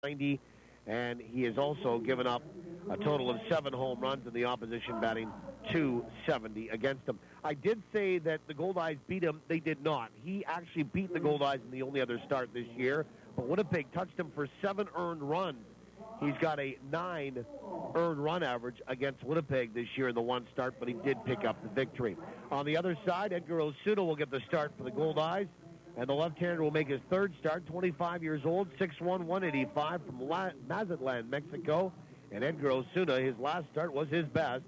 .90, and he has also given up a total of 7 home runs, and the opposition batting .270 against him. I did say that the Goldeyes beat him. They did not. He actually beat the Goldeyes in the only other start this year, but Winnipeg touched him for 7 earned runs. He's got a 9 earned run average against Winnipeg this year in the one start, but he did pick up the victory. On the other side, Edgar Osuna will get the start for the Goldeyes, and the left-hander will make his third start, 25 years old, 6'1", 185 from Mazatlan, Mexico. And Edgar Osuna, his last start was his best,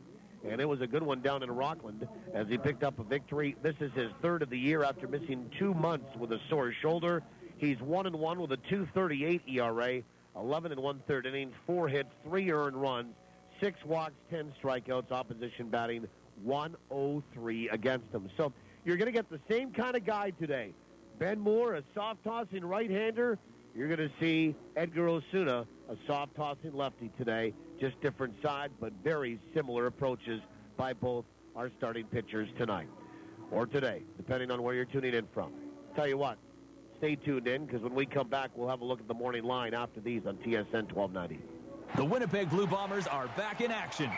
and it was a good one down in Rockland as he picked up a victory. This is his third of the year after missing 2 months with a sore shoulder. He's 1-1 with a .238 ERA, 11 1/3 innings, 4 hits, 3 earned runs, 6 walks, 10 strikeouts, opposition batting .103 against him. So you're going to get the same kind of guy today. Ben Moore, a soft-tossing right-hander. You're going to see Edgar Osuna, a soft-tossing lefty today. Just different sides, but very similar approaches by both our starting pitchers tonight. Or today, depending on where you're tuning in from. Tell you what, stay tuned in, because when we come back, we'll have a look at the morning line after these on TSN 1290. The Winnipeg Blue Bombers are back in action.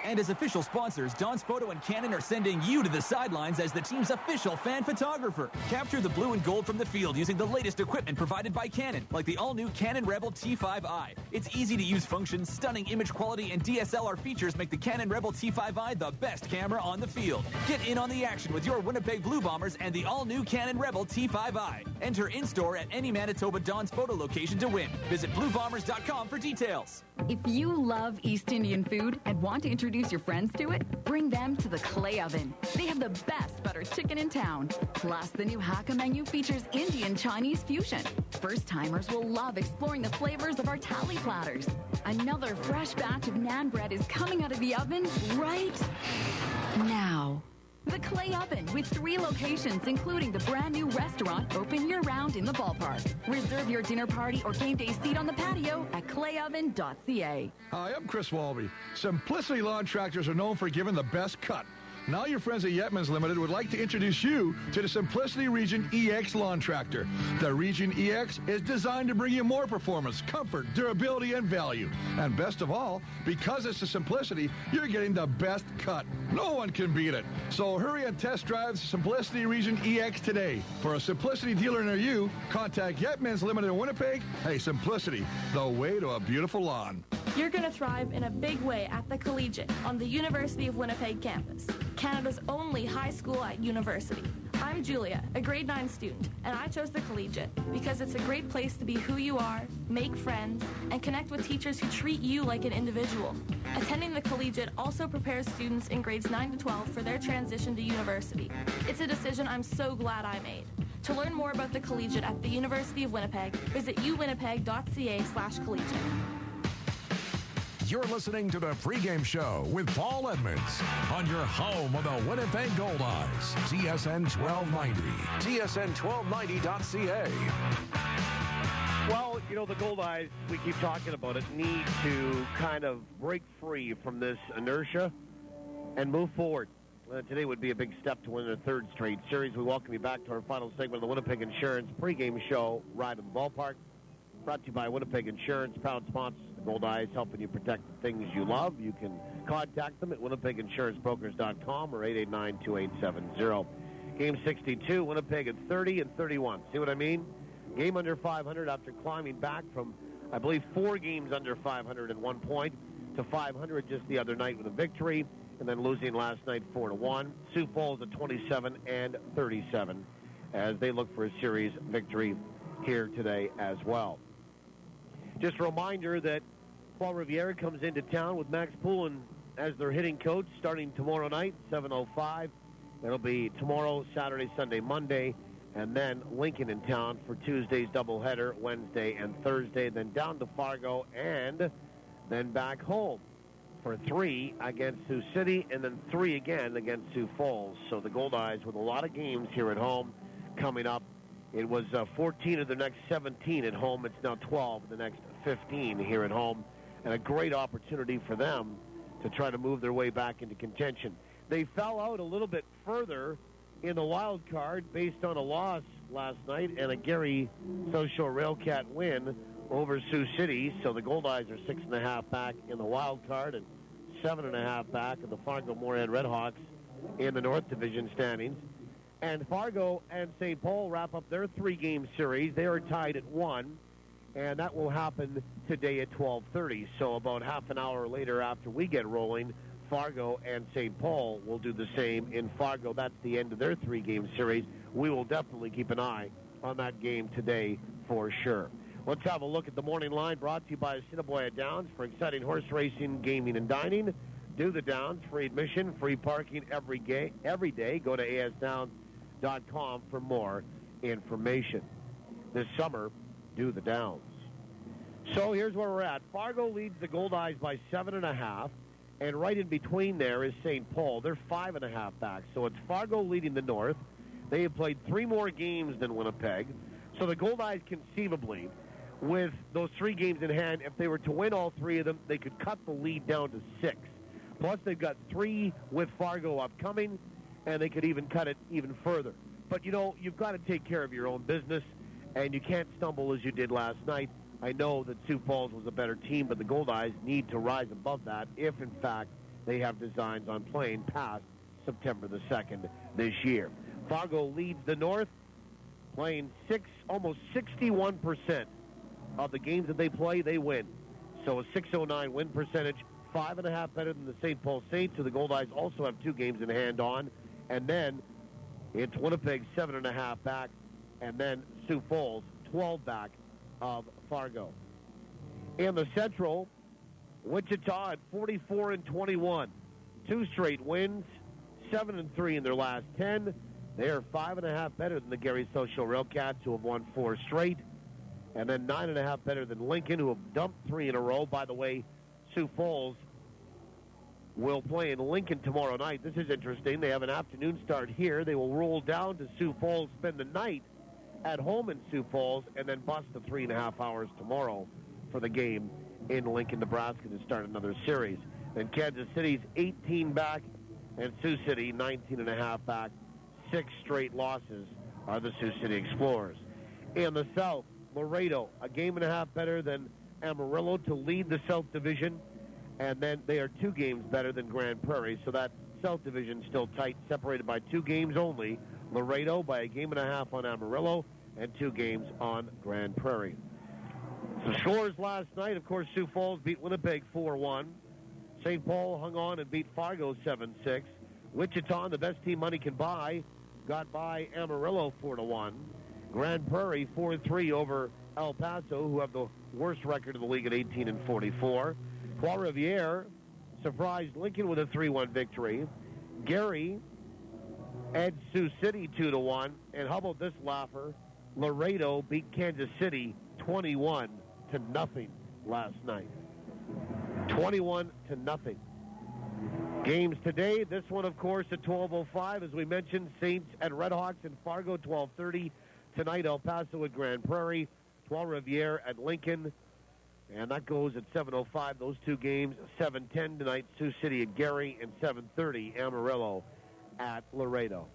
And as official sponsors, Don's Photo and Canon are sending you to the sidelines as the team's official fan photographer. Capture the blue and gold from the field using the latest equipment provided by Canon, like the all-new Canon Rebel T5i. Its easy-to-use functions, stunning image quality, and DSLR features make the Canon Rebel T5i the best camera on the field. Get in on the action with your Winnipeg Blue Bombers and the all-new Canon Rebel T5i. Enter in-store at any Manitoba Don's Photo location to win. Visit BlueBombers.com for details. If you love East Indian food and want to introduce your friends to it, bring them to the Clay Oven. They have the best butter chicken in town. Plus, the new Hakka menu features Indian Chinese fusion. First-timers will love exploring the flavors of our tally platters. Another fresh batch of naan bread is coming out of the oven right now. The Clay Oven, with 3 locations, including the brand new restaurant open year-round in the ballpark. Reserve your dinner party or game day seat on the patio at clayoven.ca. Hi, I'm Chris Walby. Simplicity Lawn Tractors are known for giving the best cut. Now your friends at Yetman's Limited would like to introduce you to the Simplicity Region EX Lawn Tractor. The Region EX is designed to bring you more performance, comfort, durability, and value. And best of all, because it's the Simplicity, you're getting the best cut. No one can beat it. So hurry and test drive Simplicity Region EX today. For a Simplicity dealer near you, contact Yetman's Limited in Winnipeg. Hey, Simplicity, the way to a beautiful lawn. You're going to thrive in a big way at the Collegiate on the University of Winnipeg campus, Canada's only high school at university. I'm Julia, a grade 9 student, and I chose the Collegiate because it's a great place to be who you are, make friends, and connect with teachers who treat you like an individual. Attending the Collegiate also prepares students in grades 9 to 12 for their transition to university. It's a decision I'm so glad I made. To learn more about the Collegiate at the University of Winnipeg, visit uwinnipeg.ca/collegiate. You're listening to the pregame show with Paul Edmonds on your home of the Winnipeg Goldeyes. TSN 1290. TSN1290.ca. Well, you know, the Goldeyes, we keep talking about it, need to kind of break free from this inertia and move forward. Today would be a big step to win their 3rd straight series. We welcome you back to our final segment of the Winnipeg Insurance pregame show, Ride in the Ballpark. Brought to you by Winnipeg Insurance, proud sponsors of the Goldeyes, helping you protect the things you love. You can contact them at WinnipegInsuranceBrokers.com or 889-2870. Game 62, Winnipeg at 30-31. See what I mean? Game under 500 after climbing back from, I believe, 4 games under 500 at one point to 500 just the other night with a victory, and then losing last night 4-1. Sioux Falls at 27-37 as they look for a series victory here today as well. Just a reminder that Paul Riviera comes into town with Max Poulin as their hitting coach starting tomorrow night, 7:05. It'll be tomorrow, Saturday, Sunday, Monday, and then Lincoln in town for Tuesday's doubleheader, Wednesday and Thursday, then down to Fargo, and then back home for 3 against Sioux City, and then 3 again against Sioux Falls. So the Goldeyes with a lot of games here at home coming up. It was 14 of the next 17 at home. It's now 12 of the next 15 here at home. And a great opportunity for them to try to move their way back into contention. They fell out a little bit further in the wild card based on a loss last night and a Gary Social Railcat win over Sioux City. So the Goldeyes are 6.5 back in the wild card and 7.5 back of the Fargo-Moorhead Redhawks in the North Division standings. And Fargo and St. Paul wrap up their 3-game series. They are tied at 1, and that will happen today at 12:30. So about half an hour later after we get rolling, Fargo and St. Paul will do the same in Fargo. That's the end of their 3-game series. We will definitely keep an eye on that game today for sure. Let's have a look at the morning line, brought to you by Assiniboia Downs for exciting horse racing, gaming, and dining. Do the Downs, free admission, free parking every day. Go to asdowns.com for more information. This summer, do the Downs. So here's where we're at. Fargo leads the Goldeyes by 7.5, and right in between there is St. Paul. They're 5.5 back. So it's Fargo leading the North. They have played 3 more games than Winnipeg. So the Goldeyes conceivably, with those 3 games in hand, if they were to win all 3 of them, they could cut the lead down to 6. Plus, they've got 3 with Fargo upcoming, and they could even cut it even further. But, you know, you've got to take care of your own business, and you can't stumble as you did last night. I know that Sioux Falls was a better team, but the Goldeyes need to rise above that if, in fact, they have designs on playing past September the 2nd this year. Fargo leads the North, playing almost 61% of the games that they play, they win. So a .609 win percentage, 5.5 better than the St. Paul Saints, who the Goldeyes also have 2 games in hand on. And then it's Winnipeg 7.5 back, and then Sioux Falls 12 back of Fargo. In the Central, Wichita at 44-21, 2 straight wins, 7-3 in their last 10. They are 5.5 better than the Gary Social Railcats, who have won 4 straight, and then 9.5 better than Lincoln, who have dumped 3 in a row. By the way, Sioux Falls will play in Lincoln tomorrow night. This is interesting. They have an afternoon start here. They will roll down to Sioux Falls, spend the night at home in Sioux Falls, and then bust the 3.5 hours tomorrow for the game in Lincoln, Nebraska, to start another series. Then Kansas City's 18 back, and Sioux City 19.5 back. 6 straight losses are the Sioux City Explorers. In the South, Laredo, a 1.5 better than Amarillo to lead the South Division, and then they are 2 games better than Grand Prairie, so that South Division still tight, separated by 2 games only. Laredo by a 1.5 on Amarillo and 2 games on Grand Prairie. The scores last night, of course, Sioux Falls beat Winnipeg 4-1. St. Paul hung on and beat Fargo 7-6. Wichita, the best team money can buy, got by Amarillo 4-1. Grand Prairie 4-3 over El Paso, who have the worst record of the league at 18-44. Trois-Rivières surprised Lincoln with a 3-1 victory. Gary edged Sioux City 2-1. And how about this laugher? Laredo beat Kansas City 21-0 last night. 21-0. Games today. This one, of course, at 12:05. As we mentioned, Saints at Redhawks in Fargo, 12:30. Tonight, El Paso at Grand Prairie. Trois-Rivières at Lincoln. And that goes at 7:05. Those 2 games. 7:10 tonight, Sioux City at Gary. And 7:30, Amarillo at Laredo.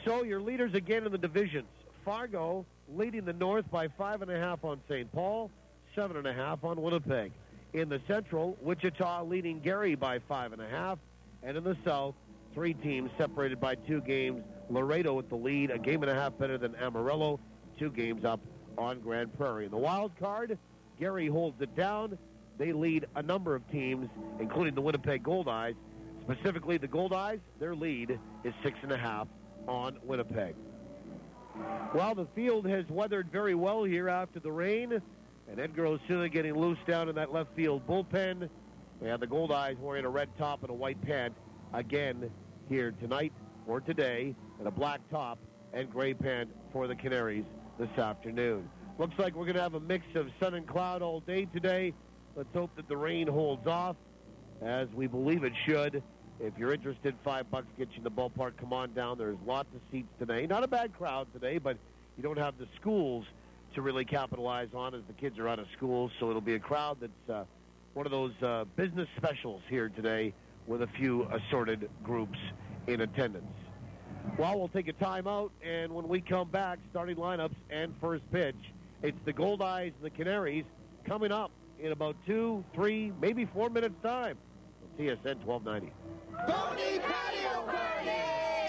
So your leaders again in the divisions. Fargo leading the North by 5.5 on St. Paul, 7.5 on Winnipeg. In the Central, Wichita leading Gary by 5.5. And in the South, 3 teams separated by 2 games. Laredo with the lead, a 1.5 better than Amarillo, 2 games up on Grand Prairie. In the wild card, Gary holds it down. They lead a number of teams, including the Winnipeg Goldeyes. Specifically, the Goldeyes, their lead is 6.5 on Winnipeg. Well, the field has weathered very well here after the rain, and Edgar Osuna getting loose down in that left field bullpen. And the Goldeyes wearing a red top and a white pant again here tonight or today, and a black top and gray pant for the Canaries this afternoon. Looks like we're going to have a mix of sun and cloud all day today. Let's hope that the rain holds off, as we believe it should. If you're interested, $5 gets you in the ballpark. Come on down. There's lots of seats today. Not a bad crowd today, but you don't have the schools to really capitalize on as the kids are out of school. So it'll be a crowd that's one of those business specials here today with a few assorted groups in attendance. Well, we'll take a timeout, and when we come back, starting lineups and first pitch, it's the Goldeyes and the Canaries coming up in about 2, 3, maybe 4 minutes' time. TSN 1290. Pony Patio Party!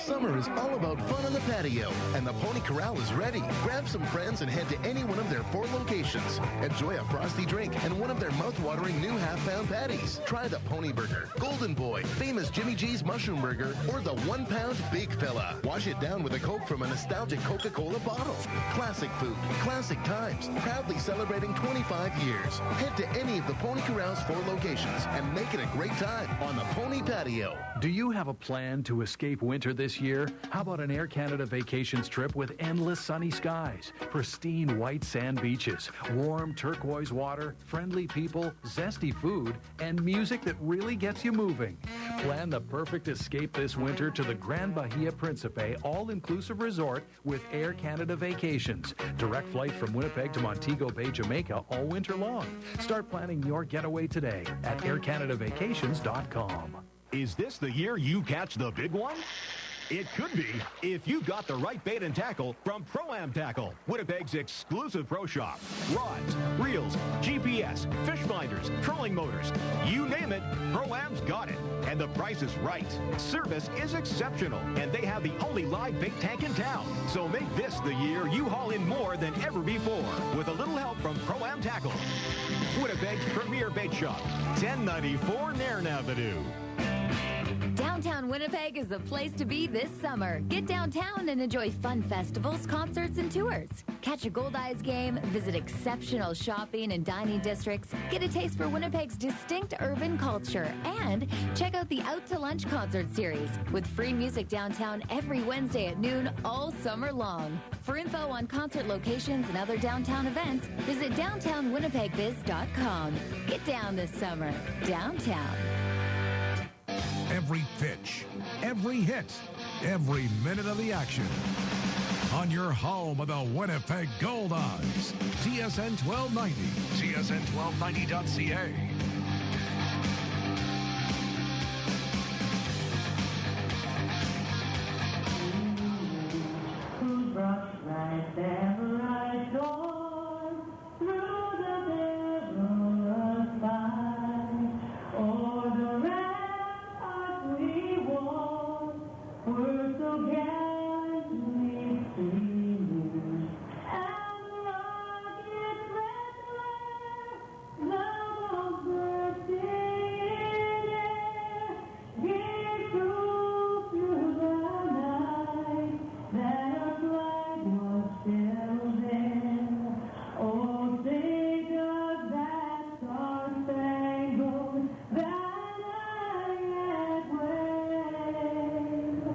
Summer is all about fun on the patio, and the Pony Corral is ready. Grab some friends and head to any one of their 4 locations. Enjoy a frosty drink and one of their mouth-watering new half-pound patties. Try the Pony Burger, Golden Boy, famous Jimmy G's Mushroom Burger, or the 1-pound Big Fella. Wash it down with a Coke from a nostalgic Coca-Cola bottle. Classic food, classic times, proudly celebrating 25 years. Head to any of the Pony Corral's 4 locations and make it a great time on the Pony Patio. Do you have a plan to escape winter this year? How about an Air Canada vacations trip with endless sunny skies, pristine white sand beaches, warm turquoise water, friendly people, zesty food, and music that really gets you moving? Plan the perfect escape this winter to the Grand Bahia Principe all-inclusive resort with Air Canada Vacations. Direct flights from Winnipeg to Montego Bay, Jamaica all winter long. Start planning your getaway today at aircanadavacations.com. Is this the year you catch the big one? It could be if you got the right bait and tackle from Pro-Am Tackle, Winnipeg's exclusive pro shop. Rods, reels, GPS, fish finders, trolling motors, you name it, Pro-Am's got it. And the price is right. Service is exceptional, and they have the only live bait tank in town. So make this the year you haul in more than ever before with a little help from Pro-Am Tackle. Winnipeg's premier bait shop, 1094 Nairn Avenue. Downtown Winnipeg is the place to be this summer. Get downtown and enjoy fun festivals, concerts, and tours. Catch a Goldeyes game, visit exceptional shopping and dining districts, get a taste for Winnipeg's distinct urban culture, and check out the Out to Lunch concert series with free music downtown every Wednesday at noon all summer long. For info on concert locations and other downtown events, visit downtownwinnipegbiz.com. Get down this summer. Downtown. Every pitch, every hit, every minute of the action. On your home of the Winnipeg Goldeyes. TSN 1290. TSN1290.ca. Right there, right door, through the perilous fight, o'er the ramparts we walk, were so gallantly seen, and the rockets red glare, love of bursting in air, gave proof through the night that our flag was still there. Oh, think of that star-spangled banner yet wave,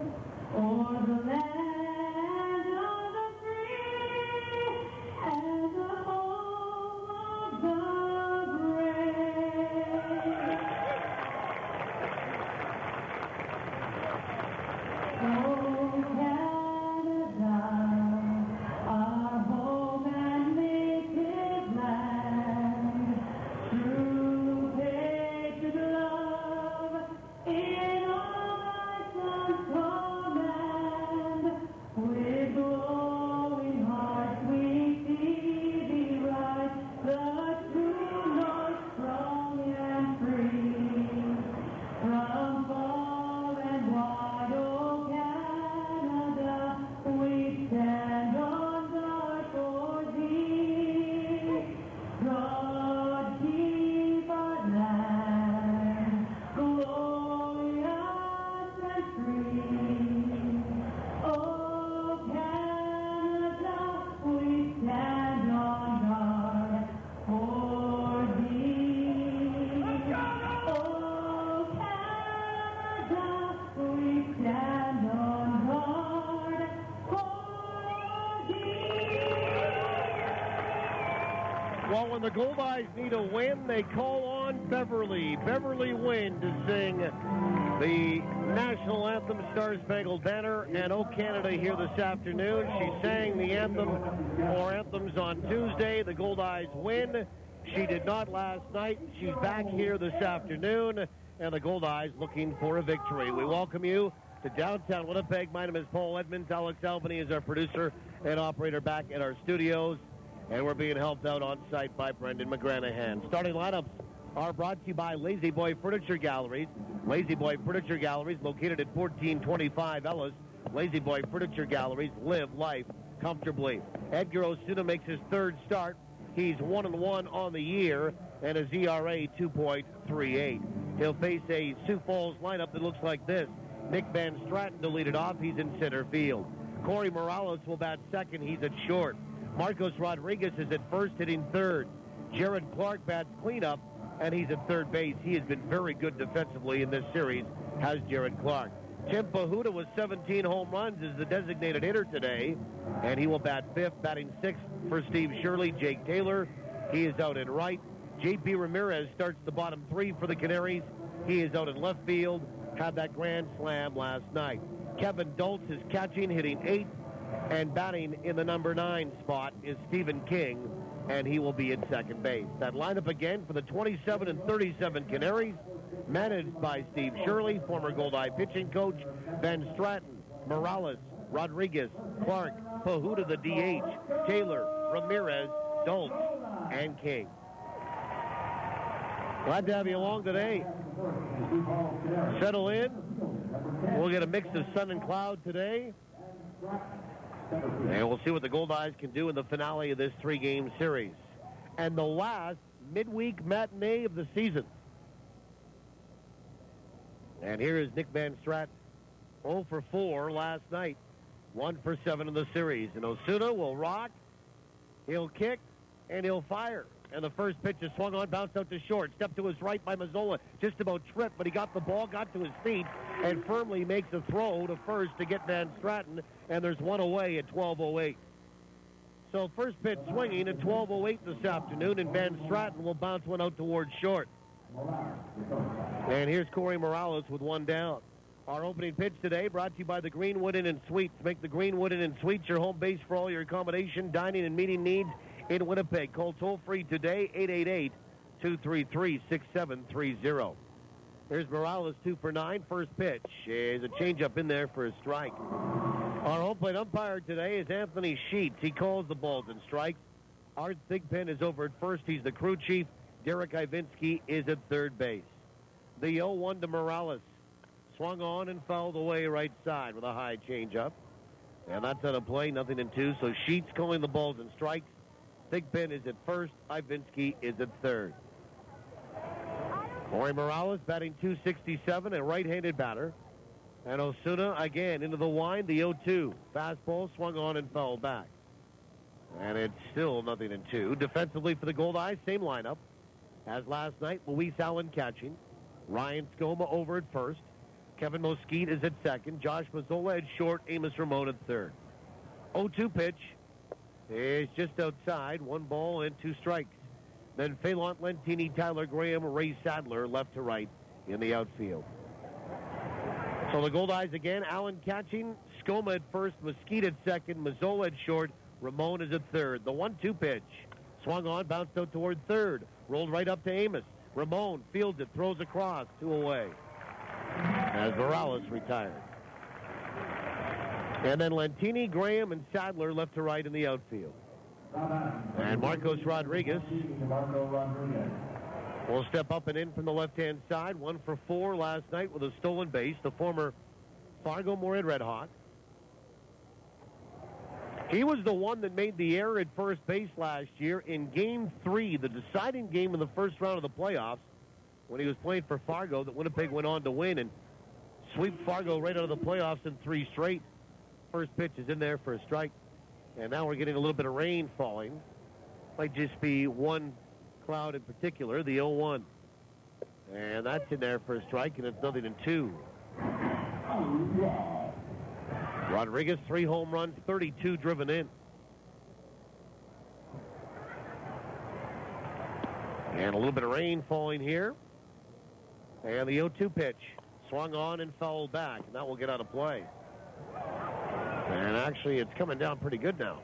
o'er the land of the free and the home of the brave. Oh, Canada, our home and native land, true patriot love in all thy sons command. With glowing hearts we see thee rise, the true north strong and free. From far and wide, oh Canada, we stand on guard for thee. God keep our land glorious and free. Oh Canada, we stand on guard for thee. Oh Canada, we stand on guard for thee. Well, when the Goldeyes need a win, they call on Beverly Wynn to sing the national anthem, Star Spangled Banner, and Oh Canada here this afternoon. She sang the anthem or anthems on Tuesday. The Goldeyes win. She did not last night. She's back here this afternoon, and the Goldeyes looking for a victory. We welcome you to downtown Winnipeg. My name is Paul Edmonds. Alex Albany is our producer and operator back at our studios. And we're being helped out on site by Brendan McGranahan. Starting lineups are brought to you by Lazy Boy Furniture Galleries. Lazy Boy Furniture Galleries, located at 1425 Ellis. Lazy Boy Furniture Galleries, live life comfortably. Edgar Osuna makes his third start. He's 1-1 on the year and his ERA 2.38. He'll face a Sioux Falls lineup that looks like this. Nick Van Stratton to lead it off. He's in center field. Corey Morales will bat second. He's at short. Marcos Rodriguez is at first, hitting third. Jared Clark bats cleanup, and he's at third base. He has been very good defensively in this series, has Jared Clark. Tim Pahuta with 17 home runs is the designated hitter today, and he will bat fifth. Batting sixth for Steve Shirley. Jake Taylor, he is out in right. J.P. Ramirez starts the bottom three for the Canaries. He is out in left field. Had that grand slam last night. Kevin Dultz is catching, hitting eighth, and batting in the number 9 spot is Stephen King, and he will be at second base. That lineup again for the 27 and 37 Canaries, managed by Steve Shirley, former Goldeye pitching coach, Van Stratton, Morales, Rodriguez, Clark, Pahuta the DH, Taylor, Ramirez, Dultz, and King. Glad to have you along today. Settle in. We'll get a mix of sun and cloud today. And we'll see what the Goldeyes can do in the finale of this 3-game series. And the last midweek matinee of the season. And here is Nick Van Stratton. 0 for 4 last night. 1 for 7 in the series. And Osuna will rock, he'll kick, and he'll fire. And the first pitch is swung on, bounced out to short. Step to his right by Mazzola. Just about tripped, but he got the ball, got to his feet, and firmly makes a throw to first to get Van Stratton. And there's one away at 12:08. So first pitch swinging at 12:08 this afternoon, and Van Stratton will bounce one out towards short. And here's Corey Morales with one down. Our opening pitch today brought to you by the Greenwood Inn & Suites. Make the Greenwood Inn & Suites your home base for all your accommodation, dining, and meeting needs in Winnipeg. Call toll-free today, 888-233-6730. Here's Morales, 2 for 9. First pitch is a changeup in there for a strike. Our home plate umpire today is Anthony Sheets. He calls the balls and strikes. Art Thigpen is over at first. He's the crew chief. Derek Ivinski is at third base. The 0-1 to Morales. Swung on and fouled away right side with a high changeup. And that's out of play, nothing in 2. So Sheets calling the balls and strikes. Thigpen is at first. Ivinski is at third. Corey Morales batting .267, a right-handed batter. And Osuna again into the wind, the 0-2. Fastball swung on and fouled back. And it's still nothing in 2. Defensively for the Goldeyes, same lineup as last night. Luis Allen catching. Ryan Skoma over at first. Kevin Mosquite is at second. Josh Mazzola at short. Amos Ramon at third. 0-2 pitch is just outside. 1 ball and 2 strikes. Then Phelan Lentini, Tyler Graham, Ray Sadler left to right in the outfield. So the Goldeyes again. Allen catching. Skoma at first. Mosquite at second. Mazzola at short. Ramon is at third. The 1-2 pitch. Swung on, bounced out toward third. Rolled right up to Amos. Ramon fields it, throws across, 2 away. As Morales retired. And then Lentini, Graham, and Sadler left to right in the outfield. And Marcos Rodriguez will step up and in from the left-hand side. 1 for 4 last night with a stolen base. The former Fargo Moorhead Red Hawk. He was the one that made the error at first base last year in Game 3, the deciding game in the first round of the playoffs, when he was playing for Fargo, that Winnipeg went on to win and sweep Fargo right out of the playoffs in 3 straight. First pitch is in there for a strike. And now we're getting a little bit of rain falling. Might just be one cloud in particular, the 0-1. And that's in there for a strike, and it's nothing in 2. Rodriguez, 3 home runs, 32 driven in. And a little bit of rain falling here. And the 0-2 pitch. Swung on and fouled back, and that will get out of play. And actually, it's coming down pretty good now.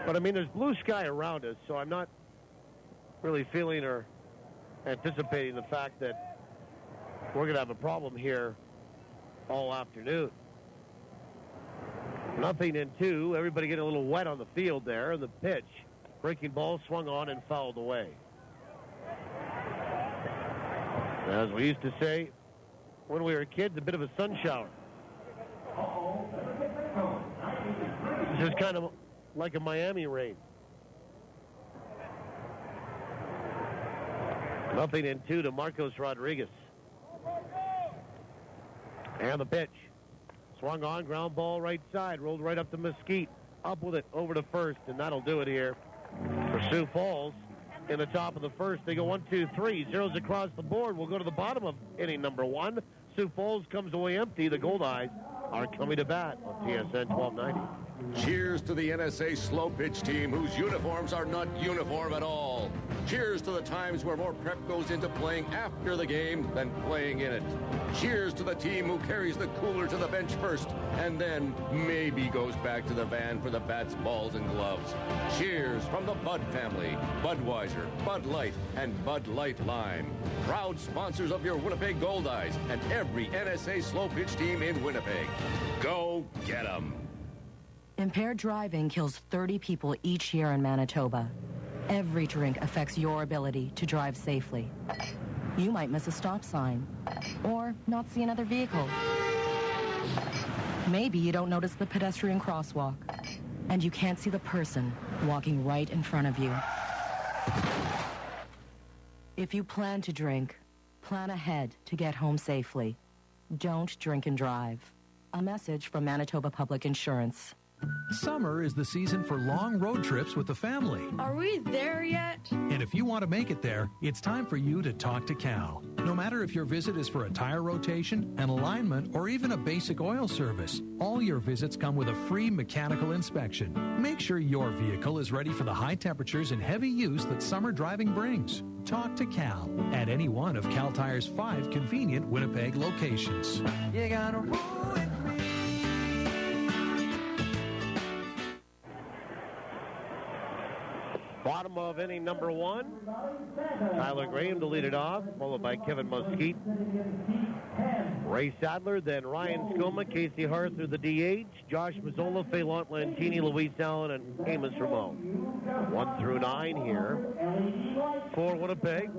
But, I mean, there's blue sky around us, so I'm not really feeling or anticipating the fact that we're going to have a problem here all afternoon. Nothing in 2. Everybody getting a little wet on the field there. And the pitch Breaking ball swung on and fouled away. As we used to say when we were kids, a bit of a sun shower. This is kind of like a Miami rain. 0-2 to Marcos Rodriguez. And the pitch. Swung on, ground ball right side, rolled right up to Mesquite. Up with it, over to first, and that'll do it here for Sioux Falls. In the top of the first, they go 1-2-3. Zeros across the board. We'll go to the bottom of inning number 1. Sioux Falls comes away empty. The Goldeyes are coming to bat on TSN 1290. Cheers to the NSA slow pitch team whose uniforms are not uniform at all. Cheers to the times where more prep goes into playing after the game than playing in it. Cheers to the team who carries the cooler to the bench first and then maybe goes back to the van for the bats, balls, and gloves. Cheers from the Bud family, Budweiser, Bud Light, and Bud Light Lime. Proud sponsors of your Winnipeg Goldeyes and every NSA slow pitch team in Winnipeg. Go get 'em. Impaired driving kills 30 people each year in Manitoba. Every drink affects your ability to drive safely. You might miss a stop sign or not see another vehicle. Maybe you don't notice the pedestrian crosswalk and you can't see the person walking right in front of you. If you plan to drink, plan ahead to get home safely. Don't drink and drive. A message from Manitoba Public Insurance. Summer is the season for long road trips with the family. Are we there yet? And if you want to make it there, it's time for you to talk to Cal. No matter if your visit is for a tire rotation, an alignment, or even a basic oil service, all your visits come with a free mechanical inspection. Make sure your vehicle is ready for the high temperatures and heavy use that summer driving brings. Talk to Cal at any one of Cal Tire's 5 convenient Winnipeg locations. You gotta roll it. Bottom of inning number 1. Tyler Graham to lead it off, followed by Kevin Mesquite. Ray Sadler, then Ryan Skoma, Casey Hart through the DH, Josh Mazzola, Phelant Lantini, Luis Allen, and Amos Ramon. 1 through 9 here for Winnipeg.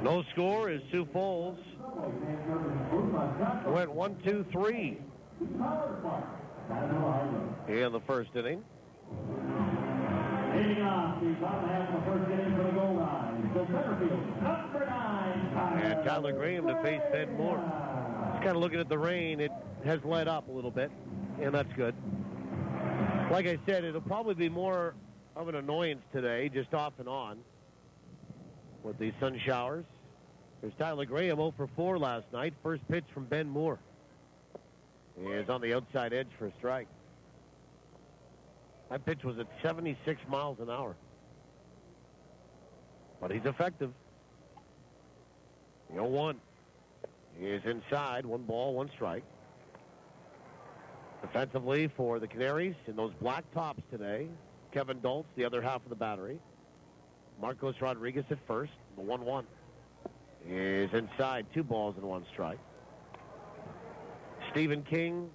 No score is Sioux Falls. Went 1-2-3 in the first inning. Leading off the bottom half of the first inning for the Goldeyes, the center field, number 9. And Tyler Graham to face Ben Moore. Just kind of looking at the rain, it has let up a little bit, and that's good. Like I said, it'll probably be more of an annoyance today, just off and on, with these sun showers. There's Tyler Graham, 0 for 4 last night. First pitch from Ben Moore. He is on the outside edge for a strike. That pitch was at 76 miles an hour. But he's effective. The 0-1. He is inside. 1 ball, 1 strike. Defensively for the Canaries in those black tops today, Kevin Dultz, the other half of the battery. Marcos Rodriguez at first. The 1-1. He is inside. 2 balls and 1 strike. Stephen King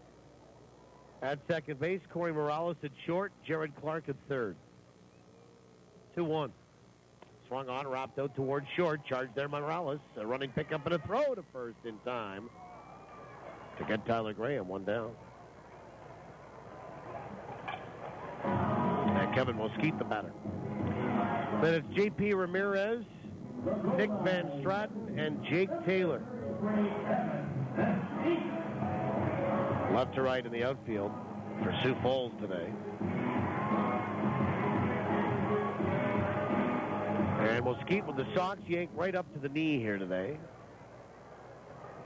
at second base. Corey Morales at short. Jared Clark at third. 2-1. Swung on, wrapped out towards short. Charged there Morales. A running pickup and a throw to first in time to get Tyler Graham 1 down. And Kevin Mesquite the batter. Then it's J.P. Ramirez, Nick Van Stratton, and Jake Taylor. Left to right in the outfield for Sioux Falls today. And Mesquite with the Sox yanked right up to the knee here today.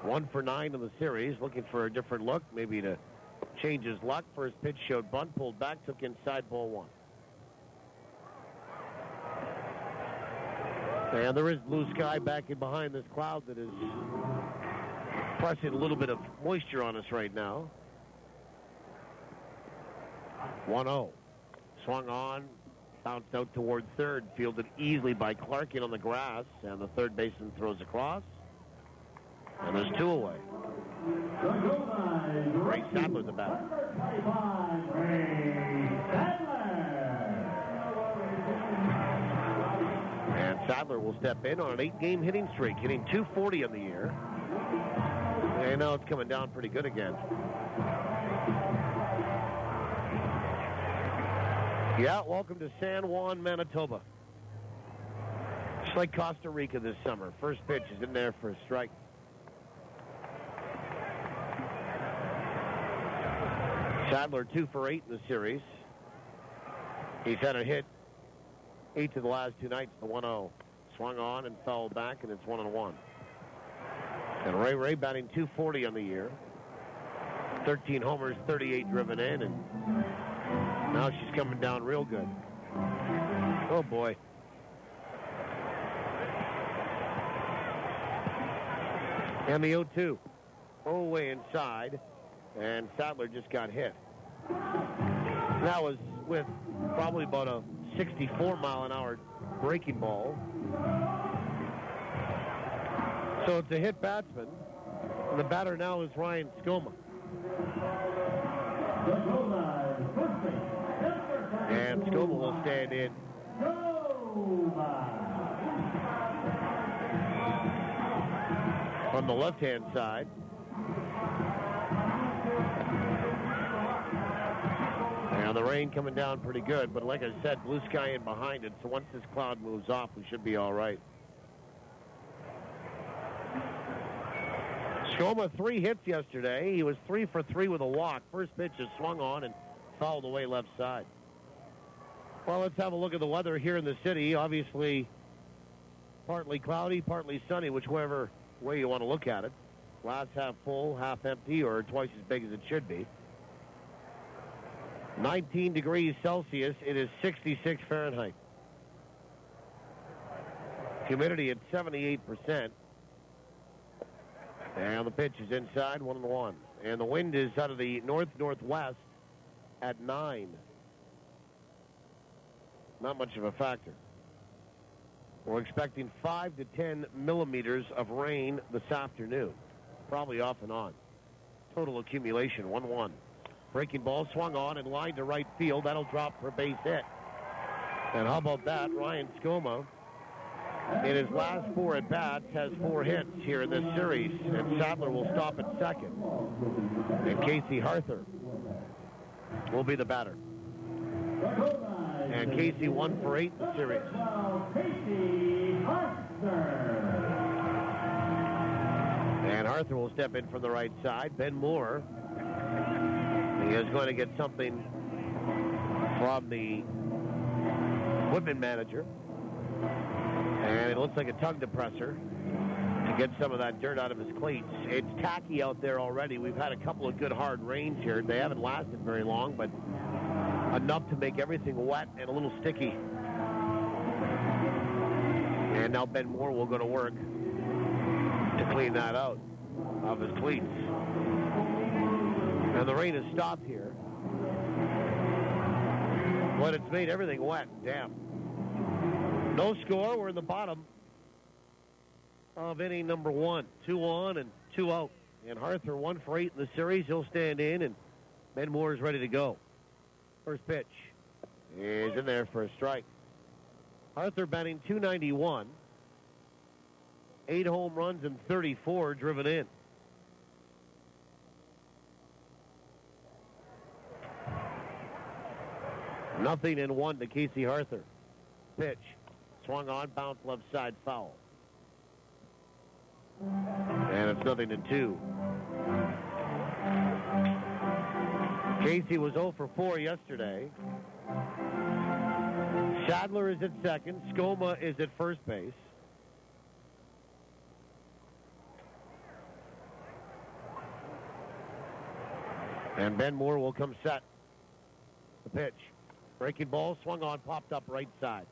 1 for 9 in the series, looking for a different look, maybe to change his luck. First pitch showed bunt, pulled back, took inside, ball 1. And there is blue sky back in behind this cloud that is pressing a little bit of moisture on us right now. 1-0. Swung on, bounced out toward third, fielded easily by Clark in on the grass, and the third baseman throws across. And there's 2 away. Ray Sadler the batter. And Sadler will step in on an 8-game hitting streak, hitting .240 on the year. And now it's coming down pretty good again. Yeah, welcome to San Juan, Manitoba. Just like Costa Rica this summer. First pitch is in there for a strike. Sadler 2 for 8 in the series. He's had a hit 8 of the last 2 nights, the 1-0. Swung on and fouled back, and it's 1-1. And Ray batting .240 on the year. 13 homers, 38 driven in, and now she's coming down real good. Oh, boy. And the 0-2. Oh, way inside, and Sadler just got hit. That was with probably about a 64-mile-an-hour breaking ball. So it's a hit batsman, and the batter now is Ryan Skoma. And Skoma will stand in. On the left-hand side. Now the rain coming down pretty good, but like I said, blue sky in behind it, so once this cloud moves off, we should be all right. Skoma 3 hits yesterday. He was 3 for 3 with a walk. First pitch is swung on and fouled away left side. Well, let's have a look at the weather here in the city. Obviously, partly cloudy, partly sunny, whichever way you want to look at it. Glass half full, half empty, or twice as big as it should be. 19 degrees Celsius. It is 66 Fahrenheit. Humidity at 78%. And the pitch is inside, 1-1. And the wind is out of the north-northwest at 9. Not much of a factor. We're expecting 5 to 10 millimeters of rain this afternoon. Probably off and on. Total accumulation, 1-1. Breaking ball swung on and lined to right field. That'll drop for a base hit. And how about that? Ryan Skoma, in his last 4 at-bats, has 4 hits here in this series. And Sadler will stop at second. And Casey Arthur will be the batter. And Casey 1 for 8 in the series. And Arthur will step in from the right side. Ben Moore, he is going to get something from the equipment manager. And it looks like a tongue depressor to get some of that dirt out of his cleats. It's tacky out there already. We've had a couple of good hard rains here. They haven't lasted very long, but enough to make everything wet and a little sticky. And now Ben Moore will go to work to clean that out of his cleats. And the rain has stopped here, but it's made everything wet and damp. No score. We're in the bottom of inning number 1. 2 on and 2 out. And Arthur 1 for 8 in the series. He'll stand in, and Ben Moore is ready to go. First pitch is in there for a strike. Arthur batting .291. 8 home runs and 34 driven in. Nothing in 1 to Casey Arthur. Pitch. Swung on, bounced left side, foul. And it's nothing in 2. Casey was 0 for 4 yesterday. Sadler is at second. Skoma is at first base. And Ben Moore will come set. The pitch. Breaking ball, swung on, popped up right side.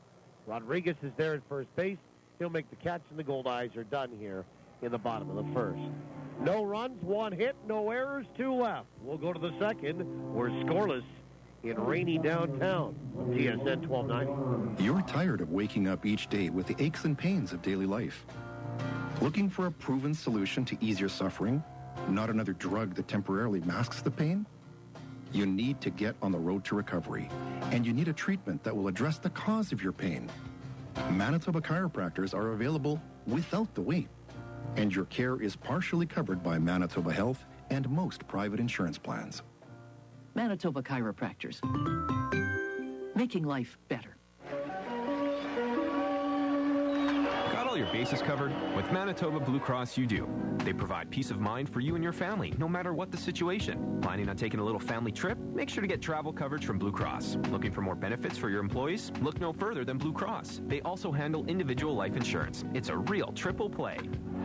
Rodriguez is there at first base. He'll make the catch, and the Goldeyes are done here in the bottom of the first. No runs, 1 hit, no errors, 2 left. We'll go to the second. We're scoreless in rainy downtown. TSN 1290. You're tired of waking up each day with the aches and pains of daily life. Looking for a proven solution to ease your suffering? Not another drug that temporarily masks the pain? You need to get on the road to recovery, and you need a treatment that will address the cause of your pain. Manitoba chiropractors are available without the wait, and your care is partially covered by Manitoba Health and most private insurance plans. Manitoba Chiropractors. Making life better. Got all your bases covered? With Manitoba Blue Cross, you do. They provide peace of mind for you and your family, no matter what the situation. Planning on taking a little family trip? Make sure to get travel coverage from Blue Cross. Looking for more benefits for your employees? Look no further than Blue Cross. They also handle individual life insurance. It's a real triple play.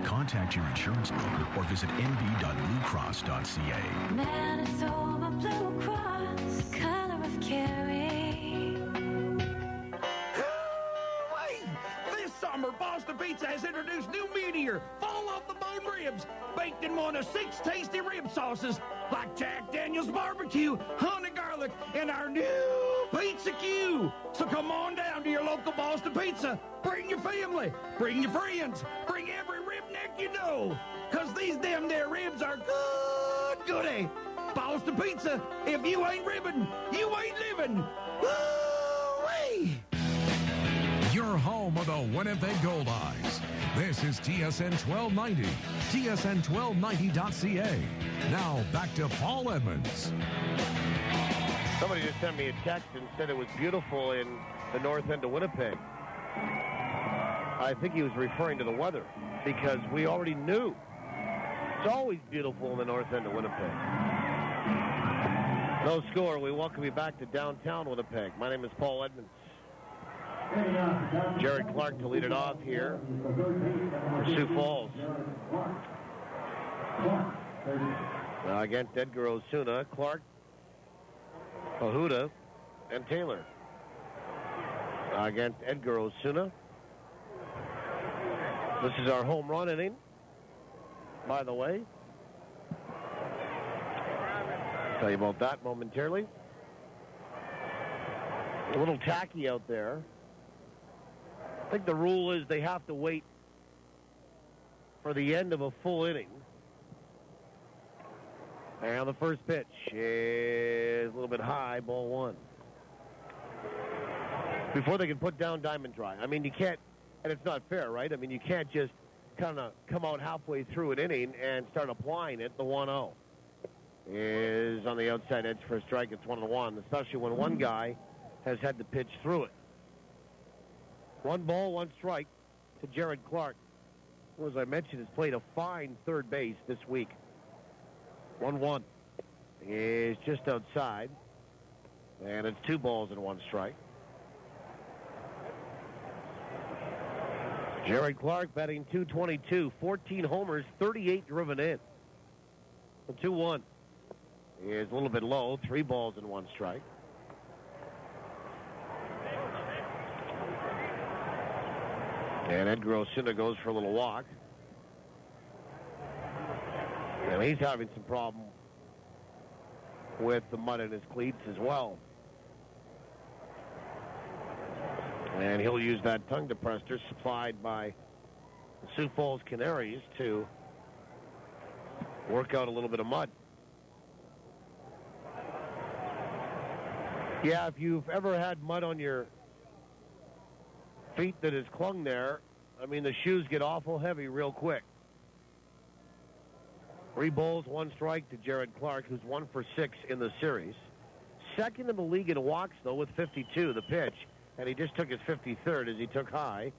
Contact your insurance broker or visit nb.bluecross.ca. Manitoba Blue Cross, color of caring. This summer, Boston Pizza has introduced new meteor, fall off the bone ribs, baked in one of 6 tasty rib sauces, like Jack Daniel's barbecue, honey garlic, and our new Pizza Q. So come on down to your local Boston Pizza. Bring your family, bring your friends, bring every ribneck you know, because these damn there ribs are good goody. Boston Pizza, if you ain't ribbing, you ain't living. Woo-wee! Your home of the Winnipeg Goldeyes. This is TSN 1290, tsn1290.ca. Now back to Paul Edmonds. Somebody just sent me a text and said it was beautiful in the north end of Winnipeg. I think he was referring to the weather, because we already knew. It's always beautiful in the north end of Winnipeg. No score. We welcome you back to downtown Winnipeg. My name is Paul Edmonds. Jared Clark to lead it off here for Sioux Falls. Against Edgar Osuna, Clark, Pahuda, and Taylor. Against Edgar Osuna. This is our home run inning, by the way. I'll tell you about that momentarily. A little tacky out there. I think the rule is they have to wait for the end of a full inning. And the first pitch is a little bit high, ball 1. Before they can put down Diamond Dry. I mean, you can't, and it's not fair, right? I mean, you can't just kind of come out halfway through an inning and start applying it. The 1-0 is on the outside edge for a strike. It's 1-1, especially when one guy has had to pitch through it. 1 ball, 1 strike to Jared Clark, who, as I mentioned, has played a fine third base this week. 1-1 is just outside, and it's 2 balls and 1 strike. Jared Clark batting .222, 14 homers, 38 driven in. The 2-1 is a little bit low, 3 balls and 1 strike. And Edgar Osuna goes for a little walk. And he's having some problem with the mud in his cleats as well. And he'll use that tongue depressor supplied by the Sioux Falls Canaries to work out a little bit of mud. Yeah, if you've ever had mud on your feet that has clung there, I mean, the shoes get awful heavy real quick. 3 balls, 1 strike to Jared Clark, who's 1 for 6 in the series. Second in the league in walks, though, with 52, the pitch. And he just took his 53rd as he took high.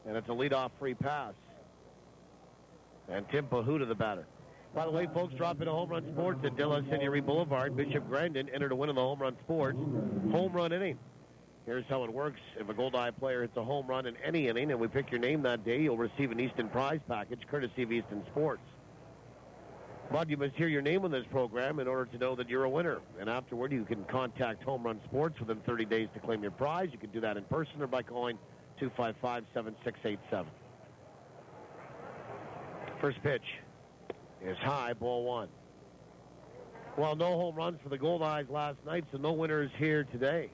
And it's a leadoff free pass. And Tim Pahuda, the batter. By the way, folks, drop into Home Run Sports at De La Seigneurie Boulevard. Bishop Grandin entered to win in the Home Run Sports home run inning. Here's how it works. If a Goldeye player hits a home run in any inning and we pick your name that day, you'll receive an Easton prize package courtesy of Easton Sports. But you must hear your name on this program in order to know that you're a winner. And afterward, you can contact Home Run Sports within 30 days to claim your prize. You can do that in person or by calling 255-7687. First pitch is high, ball 1. Well, no home runs for the Goldeyes last night, so no winners here today.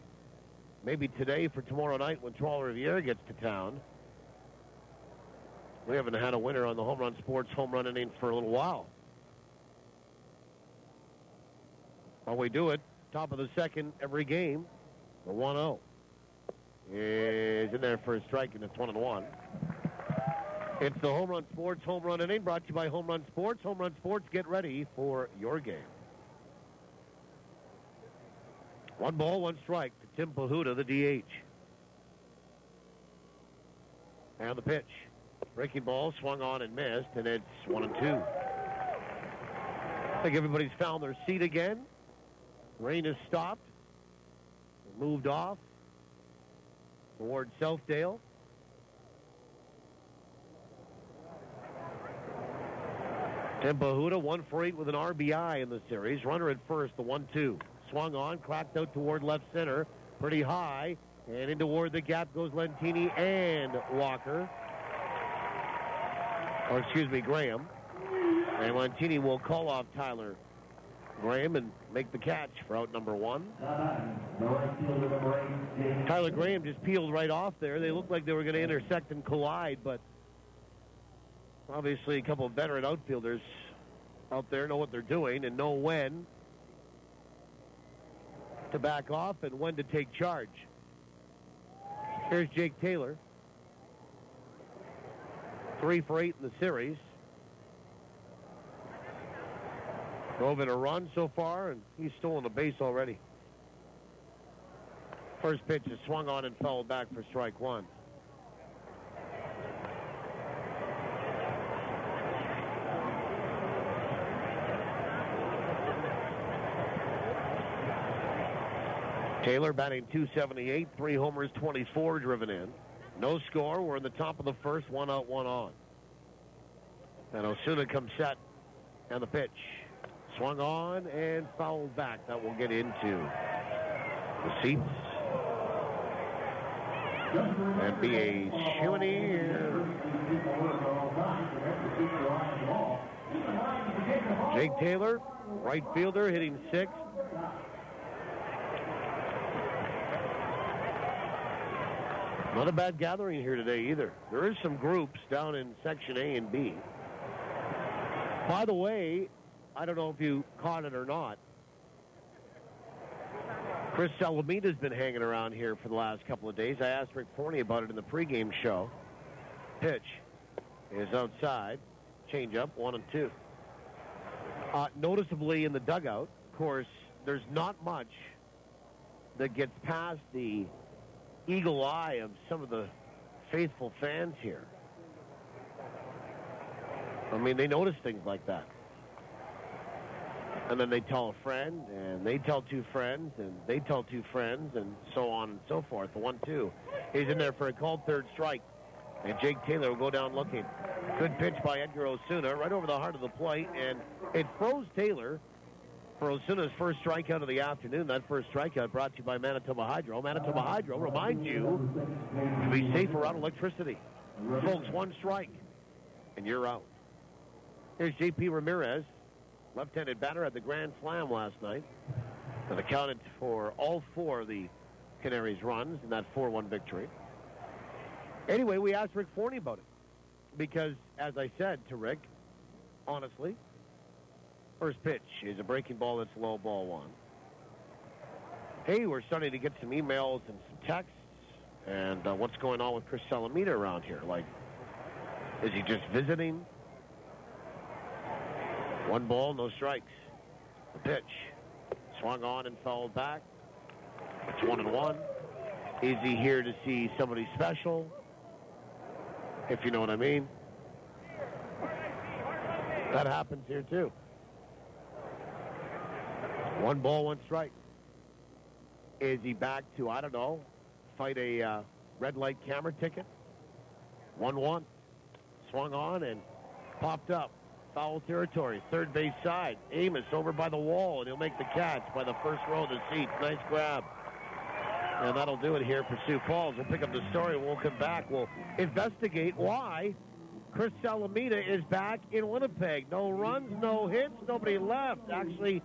Maybe today for tomorrow night when Trois Rivières gets to town. We haven't had a winner on the Home Run Sports home run inning for a little while. While we do it, Top of the second, every game. The 1-0 is in there for a strike, and it's 1-1. It's the Home Run Sports Home Run Inning, brought to you by Home Run Sports. Home Run Sports, get ready for your game. 1 ball, 1 strike to Tim Pahuta, the DH. And the pitch. Breaking ball, swung on and missed, and it's 1-2. I think everybody's found their seat again. Rain has stopped. Moved off towards Southdale. Tim Pahuta, 1 for 8 with an RBI in the series. Runner at first, the 1-2. Swung on, cracked out toward left center. Pretty high. And in toward the gap goes Lentini and Walker. Or excuse me, Graham. And Lentini will call off Tyler Graham and make the catch for out number 1. Tyler Graham just peeled right off there. They looked like they were going to intersect and collide, but obviously a couple of veteran outfielders out there know what they're doing and know when to back off and when to take charge. Here's Jake Taylor. 3 for 8 in the series. Drove in a run so far, and he's stolen a base already. First pitch is swung on and fouled back for strike 1. Taylor batting .278, 3 homers, 24 driven in. No score. We're in the top of the first, 1 out, 1 on. And Osuna comes set, and the pitch. Swung on and fouled back. That will get into the seats. And be a souvenir. Jake Taylor, right fielder, hitting 6th. Not a bad gathering here today either. There is some groups down in Section A and B. By the way, I don't know if you caught it or not. Chris Salamina's been hanging around here for the last couple of days. I asked Rick Forney about it in the pregame show. Pitch is outside. Change up, 1-2. Noticeably in the dugout, of course, there's not much that gets past the eagle eye of some of the faithful fans here. I mean, they notice things like that. And then they tell a friend, and they tell 2 friends, and they tell 2 friends, and so on and so forth. The 1-2. He's in there for a called third strike. And Jake Taylor will go down looking. Good pitch by Edgar Osuna, right over the heart of the plate, and it froze Taylor for Osuna's first strikeout of the afternoon. That first strikeout brought to you by Manitoba Hydro. Manitoba Hydro reminds you to be safe around electricity. Folks, 1 strike, and you're out. Here's J.P. Ramirez. Left-handed batter at the Grand Slam last night, and accounted for all 4 of the Canaries' runs in that 4-1 victory. Anyway, we asked Rick Forney about it because, as I said to Rick, honestly, first pitch is a breaking ball that's low, ball 1. Hey, we're starting to get some emails and some texts, and what's going on with Chris Salamina around here? Like, is he just visiting? 1 ball, no strikes. The pitch. Swung on and fouled back. It's 1-1. Is he here to see somebody special? If you know what I mean. That happens here too. 1 ball, 1 strike. Is he back to, I don't know, fight a red light camera ticket? 1-1. Swung on and popped up. Foul territory, third base side. Amos over by the wall, and he'll make the catch by the first row of the seats. Nice grab. And that'll do it here for Sioux Falls. We'll pick up the story. We'll come back. We'll investigate why Chris Salamina is back in Winnipeg. No runs, no hits, nobody left. Actually,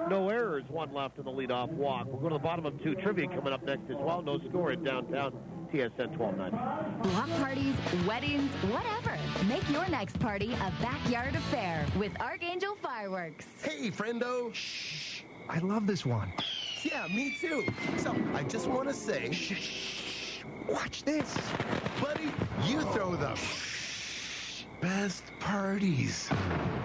no errors. 1 left in the leadoff walk. We'll go to the bottom of 2 trivia coming up next as well. No score in downtown TSN 1290. Block parties, weddings, whatever. Make your next party a backyard affair with Archangel Fireworks. Hey, friendo. Shh. I love this one. Yeah, me too. So, I just want to say... Shh. Watch this. Buddy, you throw the... best parties.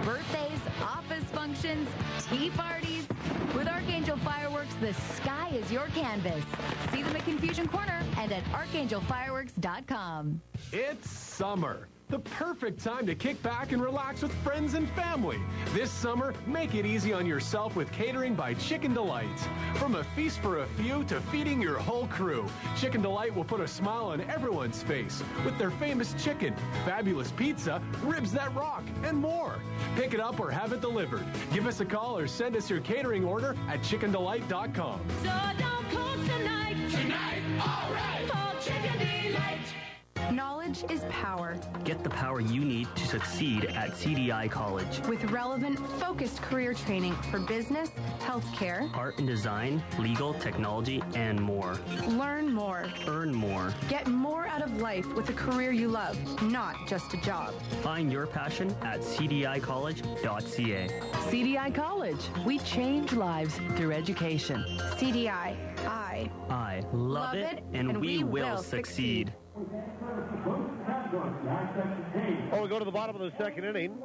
Birthdays, office functions, tea parties. With Archangel Fireworks, the sky is your canvas. See them at Confusion Corner and at archangelfireworks.com. It's summer. The perfect time to kick back and relax with friends and family. This summer, make it easy on yourself with catering by Chicken Delight. From a feast for a few to feeding your whole crew, Chicken Delight will put a smile on everyone's face with their famous chicken, fabulous pizza, ribs that rock, and more. Pick it up or have it delivered. Give us a call or send us your catering order at chickendelight.com. So don't cook tonight. Tonight, all right. Call Chicken Delight. Knowledge is power. Get the power you need to succeed at CDI College. With relevant, focused career training for business, healthcare, art and design, legal, technology, and more. Learn more. Earn more. Get more out of life with a career you love, not just a job. Find your passion at cdicollege.ca. CDI College. We change lives through education. CDI. I love it, and we will succeed. Oh, we go to the bottom of the second inning.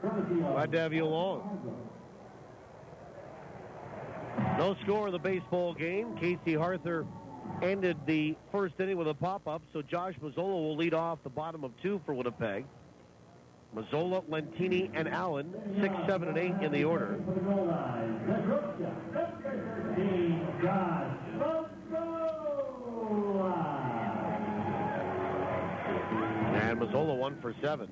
Glad to have you along. No score in the baseball game. Casey Harther ended the first inning with a pop-up, so Josh Mazzola will lead off the bottom of 2 for Winnipeg. Mazzola, Lentini, and Allen, 6, 7, and 8 in the order. And Mazzola 1 for 7.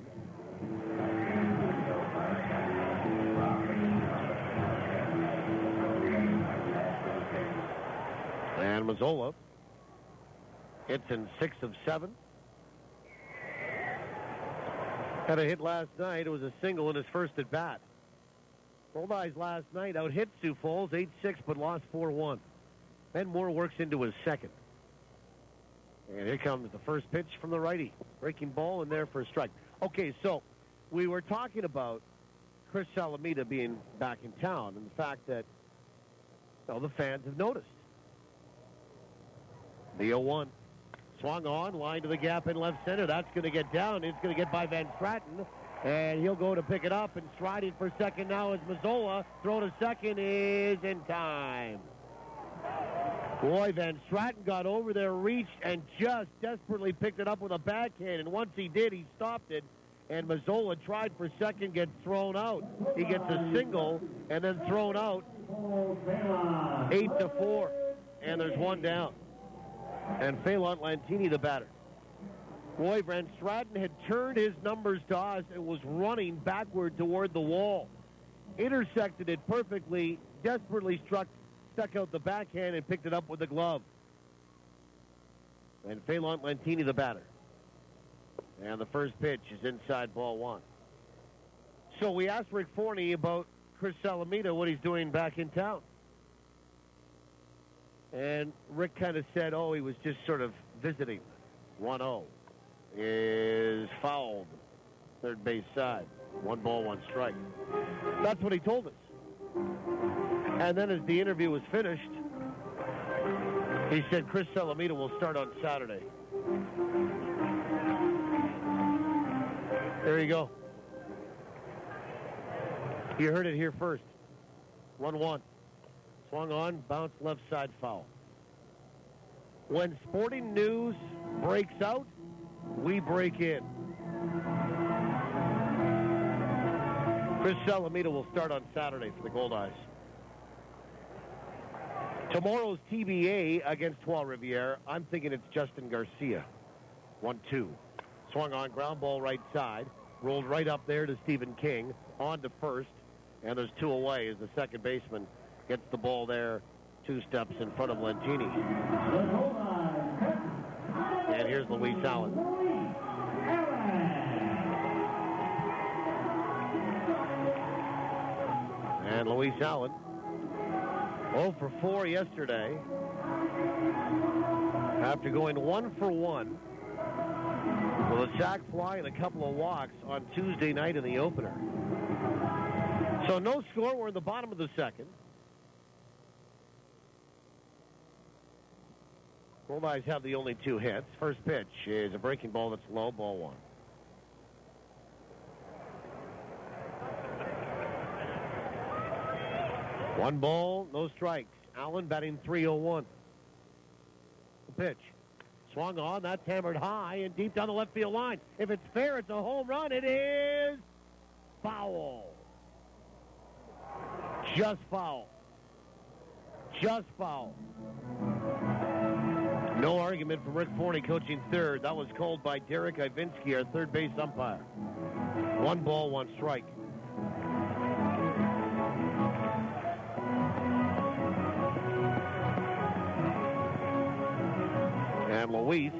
And Mazzola hits in 6 of 7. Had a hit last night. It was a single in his first at bat. Goldeyes last night out-hit Sioux Falls 8-6, but lost 4-1. Ben Moore works into his second. And here comes the first pitch from the righty. Breaking ball in there for a strike. Okay, so we were talking about Chris Salamita being back in town and the fact that the fans have noticed. The 0-1. Swung on, line to the gap in left center. That's going to get down. It's going to get by Van Stratton. And he'll go to pick it up. And striding for second now is Mazzola. Throw to second is in time. Boy, Van Stratton got over there, reached, and just desperately picked it up with a backhand. And once he did, he stopped it. And Mazzola tried for second, gets thrown out. He gets a single and then thrown out. 8-4. And there's one down. And Phelan Lantini, the batter. Boy, Van Stratton had turned his numbers to us and was running backward toward the wall. Intersected it perfectly, desperately stuck out the backhand and picked it up with the glove. And Phelan Lantini, the batter. And the first pitch is inside ball 1. So we asked Rick Forney about Chris Salamita, what he's doing back in town. And Rick kind of said, he was just sort of visiting. 1-0 is fouled. Third base side. 1 ball, 1 strike. That's what he told us. And then as the interview was finished, he said Chris Salamita will start on Saturday. There you go. You heard it here first. 1-1. Swung on, bounced left side foul. When sporting news breaks out, we break in. Chris Salamita will start on Saturday for the Goldeyes. Tomorrow's TBA against Trois-Rivières, I'm thinking it's Justin Garcia. 1-2. Swung on, ground ball right side. Rolled right up there to Stephen King. On to first. And there's 2 away as the second baseman gets the ball there 2 steps in front of Lentini. And here's Luis Allen. And Luis Allen, 0 for 4 yesterday, after going 1 for 1 with a sac fly and a couple of walks on Tuesday night in the opener. So no score. We're in the bottom of the second. Goldeyes have the only 2 hits. First pitch is a breaking ball that's low, ball 1. One ball, no strikes. Allen batting .301. The pitch. Swung on, that's hammered high and deep down the left field line. If it's fair, it's a home run. It is foul. Just foul. Just foul. No argument from Rick Forney coaching third. That was called by Derek Ivinski, our third base umpire. 1 ball, 1 strike. And Luis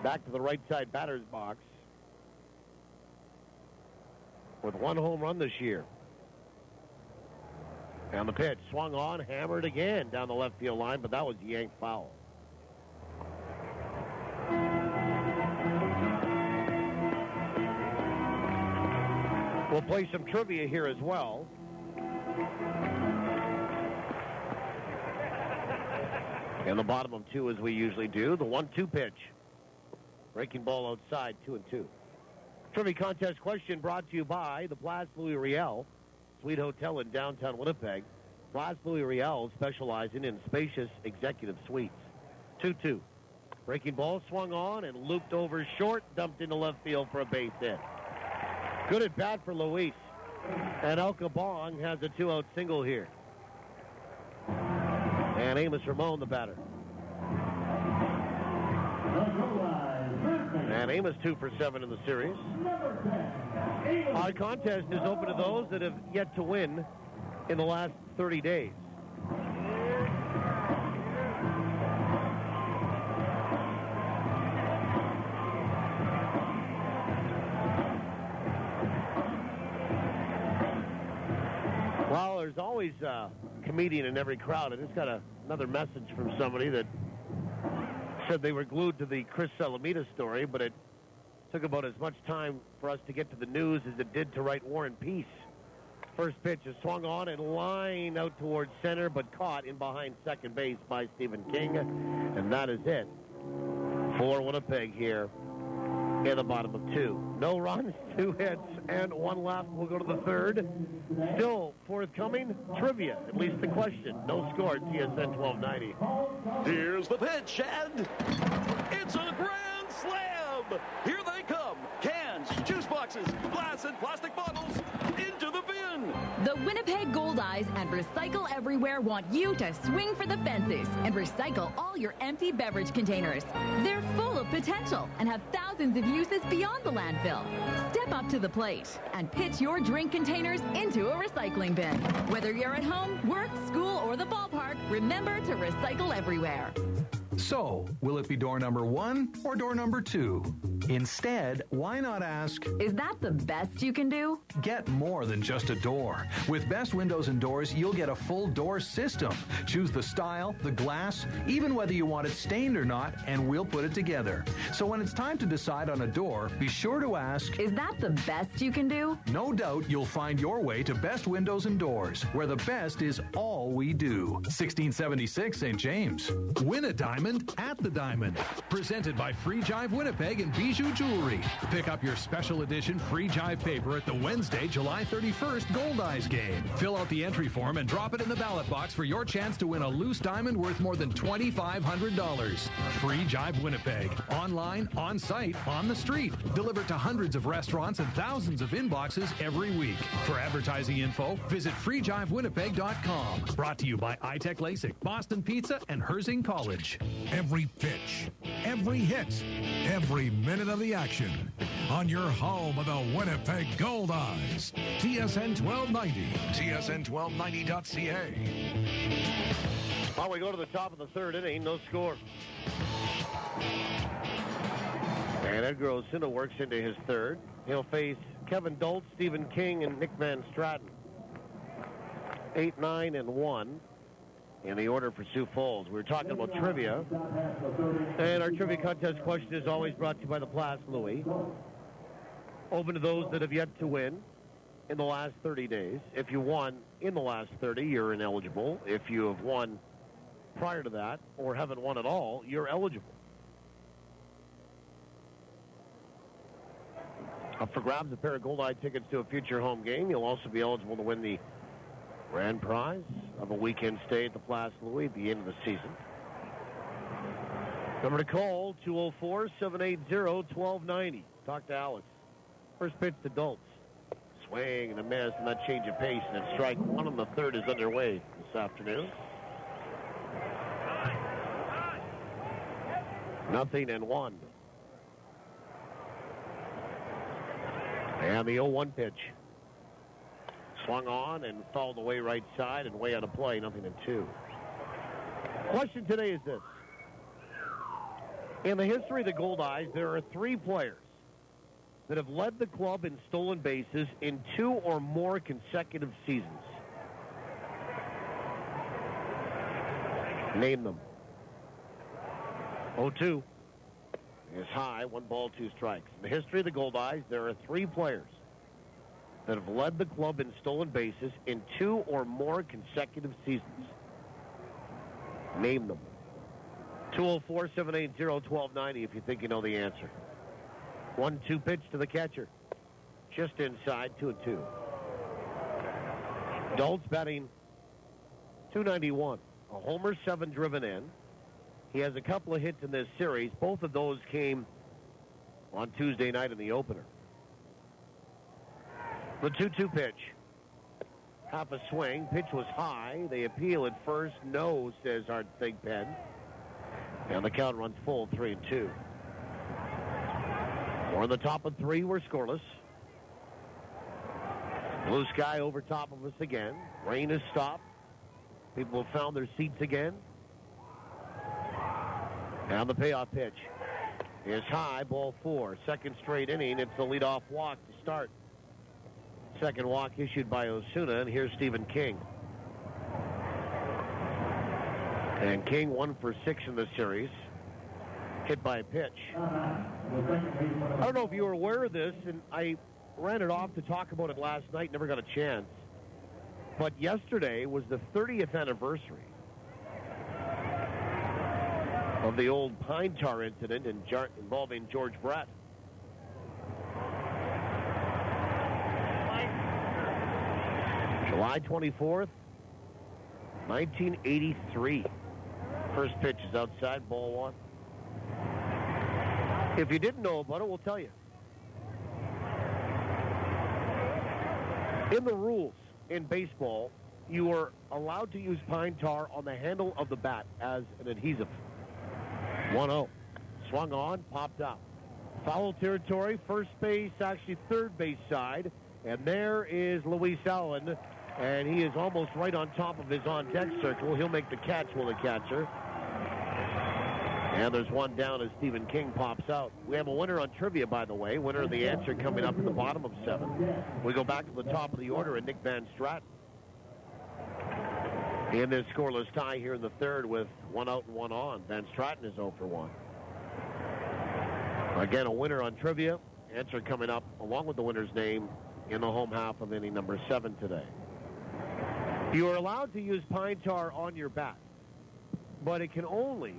back to the right side batter's box with 1 home run this year. And the pitch swung on, hammered again down the left field line, but that was yanked foul. We'll play some trivia here as well. In the bottom of 2, as we usually do, the 1-2 pitch. Breaking ball outside, 2-2. Trivia contest question brought to you by the Place Louis Riel Suite Hotel in downtown Winnipeg. Place Louis Riel specializing in spacious executive suites. 2-2. Breaking ball swung on and looped over short, dumped into left field for a base hit. Good at bat for Luis. And El Cabong has a 2-out single here. And Amos Ramon, the batter. And Amos 2 for 7 in the series. Our contest is open to those that have yet to win in the last 30 days. Well, there's always a comedian in every crowd. I just got another message from somebody that said they were glued to the Chris Salamita story, but it took about as much time for us to get to the news as it did to write War and Peace. First pitch is swung on and lined out towards center, but caught in behind second base by Stephen King. And that is it for Winnipeg here in the bottom of 2. No runs, 2 hits, and 1 left. We'll go to the third. Still forthcoming trivia, at least the question. No score at TSN 1290. Here's the pitch, and it's a grand slam. Here they come. Cans, juice boxes, glass and plastic bottles into the bin. The Winnipeg Goldeyes and Recycle Everywhere want you to swing for the fences and recycle all your empty beverage containers. They're full of potential and have thousands of uses beyond the landfill. Step up to the plate and pitch your drink containers into a recycling bin. Whether you're at home, work, school, or the ballpark, remember to recycle everywhere. So, will it be door number 1 or door number 2? Instead, why not ask, is that the best you can do? Get more than just a door. With Best Windows and Doors, you'll get a full door system. Choose the style, the glass, even whether you want it stained or not, and we'll put it together. So when it's time to decide on a door, be sure to ask, is that the best you can do? No doubt you'll find your way to Best Windows and Doors, where the best is all we do. 1676 St. James. Win a diamond at the Diamond. Presented by Free Jive Winnipeg and Bijou Jewelry. Pick up your special edition Free Jive paper at the Wednesday, July 31st Goldeyes game. Fill out the entry form and drop it in the ballot box for your chance to win a loose diamond worth more than $2,500. Free Jive Winnipeg. Online, on site, on the street. Delivered to hundreds of restaurants and thousands of inboxes every week. For advertising info, visit freejivewinnipeg.com. Brought to you by iTech LASIK, Boston Pizza, and Herzing College. Every pitch, every hit, every minute of the action. On your home of the Winnipeg Goldeyes. TSN 1290. TSN1290.ca. Well, we go to the top of the third inning. No score. And Edgar Osuna works into his third. He'll face Kevin Doltz, Stephen King, and Nick Van Stratton. 8, 9, and 1 in the order for Sioux Falls. We were talking about trivia. And our trivia contest question is always brought to you by the Place Louis. Open to those that have yet to win in the last 30 days. If you won in the last 30, you're ineligible. If you have won prior to that or haven't won at all, you're eligible. Up for grabs, a pair of Goldeye tickets to a future home game. You'll also be eligible to win the grand prize of a weekend stay at the Place Louis at the end of the season. Number to call, 204-780-1290. Talk to Alex. First pitch to Doltz. Swing and a miss, and that change of pace, and it's strike one, and the third is underway this afternoon. 0-1. And the 0-1 pitch. Swung on and fouled away right side and way out of play, 0-2. Question today is this. In the history of the Goldeyes, there are 3 players that have led the club in stolen bases in 2 or more consecutive seasons. Name them. 0-2 is high, 1 ball, 2 strikes. In the history of the Goldeyes, there are 3 players that have led the club in stolen bases in 2 or more consecutive seasons. Name them. 204-780-1290 if you think you know the answer. 1-2 pitch to the catcher. Just inside, 2-2. Doltz batting .291. A homer, 7 driven in. He has a couple of hits in this series. Both of those came on Tuesday night in the opener. The 2-2 pitch. Half a swing. Pitch was high. They appeal at first. No, says Art Thigpen. And the count runs full, 3-2. We're on the top of 3. We're scoreless. Blue sky over top of us again. Rain has stopped. People have found their seats again. And the payoff pitch is high, ball 4. Second straight inning. It's the leadoff walk to start. Second walk issued by Osuna, and here's Stephen King. And King 1 for 6 in this series. Hit by a pitch. I don't know if you were aware of this, and I ran it off to talk about it last night, never got a chance. But yesterday was the 30th anniversary of the old pine tar incident involving George Brett. July 24th, 1983. First pitch is outside, ball 1. If you didn't know about it, we'll tell you. In the rules in baseball, you are allowed to use pine tar on the handle of the bat as an adhesive. 1-0. Swung on, popped out. Foul territory, first base, actually third base side. And there is Luis Allen, and he is almost right on top of his on-deck circle. He'll make the catch, will the catcher. And there's one down as Stephen King pops out. We have a winner on trivia, by the way. Winner of the answer coming up at the bottom of 7. We go back to the top of the order, and Nick Van Stratton. In this scoreless tie here in the third with 1 out and 1 on. Van Stratton is 0 for 1. Again, a winner on trivia. Answer coming up along with the winner's name in the home half of inning number 7 today. You are allowed to use pine tar on your bat, but it can only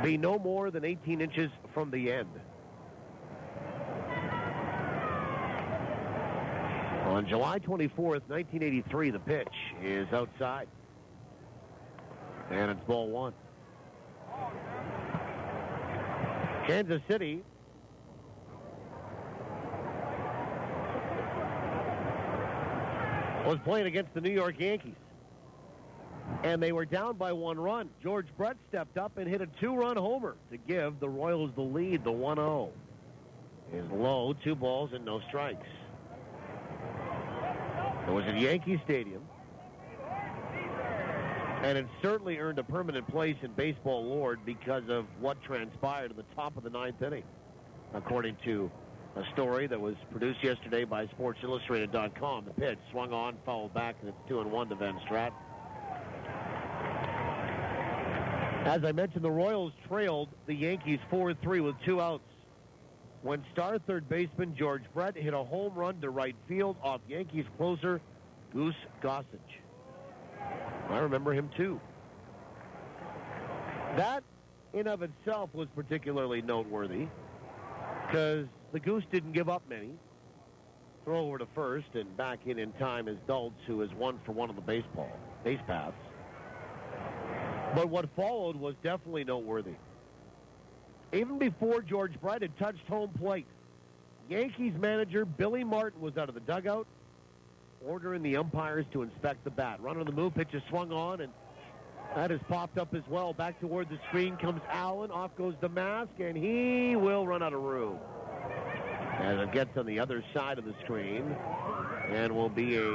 be no more than 18 inches from the end. On July 24th, 1983, the pitch is outside. And it's ball 1. Kansas City was playing against the New York Yankees. And they were down by 1 run. George Brett stepped up and hit a 2-run homer to give the Royals the lead. The 1-0 is low, 2 balls and no strikes. It was at Yankee Stadium. And it certainly earned a permanent place in baseball lore because of what transpired at the top of the 9th inning, according to a story that was produced yesterday by SportsIllustrated.com. The pitch swung on, fouled back, and it's 2-1 to Van Stratton. As I mentioned, the Royals trailed the Yankees 4-3 with 2 outs when star third baseman George Brett hit a home run to right field off Yankees closer Goose Gossage. I remember him, too. That, in of itself, was particularly noteworthy because the Goose didn't give up many. Throw over to first, and back in time is Dultz, who is 1 for 1 on the base paths. But what followed was definitely noteworthy. Even before George Brett had touched home plate, Yankees manager Billy Martin was out of the dugout, ordering the umpires to inspect the bat. Runner on the move, pitch is swung on, and that has popped up as well. Back toward the screen comes Allen. Off goes the mask, and he will run out of room. As it gets on the other side of the screen, and will be a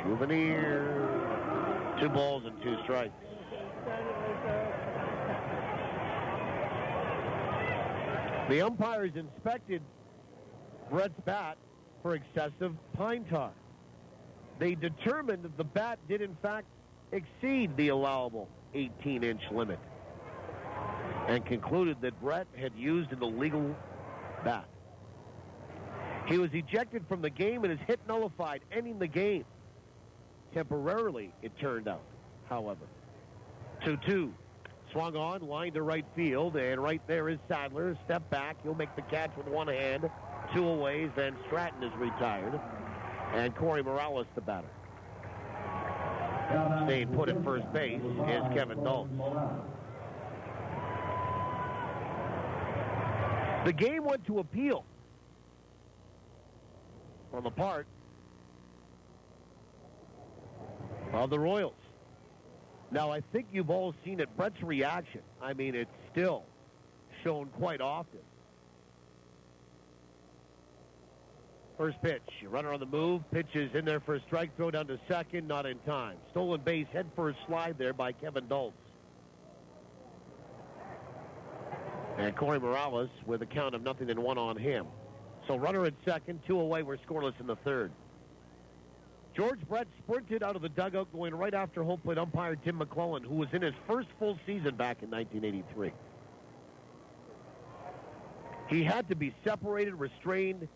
souvenir. 2 balls and 2 strikes. The umpires inspected Brett's bat for excessive pine tar. They determined that the bat did, in fact, exceed the allowable 18-inch limit and concluded that Brett had used an illegal bat. He was ejected from the game and his hit nullified, ending the game. Temporarily, it turned out, however. 2-2. Swung on, line to right field, and right there is Sadler. Step back. He'll make the catch with one hand. 2 away. Van Stratton is retired. And Corey Morales, the batter. Staying put at first base is Kevin Dultz. The game went to appeal on the part of the Royals. Now, I think you've all seen it. Brett's reaction, I mean, it's still shown quite often. First pitch, runner on the move, pitch is in there for a strike, throw down to second, not in time. Stolen base, head first slide there by Kevin Dultz. And Corey Morales with a count of 0-1 on him. So runner at second, 2 away, we're scoreless in the third. George Brett sprinted out of the dugout going right after home plate umpire Tim McClellan, who was in his first full season back in 1983. He had to be separated, restrained,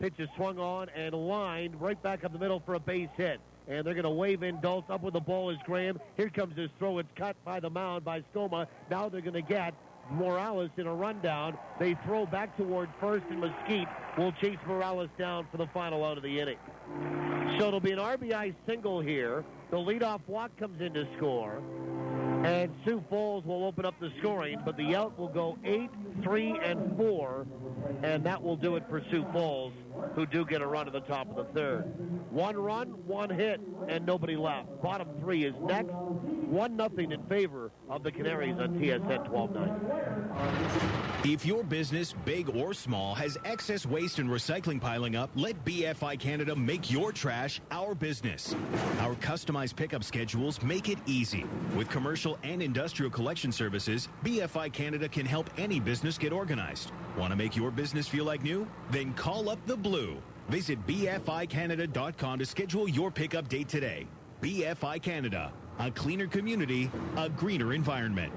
pitch is swung on and lined right back up the middle for a base hit. And they're going to wave in Dultz. Up with the ball is Graham. Here comes his throw. It's cut by the mound by Skoma. Now they're going to get Morales in a rundown. They throw back toward first, and Mesquite will chase Morales down for the final out of the inning. So it'll be an RBI single here. The leadoff walk comes in to score. And Sioux Falls will open up the scoring, but the out will go 8, 3, and 4, and that will do it for Sioux Falls, who do get a run at the top of the third. 1 run, 1 hit, and nobody left. Bottom 3 is next. 1-0 in favor of the Canaries on TSN 12-9. If your business, big or small, has excess waste and recycling piling up, let BFI Canada make your trash our business. Our customized pickup schedules make it easy. With commercial and industrial collection services, BFI Canada can help any business get organized. Want to make your business feel like new? Then call up the Blue. Visit BFICanada.com to schedule your pickup date today. BFI Canada, a cleaner community, a greener environment.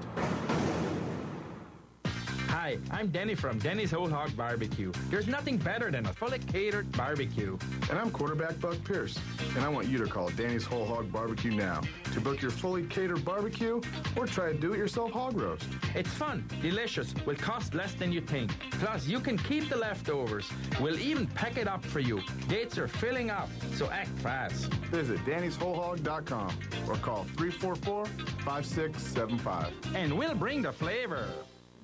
Hi, I'm Denny from Denny's Whole Hog Barbecue. There's nothing better than a fully catered barbecue. And I'm quarterback Buck Pierce, and I want you to call Danny's Whole Hog Barbecue now to book your fully catered barbecue or try a do-it-yourself hog roast. It's fun, delicious, will cost less than you think. Plus, you can keep the leftovers. We'll even pack it up for you. Dates are filling up, so act fast. Visit Danny'sWholeHog.com or call 344-5675. And we'll bring the flavor.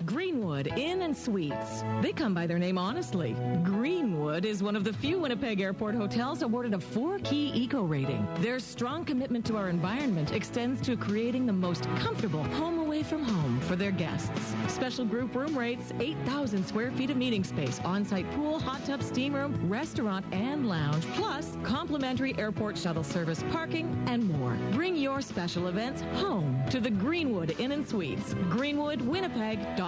Greenwood Inn and Suites. They come by their name honestly. Greenwood is one of the few Winnipeg Airport hotels awarded a 4-key eco rating. Their strong commitment to our environment extends to creating the most comfortable home away from home for their guests. Special group room rates, 8,000 square feet of meeting space, on-site pool, hot tub, steam room, restaurant, and lounge, plus complimentary airport shuttle service, parking, and more. Bring your special events home to the Greenwood Inn and Suites. GreenwoodWinnipeg.com.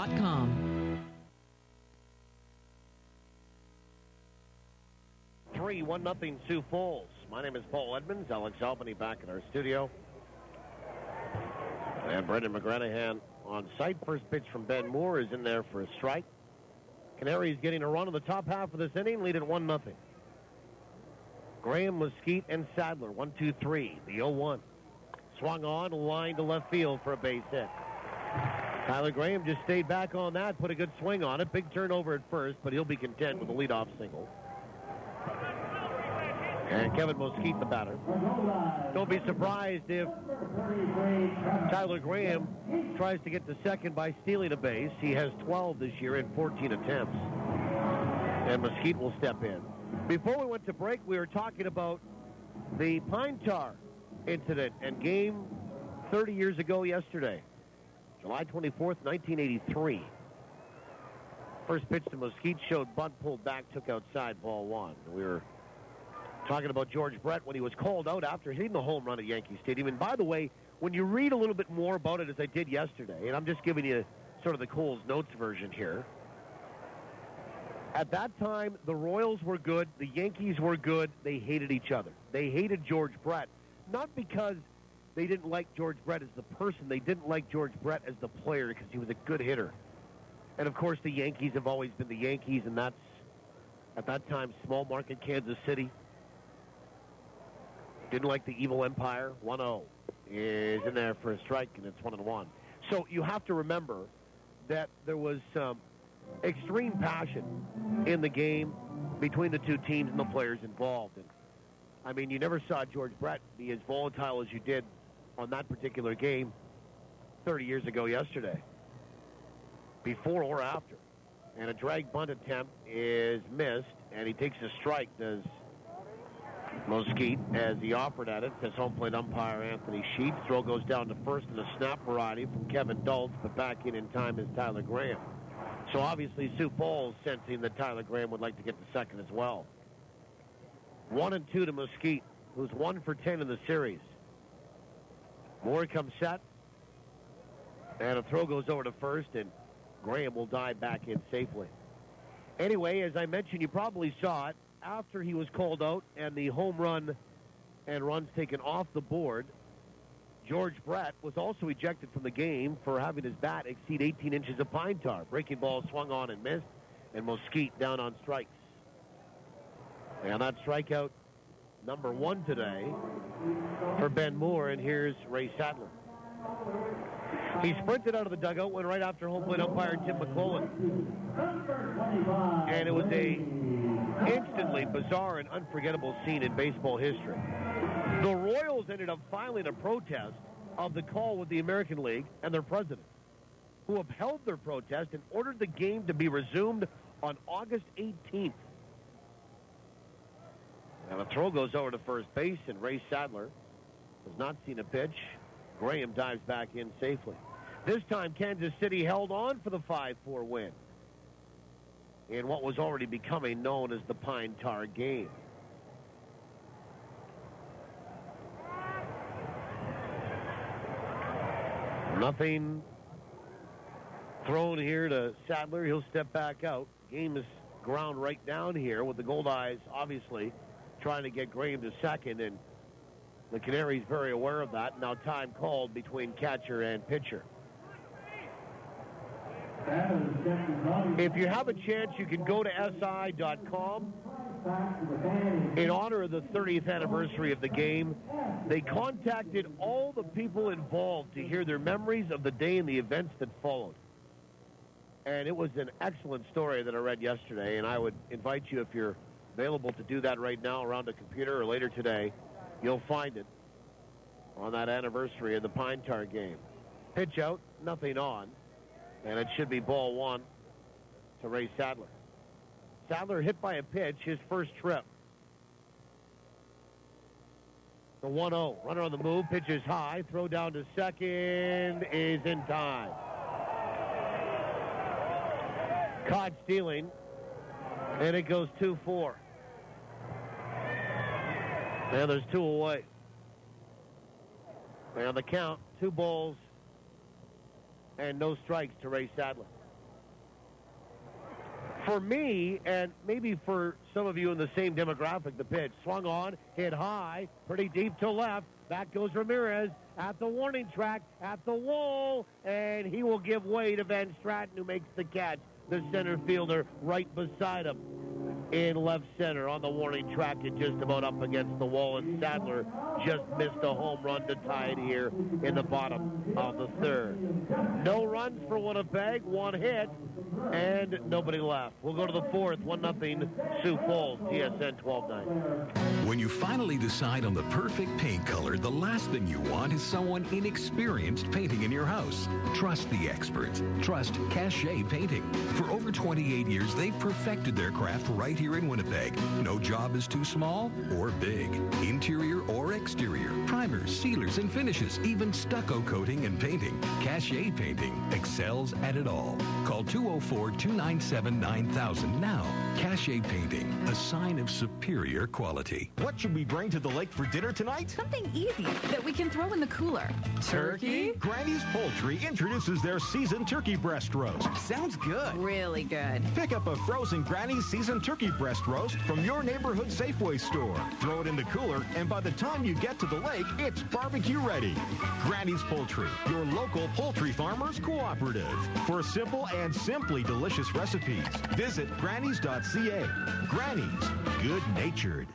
3-1 Sioux Falls. My name is Paul Edmonds. Alex Albany back in our studio. And Brendan McGranahan on site. First pitch from Ben Moore is in there for a strike. Canaries getting a run in the top half of this inning, lead at 1-0. Graham, Mesquite, and Sadler, 1-2-3. The 0-1. Swung on, line to left field for a base hit. Tyler Graham just stayed back on that, put a good swing on it. Big turnover at first, but he'll be content with a leadoff single. And Kevin Mosquite, the batter. Don't be surprised if Tyler Graham tries to get to second by stealing a base. He has 12 this year in 14 attempts. And Mosquite will step in. Before we went to break, we were talking about the Pine Tar incident and game 30 years ago yesterday, July 24th, 1983. First pitch to Mosquite showed bunt, pulled back, took outside, ball one. We were talking about George Brett when he was called out after hitting the home run at Yankee Stadium. And by the way, when you read a little bit more about it, as I did yesterday, and I'm just giving you sort of the Cole's Notes version here, at that time, the Royals were good, the Yankees were good, they hated each other. They hated George Brett, not because they didn't like George Brett as the person, they didn't like George Brett as the player because he was a good hitter. And of course, the Yankees have always been the Yankees, and that's, at that time, small market Kansas City. Didn't like the evil empire. 1-0 is in there for a strike, and it's 1-1. So you have to remember that there was some extreme passion in the game between the two teams and the players involved. And I mean, you never saw George Brett be as volatile as you did on that particular game 30 years ago yesterday, before or after. And a drag bunt attempt is missed, and he takes a strike, does Mosquite, as he offered at it, says home plate umpire Anthony Sheets. Throw goes down to first in a snap variety from Kevin Dultz, but back in time is Tyler Graham. So obviously Sioux Falls sensing that Tyler Graham would like to get to second as well. 1-2 to Mosquite, who's 1 for 10 in the series. Moore comes set, and a throw goes over to first, and Graham will dive back in safely. Anyway, as I mentioned, you probably saw it, after he was called out and the home run and runs taken off the board, George Brett was also ejected from the game for having his bat exceed 18 inches of pine tar. Breaking ball swung on and missed, and Mosquite down on strikes. And that strikeout number 1 today for Ben Moore, and here's Ray Sadler. He sprinted out of the dugout, went right after home plate umpire Tim McClellan. And it was a instantly bizarre and unforgettable scene in baseball history. The Royals ended up filing a protest of the call with the American League and their president, who upheld their protest and ordered the game to be resumed on August 18th. And a throw goes over to first base, and Ray Sadler has not seen a pitch. Graham dives back in safely. This time, Kansas City held on for the 5-4 win in what was already becoming known as the Pine Tar game. Nothing thrown here to Sadler. He'll step back out. Game is ground right down here with the Goldeyes obviously trying to get Graham to second, and the Canaries very aware of that. Now time called between catcher and pitcher. If you have a chance, you can go to SI.com. In honor of the 30th anniversary of the game, they contacted all the people involved to hear their memories of the day and the events that followed. And it was an excellent story that I read yesterday, and I would invite you, if you're available, to do that right now around a computer or later today. You'll find it on that anniversary of the Pine Tar game. Pitch out, nothing on. And it should be ball 1 to Ray Sadler. Sadler hit by a pitch, his first trip. The 1-0. Runner on the move, pitches high. Throw down to second is in time. Caught stealing. And it goes 2-4. And there's 2 away. And on the count, 2 balls and no strikes to Ray Sadler. For me, and maybe for some of you in the same demographic, the pitch swung on, hit high, pretty deep to left. Back goes Ramirez at the warning track, at the wall, and he will give way to Van Stratton, who makes the catch, the center fielder right beside him. in left center on the warning track and just about up against the wall, and Sadler just missed a home run to tie it here in the bottom of the third. No runs for Winnipeg, one hit, and nobody left. We'll go to the fourth, 1-0 Sioux Falls, TSN 12-9. When you finally decide on the perfect paint color, the last thing you want is someone inexperienced painting in your house. Trust the experts. Trust Cachet Painting. For over 28 years, they've perfected their craft right here in Winnipeg. No job is too small or big. Interior or exterior. Primers, sealers, and finishes. Even stucco coating and painting. Cachet Painting excels at it all. Call 204-297-9000 now. Cachet Painting, a sign of superior quality. What should we bring to the lake for dinner tonight? Something easy that we can throw in the cooler. Turkey? Granny's Poultry introduces their seasoned turkey breast roast. Sounds good. Really good. Pick up a frozen Granny's seasoned turkey breast roast from your neighborhood Safeway store. Throw it in the cooler, and by the time you get to the lake, it's barbecue ready. Granny's Poultry, your local poultry farmers cooperative. For simple and simply delicious recipes, visit grannies.ca. Granny's, good-natured.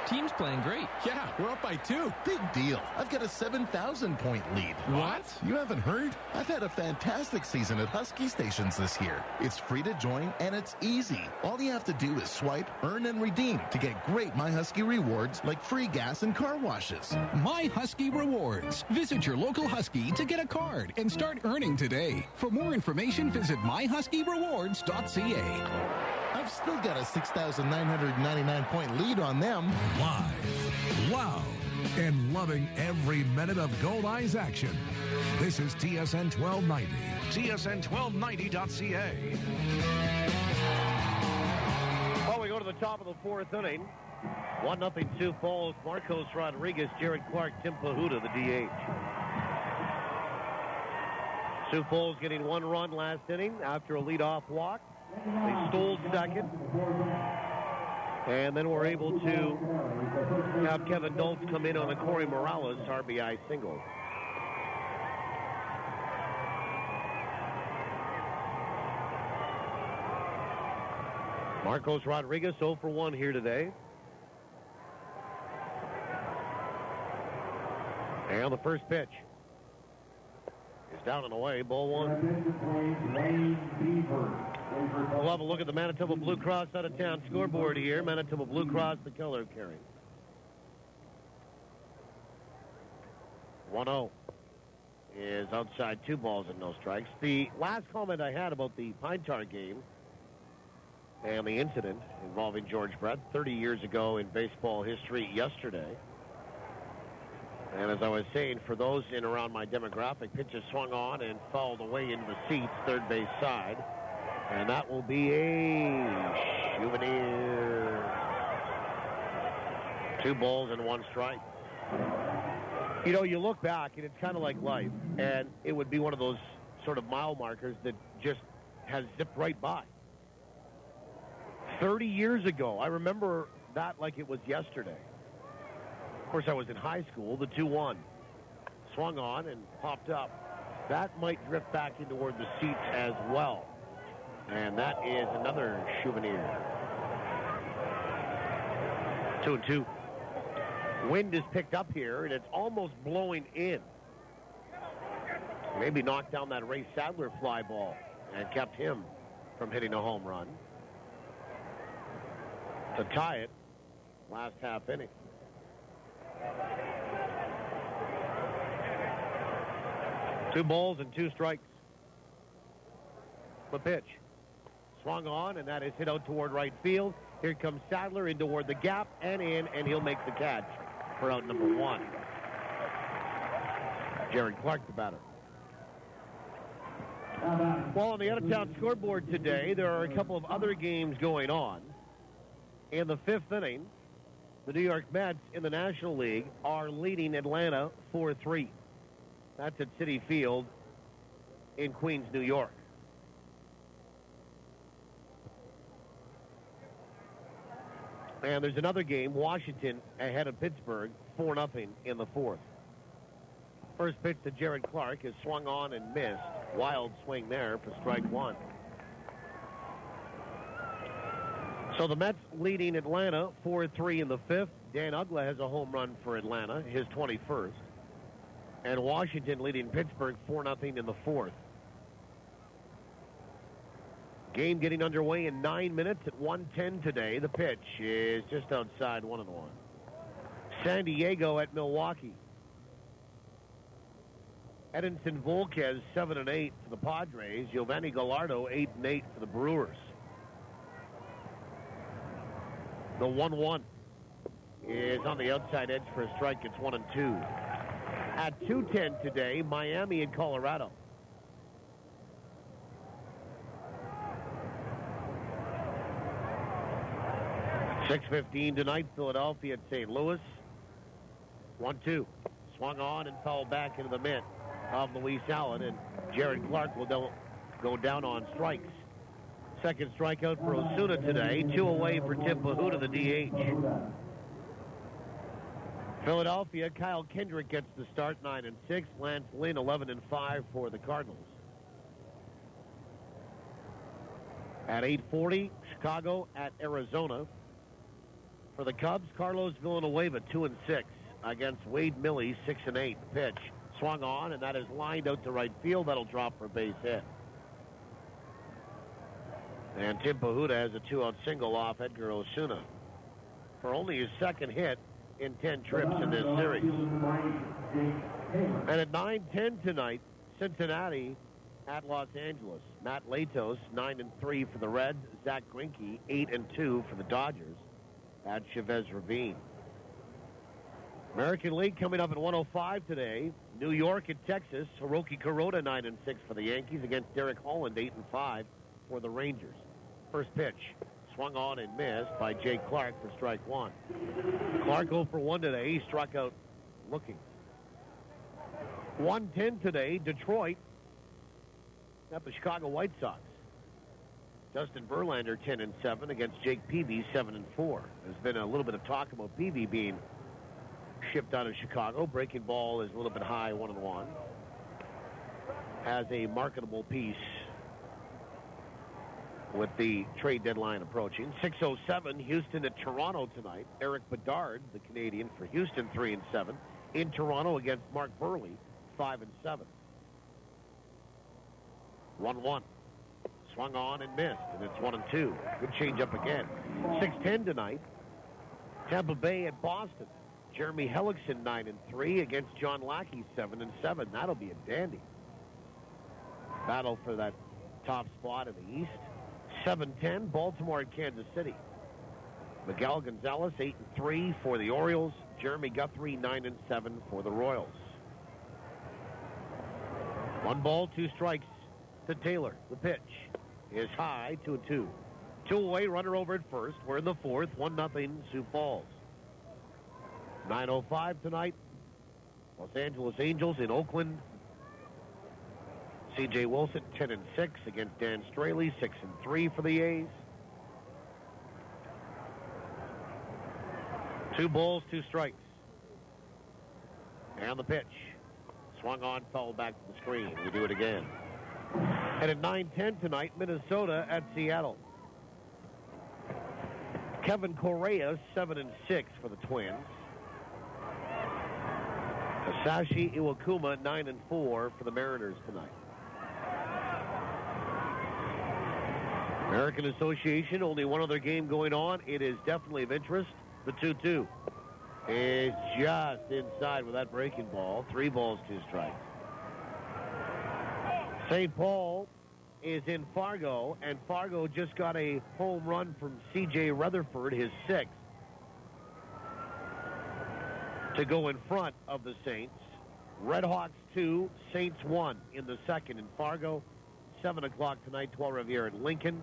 Team's playing great. Yeah, we're up by 2. Big deal. I've got a 7,000-point lead. What? You haven't heard? I've had a fantastic season at Husky Stations this year. It's free to join, and it's easy. All you have to do is swipe, earn, and redeem to get great My Husky rewards like free gas and car washes. My Husky Rewards. Visit your local Husky to get a card and start earning today. For more information, visit myhuskyrewards.ca. I've still got a 6,999-point lead on them. Live, loud, and loving every minute of Goldeyes action. This is TSN 1290. TSN1290.ca. Well, we go to the top of the fourth inning. 1-0 Sioux Falls. Marcos Rodriguez, Jared Clark, Tim Pahuta, the DH. Sioux Falls getting one run last inning after a leadoff walk. They stole second. And then we're able to have Kevin Dultz come in on a Corey Morales RBI single. Marcos Rodriguez 0 for 1 here today. And the first pitch is down and away, ball one. We'll have a look at the Manitoba Blue Cross out-of-town scoreboard here. Manitoba Blue Cross, the color carrying. 1-0 is outside, 2 balls and no strikes. The last comment I had about the Pine Tar game and the incident involving George Brett 30 years ago in baseball history yesterday. And as I was saying, for those in around my demographic, pitches swung on and fouled away into the seats, third base side. And that will be a souvenir. 2 balls and 1 strike. You know, you look back, and it's kind of like life. And it would be one of those sort of mile markers that just has zipped right by. 30 years ago, I remember that like it was yesterday. Of course, I was in high school, the 2-1. Swung on and popped up. That might drift back in toward the seats as well. And that is another souvenir. 2-2. Wind is picked up here, and it's almost blowing in. Maybe knocked down that Ray Sadler fly ball and kept him from hitting a home run to tie it last half inning. Two balls and 2 strikes. The pitch. Swung on, and that is hit out toward right field. Here comes Sadler in toward the gap and in, and he'll make the catch for out number 1. Jared Clark, the batter. Well, on the out-of-town scoreboard today, there are a couple of other games going on. In the 5th inning, the New York Mets in the National League are leading Atlanta 4-3. That's at Citi Field in Queens, New York. And there's another game, Washington ahead of Pittsburgh, 4-0 in the 4th. First pitch to Jared Clark is swung on and missed. Wild swing there for strike 1. So the Mets leading Atlanta 4-3 in the fifth. Dan Uggla has a home run for Atlanta, his 21st. And Washington leading Pittsburgh 4-0 in the fourth. Game getting underway in 9 minutes at 1:10 today. The pitch is just outside 1-1. San Diego at Milwaukee. Edinson Volquez 7-8 for the Padres. Giovanni Gallardo 8-8 for the Brewers. The 1-1 is on the outside edge for a strike. It's 1-2. At 2:10 today, Miami and Colorado. .6:15 tonight, Philadelphia at St. Louis. 1-2. Swung on and fouled back into the mitt of Luis Allen, and Jared Clark will go down on strikes. Second strikeout for Osuna today. 2 away for Tim Pahuta, the DH. Philadelphia, Kyle Kendrick gets the start, 9-6. Lance Lynn, 11-5 for the Cardinals. At 8:40, Chicago at Arizona. For the Cubs, Carlos Villanueva, 2-6 against Wade Millie, 6-8. Pitch swung on, and that is lined out to right field. That'll drop for a base hit. And Tim Pahuta has a 2-out single off Edgar Osuna for only his second hit in 10 trips in this series. And at 9:10 tonight, Cincinnati at Los Angeles. Matt Latos, 9-3 for the Reds. Zach Greinke, 8-2 for the Dodgers at Chavez Ravine. American League coming up at 1:05 today. New York at Texas. Hiroki Kuroda, 9-6 for the Yankees against Derek Holland, 8-5 for the Rangers. First pitch swung on and missed by Jake Clark for strike one. Clark 0 for 1 today. He struck out looking. 1:10 today, Detroit at the Chicago White Sox. Justin Verlander 10-7 against Jake Peavy 7-4. There's been a little bit of talk about Peavy being shipped out of Chicago. Breaking ball is a little bit high, 1-1. Has a marketable piece with the trade deadline approaching. 6:07, Houston at Toronto tonight. Eric Bedard, the Canadian for Houston, 3-7. In Toronto against Mark Burley, 5-7. 1-1. Swung on and missed, and it's 1-2. Good change up again. 6:10 tonight. Tampa Bay at Boston. Jeremy Hellickson, 9-3 against John Lackey, 7-7. That'll be a dandy. Battle for that top spot in the East. 7:10, Baltimore at Kansas City. Miguel Gonzalez, 8-3 for the Orioles. Jeremy Guthrie, 9-7 for the Royals. 1 ball, 2 strikes to Taylor. The pitch is high, 2-2. 2 away, runner over at first. We're in the fourth, 1-0, Sioux Falls. 9:05 tonight. Los Angeles Angels in Oakland. C.J. Wilson, 10-6 against Dan Straley, 6-3 for the A's. 2 balls, 2 strikes. And the pitch. Swung on, fouled back to the screen. We do it again. And at 9:10 tonight, Minnesota at Seattle. Kevin Correa, 7-6 for the Twins. Hisashi Iwakuma, 9-4 for the Mariners tonight. American Association, only one other game going on. It is definitely of interest. The 2-2 is just inside with that breaking ball. 3 balls, 2 strikes. St. Paul is in Fargo, and Fargo just got a home run from C.J. Rutherford, his 6th, to go in front of the Saints. Red Hawks 2, Saints 1 in the second in Fargo. 7 o'clock tonight, 12 Riviera at Lincoln.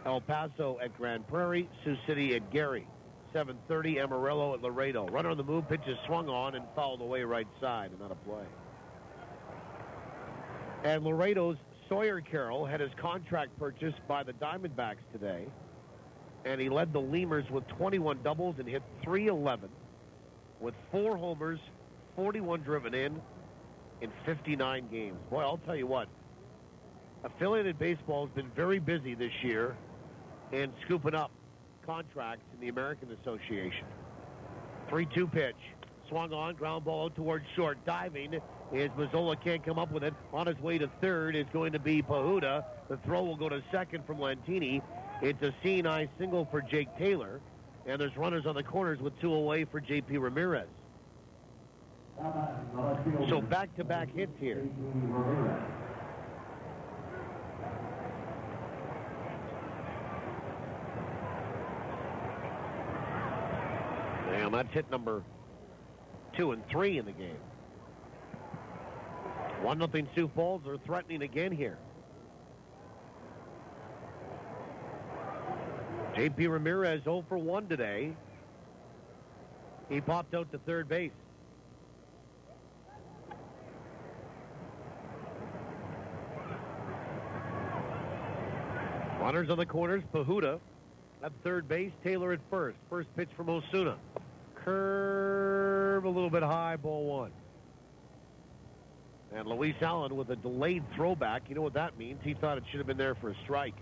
El Paso at Grand Prairie. Sioux City at Gary. 7:30, Amarillo at Laredo. Runner on the move, pitch is swung on and fouled away right side, and not a play. And Laredo's Sawyer Carroll had his contract purchased by the Diamondbacks today, and he led the Lemurs with 21 doubles and hit .311 with 4 homers, 41 driven in 59 games. Boy, I'll tell you what, affiliated baseball has been very busy this year and scooping up contracts in the American Association. 3-2 pitch. Swung on, ground ball towards short. Diving is Mazzola, can't come up with it. On his way to third is going to be Pahuda. The throw will go to second from Lantini. It's a seeing-eye single for Jake Taylor. And there's runners on the corners with 2 away for J.P. Ramirez. So back-to-back hits here. And that's hit number 2 and 3 in the game. 1-0 Sioux Falls. Are threatening again here. J.P. Ramirez 0 for 1 today. He popped out to third base. Runners on the corners. Pahuda at third base. Taylor at first. First pitch from Osuna. Curve a little bit high, ball 1. And Luis Allen with a delayed throwback. You know what that means? He thought it should have been there for a strike.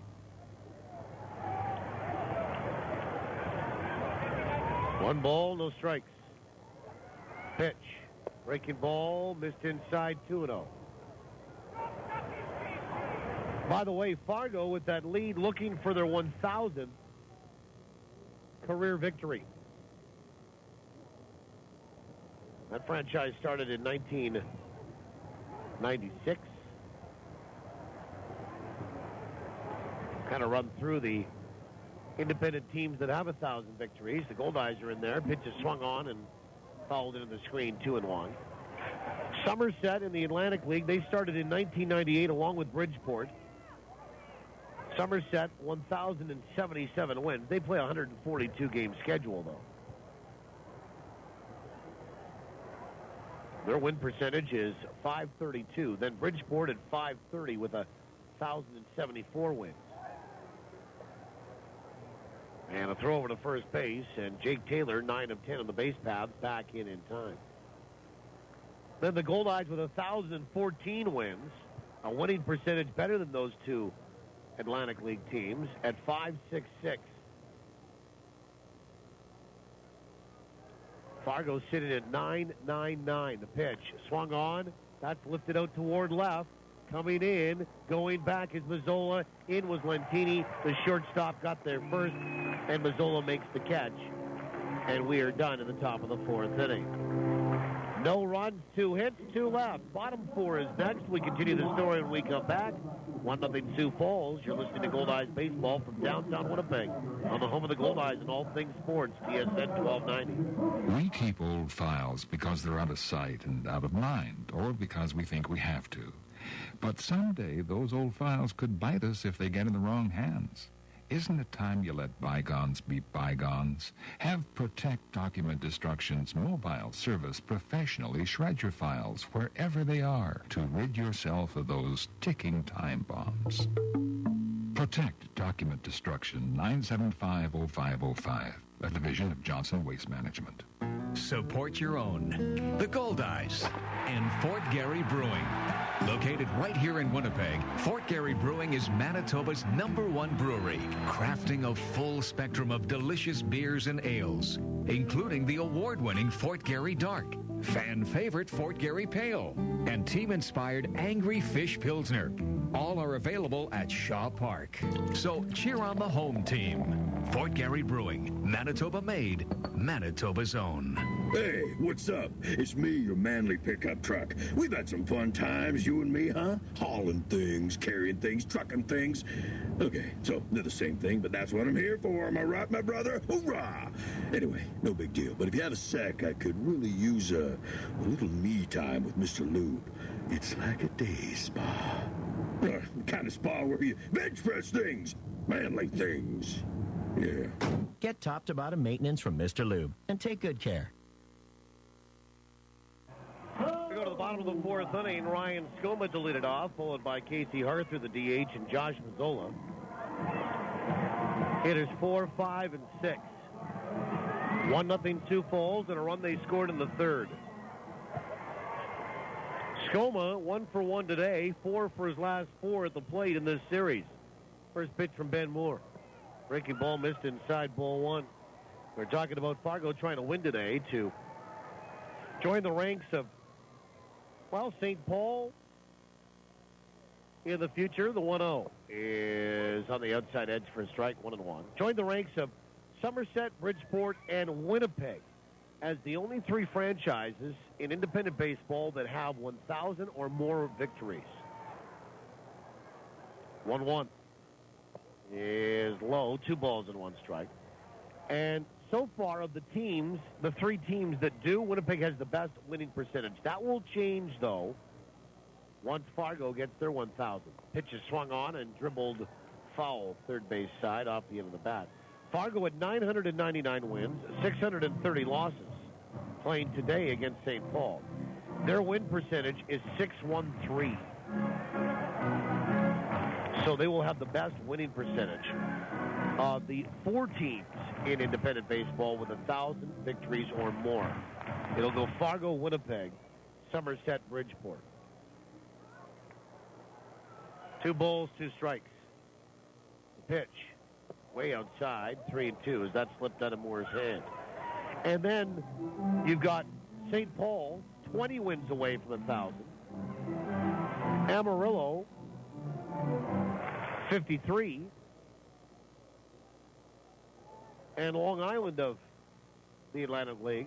One ball, no strikes. Pitch. Breaking ball, missed inside, 2-0. By the way, Fargo with that lead looking for their 1,000th career victory. That franchise started in 1996. Kind of run through the independent teams that have 1,000 victories. The Goldeyes are in there. Pitch is swung on and fouled into the screen, 2-1. Somerset in the Atlantic League, they started in 1998 along with Bridgeport. Somerset, 1,077 wins. They play a 142-game schedule, though. Their win percentage is .532. Then Bridgeport at .530 with 1,074 wins. And a throw over to first base, and Jake Taylor, 9 of 10 on the base paths, back in time. Then the Goldeyes with 1,014 wins, a winning percentage better than those two Atlantic League teams at .566. Fargo sitting at .999. The pitch swung on. That's lifted out toward left. Coming in, going back is Mazzola. In was Lentini. The shortstop got there first, and Mazzola makes the catch. And we are done in the top of the 4th inning. No runs, 2 hits, 2 left. Bottom 4 is next. We continue the story when we come back. 1-0 Sioux Falls. You're listening to Goldeyes Baseball from downtown Winnipeg on the home of the Goldeyes and all things sports, TSN 1290. We keep old files because they're out of sight and out of mind, or because we think we have to. But someday those old files could bite us if they get in the wrong hands. Isn't it time you let bygones be bygones? Have Protect Document Destruction's mobile service professionally shred your files wherever they are to rid yourself of those ticking time bombs. Protect Document Destruction, 975-0505, a division of Johnson Waste Management. Support your own. The Goldeyes and Fort Garry Brewing. Located right here in Winnipeg, Fort Garry Brewing is Manitoba's #1 brewery, crafting a full spectrum of delicious beers and ales, including the award-winning Fort Garry Dark, fan favorite Fort Garry Pale, and team-inspired Angry Fish Pilsner. All are available at Shaw Park. So cheer on the home team. Fort Garry Brewing, Manitoba made, Manitoba's own. Hey, what's up? It's me, your manly pickup truck. We've had some fun times, you and me, huh? Hauling things, carrying things, trucking things. Okay, so they're the same thing, but that's what I'm here for. Am I right, my brother? Hoorah! Anyway, no big deal. But if you have a sec, I could really use a little me time with Mr. Lube. It's like a day spa. The kind of spa where you bench press things, manly things. Yeah. Get top-to-bottom maintenance from Mr. Lube and take good care. We go to the bottom of the 4th inning. Ryan Skoma to lead it off, followed by Casey Arthur, the DH, and Josh Mazzola. It is 4, 5, and 6. 1-0 Sioux Falls, and a run they scored in the 3rd. Skoma, 1 for 1 today, 4 for his last 4 at the plate in this series. First pitch from Ben Moore. Breaking ball missed inside ball one. We're talking about Fargo trying to win today to join the ranks of, well, St. Paul in the future. The 1-0 is on the outside edge for a strike, 1-1. Join the ranks of Somerset, Bridgeport, and Winnipeg as the only three franchises in independent baseball that have 1,000 or more victories. 1-1 is low, 2 balls and 1 strike. And so far of the teams, the 3 teams that do, Winnipeg has the best winning percentage. That will change, though, once Fargo gets their 1,000. Pitch is swung on and dribbled foul, third base side, off the end of the bat. Fargo had 999 wins, 630 losses, playing today against St. Paul. Their win percentage is .613. So they will have the best winning percentage of the 4 teams in independent baseball with 1,000 victories or more. It'll go Fargo, Winnipeg, Somerset, Bridgeport. 2 balls, 2 strikes. The pitch, way outside, 3-2, as that slipped out of Moore's hand. And then you've got St. Paul, 20 wins away from 1,000. Amarillo, 53. And Long Island of the Atlantic League,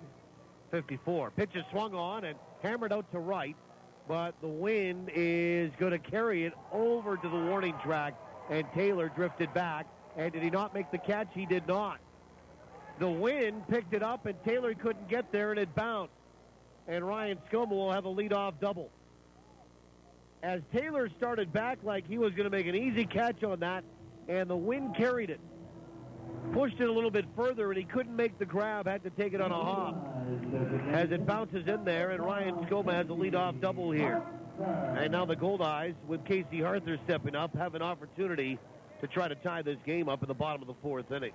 54. Pitch is swung on and hammered out to right, but the wind is going to carry it over to the warning track, and Taylor drifted back. And did he not make the catch? He did not. The wind picked it up, and Taylor couldn't get there, and it bounced. And Ryan Skoma will have a leadoff double. As Taylor started back like he was going to make an easy catch on that, and the wind carried it. Pushed it a little bit further, and he couldn't make the grab, had to take it on a hop. As it bounces in there, and Ryan Skoma has a leadoff double here. And now the Goldeyes, with Casey Arthur stepping up, have an opportunity to try to tie this game up in the bottom of the 4th inning.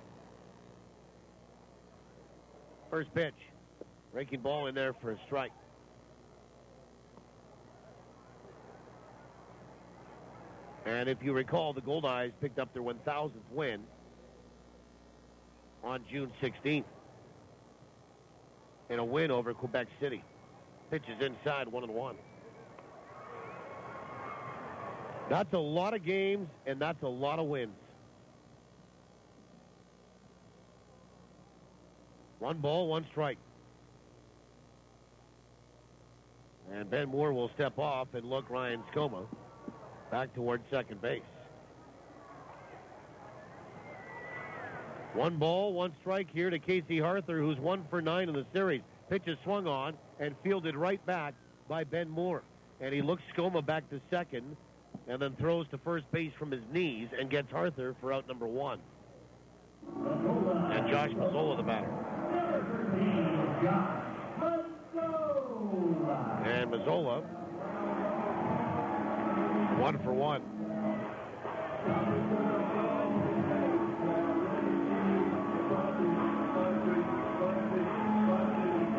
First pitch. Breaking ball in there for a strike. And if you recall, the Goldeyes picked up their 1,000th win on June 16th in a win over Quebec City. Pitch is inside, 1-1. That's a lot of games, and that's a lot of wins. 1 ball, 1 strike. And Ben Moore will step off and look Ryan Skoma back towards second base. 1 ball, 1 strike here to Casey Arthur, who's 1 for 9 in the series. Pitch is swung on and fielded right back by Ben Moore. And he looks Skoma back to second and then throws to first base from his knees and gets Arthur for out number 1. And Josh Mazzola, the batter. And Mazzola, 1 for 1.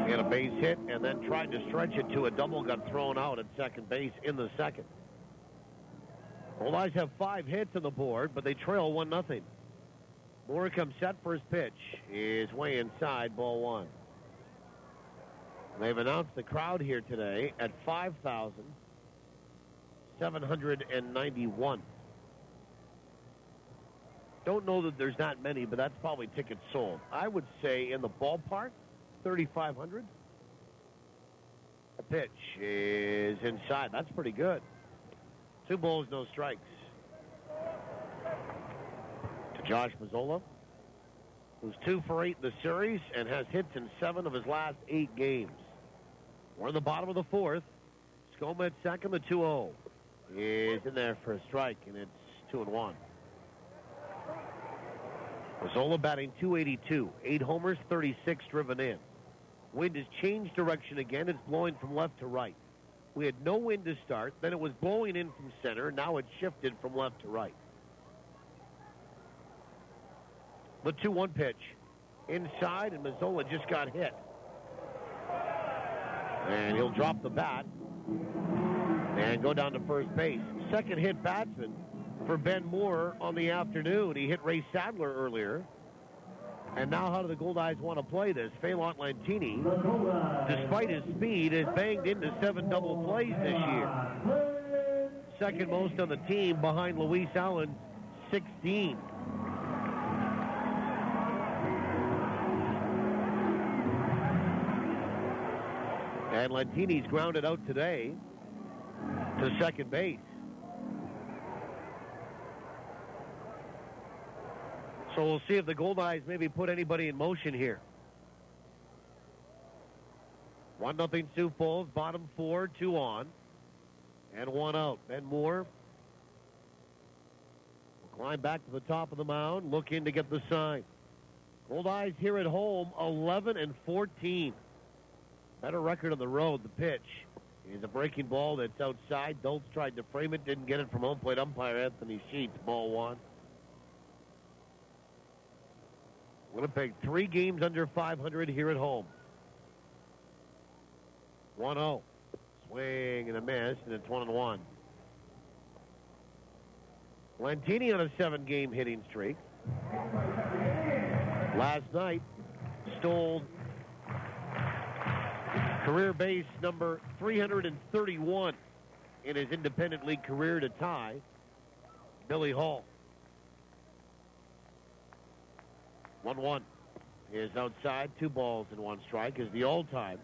He had a base hit and then tried to stretch it to a double, got thrown out at second base in the second. Goldeyes have 5 hits on the board, but they trail 1-0. Moore comes set. First pitch is way inside, ball 1. They've announced the crowd here today at 5,791. Don't know that there's not many, but that's probably tickets sold. I would say in the ballpark, 3,500. The pitch is inside. That's pretty good. 2 balls, no strikes. To Josh Mazzola, who's 2 for 8 in the series and has hits in 7 of his last 8 games. We're in the bottom of the 4th. Skoma at second. The 2-0 is in there for a strike, and it's 2-1. Mazzola batting .282, 8 homers, 36 driven in. Wind has changed direction again. It's blowing from left to right. We had no wind to start. Then it was blowing in from center. Now it's shifted from left to right. The 2-1 pitch. Inside, and Mazzola just got hit. And he'll drop the bat and go down to first base. Second hit batsman for Ben Moore on the afternoon. He hit Ray Sadler earlier. And now how do the Goldeyes want to play this? Phelan Lantini, despite his speed, has banged into 7 double plays this year. Second most on the team behind Luis Allen, 16. And Lantini's grounded out today to second base. So we'll see if the Goldeyes maybe put anybody in motion here. 1-0 Sioux Falls, bottom 4, 2 on, and 1 out. Ben Moore will climb back to the top of the mound, look in to get the sign. Goldeyes here at home, 11-14. Better record on the road. The pitch is a breaking ball that's outside. Dultz tried to frame it, didn't get it from home plate umpire Anthony Sheets. Ball 1. Winnipeg 3 games under 500 here at home. 1-0. Swing and a miss, and it's 1-1. Lantini on a 7-game hitting streak. Last night, stole career base number 331 in his independent league career to tie Billy Hall. 1-1 is outside. 2 balls and 1 strike is the all-time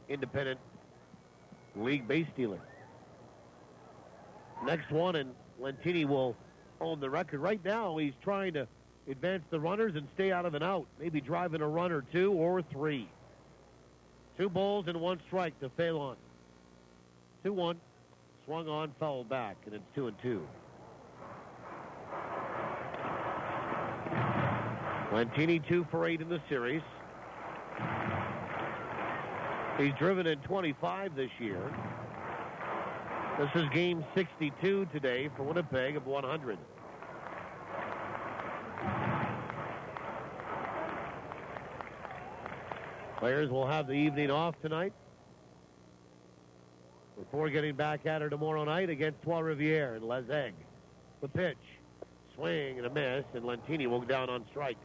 independent league base stealer. Next one, and Lantini will own the record. Right now, he's trying to advance the runners and stay out of an out. Maybe driving a run or 2 or 3. 2 balls and 1 strike to Phelan. 2-1. Swung on, fouled back, and it's 2-2. Lantini 2 for 8 in the series. He's driven in 25 this year. This is game 62 today for Winnipeg of 100. Players will have the evening off tonight before getting back at her tomorrow night against Trois-Rivières and Les Aigues. The pitch, swing and a miss, and Lantini will go down on strikes.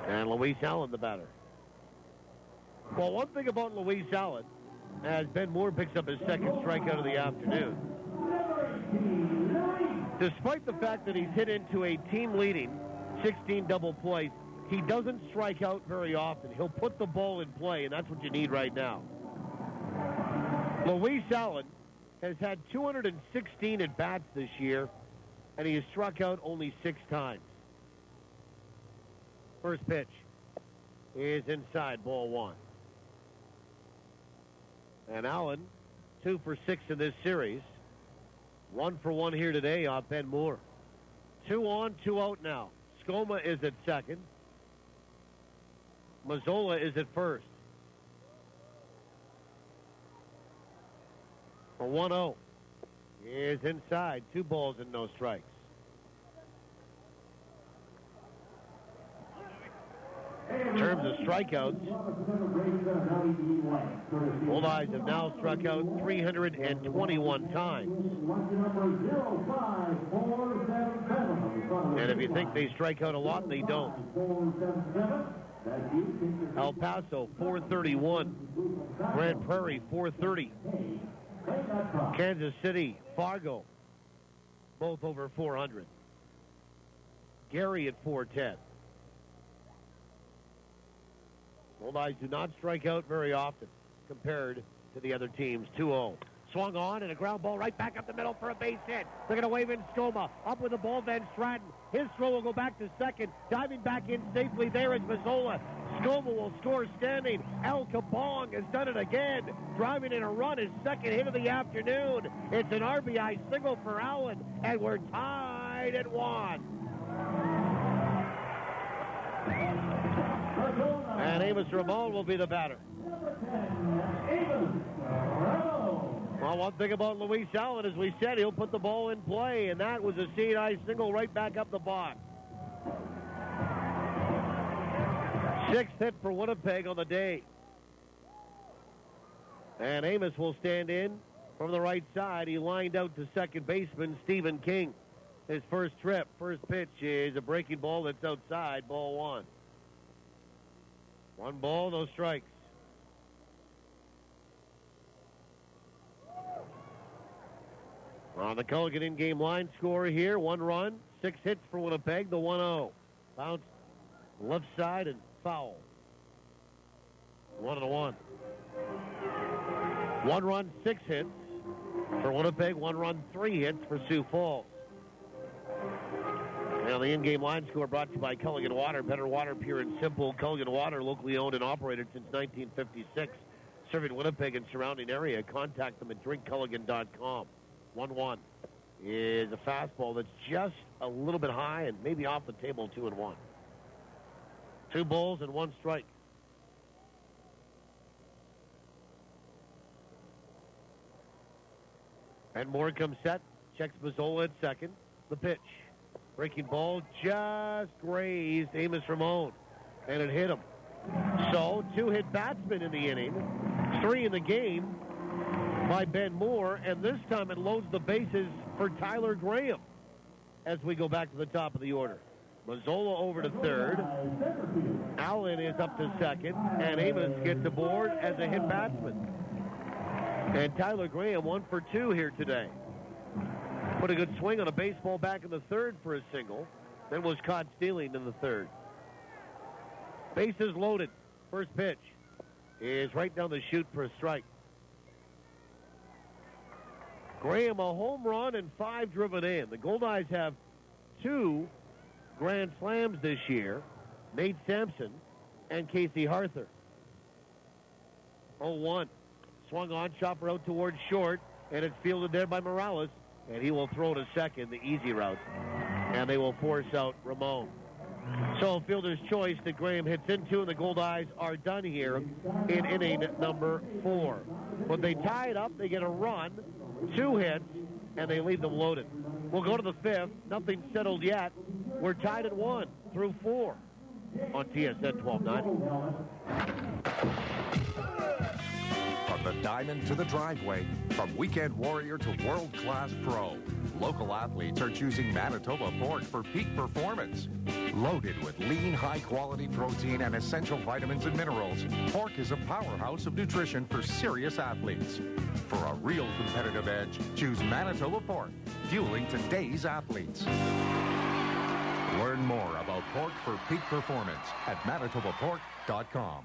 And Luis Allen, the batter. Well, one thing about Luis Allen, as Ben Moore picks up his second strikeout of the afternoon, despite the fact that he's hit into a team-leading 16 double plays, he doesn't strike out very often. He'll put the ball in play, and that's what you need right now. Luis Allen has had 216 at-bats this year, and he has struck out only 6 times. First pitch is inside, ball 1. And Allen, 2 for 6 in this series. 1 for 1 here today off Ben Moore. 2 on, 2 out now. Skoma is at second. Mazzola is at first. For 1-0 is inside. 2 balls and no strikes. In terms of strikeouts, Goldeyes have now struck out 321 times. And if you think they strike out a lot, they don't. El Paso, 431. Grand Prairie, 430. Kansas City, Fargo, both over 400. Gary at 410. Goldeyes do not strike out very often compared to the other teams. 2-0. Swung on and a ground ball right back up the middle for a base hit. They're going to wave in Skoma. Up with the ball, Van Stratton. His throw will go back to second. Diving back in safely there is Mazzola. Skoma will score standing. El Capong has done it again. Driving in a run, his second hit of the afternoon. It's an RBI single for Allen, and we're tied at 1. And Amos Ramon will be the batter. Well, one thing about Luis Allen, as we said, he'll put the ball in play, and that was a seeing-eye single right back up the box. 6th hit for Winnipeg on the day. And Amos will stand in From the right side, he lined out to second baseman Stephen King. His first trip, first pitch is a breaking ball that's outside, ball one. 1 ball, no strikes. On the Culligan in-game line score here, 1 run, 6 hits for Winnipeg, the 1-0. Bounce left side and foul. 1-1. 1 run, 6 hits for Winnipeg, 1 run, 3 hits for Sioux Falls. Now the in-game line score brought to you by Culligan Water. Better water, pure and simple. Culligan Water, locally owned and operated since 1956. Serving Winnipeg and surrounding area. Contact them at drinkculligan.com. 1-1 is a fastball that's just a little bit high and maybe off the table, 2-1. 2 balls and 1 strike. And Moore comes set. Checks Mazzola at second. The pitch. Breaking ball just grazed Amos Ramon. And it hit him. So, 2-hit batsmen in the inning. 3 in the game by Ben Moore. And this time it loads the bases for Tyler Graham as we go back to the top of the order. Mazzola over to third. Allen is up to second. And Amos gets aboard as a hit batsman. And Tyler Graham 1 for 2 here today. Put a good swing on a baseball back in the third for a single. Then was caught stealing in the third. Bases loaded. First pitch is right down the chute for a strike. Graham, a home run and 5 driven in. The Goldeyes have 2 grand slams this year. Nate Sampson and Casey Harther. 0-1. Swung on, chopper out towards short, and it's fielded there by Morales. And he will throw to second, the easy route. And they will force out Ramon. So fielder's choice that Graham hits into, and the Goldeyes are done here in inning number 4. When they tie it up, they get a run, 2 hits, and they leave them loaded. We'll go to the 5th. Nothing settled yet. We're tied at 1 through 4 on TSN 1290. From the diamond to the driveway, from weekend warrior to world-class pro, local athletes are choosing Manitoba pork for peak performance. Loaded with lean, high-quality protein and essential vitamins and minerals, pork is a powerhouse of nutrition for serious athletes. For a real competitive edge, choose Manitoba pork, fueling today's athletes. Learn more about pork for peak performance at manitobapork.com.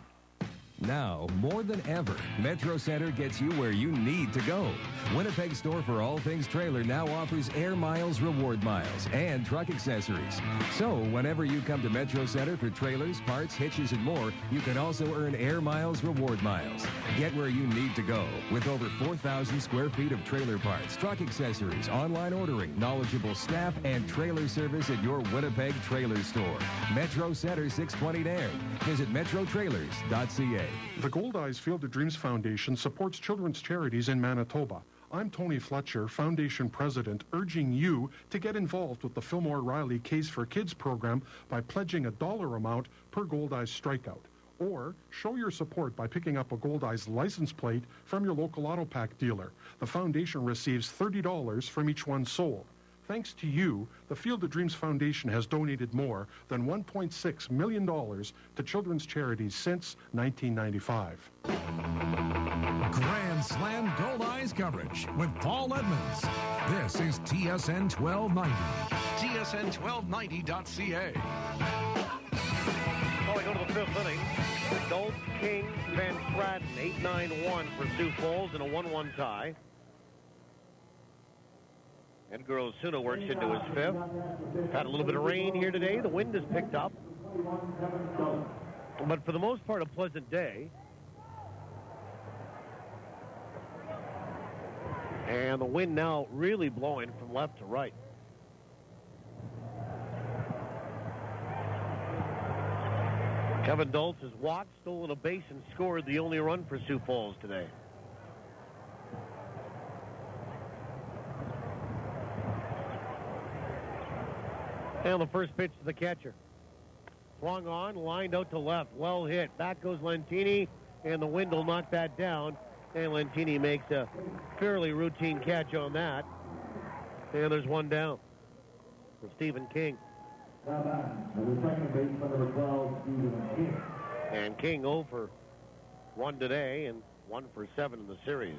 Now, more than ever, Metro Center gets you where you need to go. Winnipeg store for all things trailer now offers Air Miles Reward Miles and truck accessories. So, whenever you come to Metro Center for trailers, parts, hitches, and more, you can also earn Air Miles Reward Miles. Get where you need to go with over 4,000 square feet of trailer parts, truck accessories, online ordering, knowledgeable staff, and trailer service at your Winnipeg trailer store. Metro Center 620 Nairn. Visit metrotrailers.ca. The Goldeyes Field of Dreams Foundation supports children's charities in Manitoba. I'm Tony Fletcher, Foundation President, urging you to get involved with the Fillmore Riley Case for Kids program by pledging a dollar amount per Goldeyes strikeout. Or show your support by picking up a Goldeyes license plate from your local auto pack dealer. The foundation receives $30 from each one sold. Thanks to you, the Field of Dreams Foundation has donated more than $1.6 million to children's charities since 1995. Grand Slam Goldeyes coverage with Paul Edmonds. This is TSN 1290. TSN1290.ca. Well, we go to the 5th inning. Dolph, King, Van Stratton, 8-9-1 for Sioux Falls in a 1-1 tie. Edgar Osuna works into his 5th. Had a little bit of rain here today. The wind has picked up. But for the most part, a pleasant day. And the wind now really blowing from left to right. Kevin Dulce has walked, stolen a base, and scored the only run for Sioux Falls today. And the first pitch to the catcher. Swung on, lined out to left. Well hit. Back goes Lentini, and the wind will knock that down. And Lentini makes a fairly routine catch on that. And there's one down for Stephen King. And King 0 for 1 today and 1 for 7 in the series.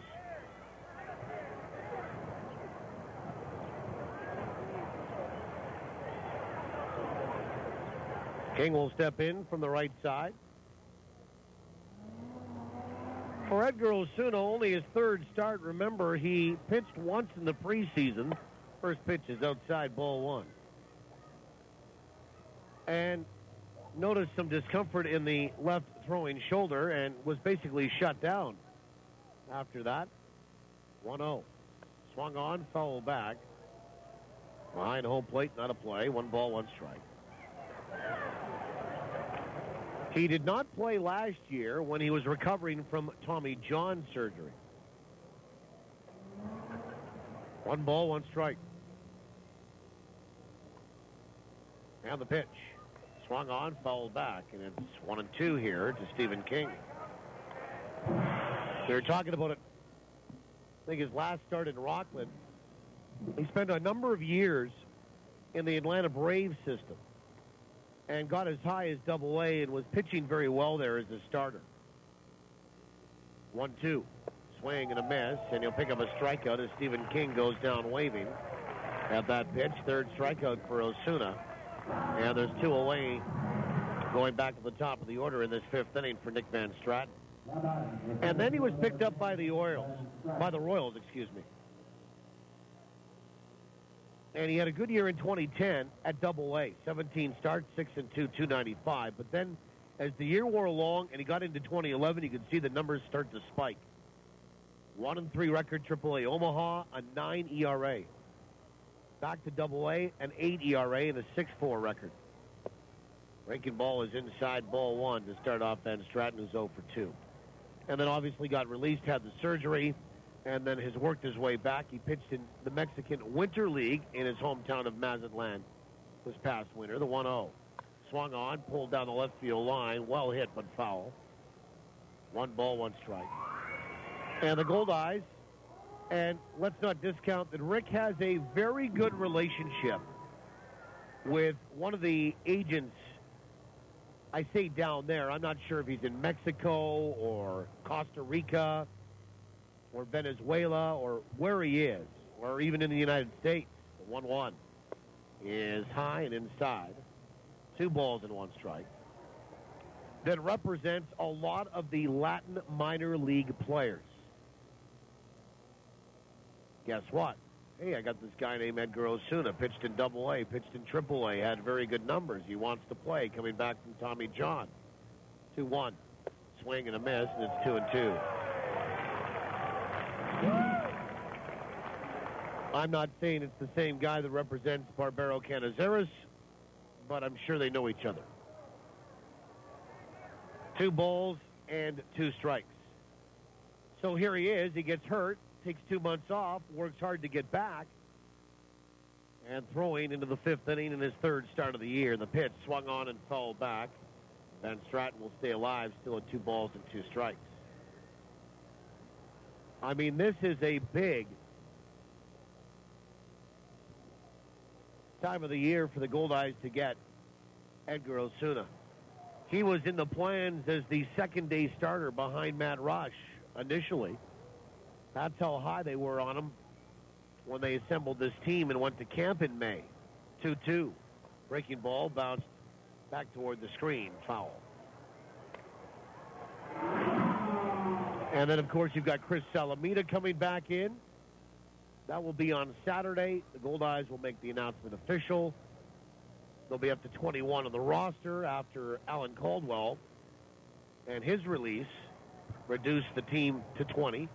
King will step in from the right side. For Edgar Osuna, only his third start. Remember, he pitched once in the preseason. First pitch is outside, ball 1. And noticed some discomfort in the left throwing shoulder and was basically shut down. After that, 1-0. Swung on, foul back. Behind home plate, not a play. 1 ball, 1 strike. He did not play last year when he was recovering from Tommy John surgery. 1 ball, 1 strike. And the pitch. Swung on, fouled back, and it's 1-2 here to Stephen King. They're talking about it. I think his last start in Rockland. He spent a number of years in the Atlanta Braves system and got as high as Double-A and was pitching very well there as a starter. 1-2. Swing and a miss, and he'll pick up a strikeout as Stephen King goes down waving at that pitch. Third strikeout for Osuna. And there's 2 away going back to the top of the order in this 5th inning for Nick Van Stratton. And then he was picked up by the Royals, And he had a good year in 2010 at Double-A. 17 starts, 6-2, 295. But then as the year wore along and he got into 2011, you could see the numbers start to spike. 1-3 record, Triple-A Omaha, a 9 ERA. Back to Double-A, an 8 ERA and a 6.4 record. Breaking ball is inside, ball 1 to start off Van Stratton, who's 0 for 2. And then obviously got released, had the surgery, and then has worked his way back. He pitched in the Mexican Winter League in his hometown of Mazatlan this past winter, the 1-0. Swung on, pulled down the left field line, well hit but foul. 1 ball, 1 strike. And the Goldeyes, and let's not discount that Rick has a very good relationship with one of the agents. I say down there. I'm not sure if he's in Mexico or Costa Rica or Venezuela or where he is, or even in the United States. The 1-1 is high and inside. 2 balls and 1 strike. That represents a lot of the Latin minor league players. Guess what? Hey, I got this guy named Edgar Osuna, pitched in Double-A, pitched in Triple-A, had very good numbers. He wants to play, coming back from Tommy John. 2-1. Swing and a miss, and it's 2-2. I'm not saying it's the same guy that represents Barbero Canaries, but I'm sure they know each other. 2 balls and 2 strikes. So here he is. He gets hurt, takes 2 months off, works hard to get back, and throwing into the 5th inning in his 3rd start of the year. The pitch swung on and fouled back. Van Stratton will stay alive, still at 2 balls and 2 strikes. I mean, this is a big time of the year for the Goldeyes to get Edgar Osuna. He was in the plans as the second-day starter behind Matt Rush initially. That's how high they were on him when they assembled this team and went to camp in May. 2-2. Breaking ball bounced back toward the screen. Foul. And then, of course, you've got Chris Salamita coming back in. That will be on Saturday. The Goldeyes will make the announcement official. They'll be up to 21 on the roster after Alan Caldwell and his release reduced the team to 20.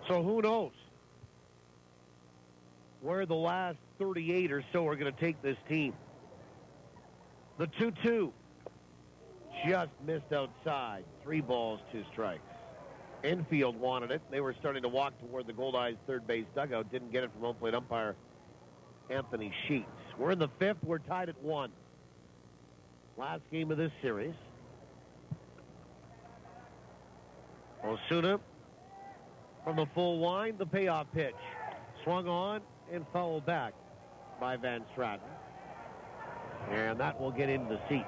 So who knows where the last 38 or so are going to take this team. The 2-2 just missed outside. 3 balls, 2 strikes. Infield wanted it. They were starting to walk toward the Goldeyes third base dugout. Didn't get it from home plate umpire Anthony Sheets. We're in the 5th. We're tied at 1. Last game of this series. Osuna from the full line, the payoff pitch. Swung on and fouled back by Van Stratton. And that will get into the seats.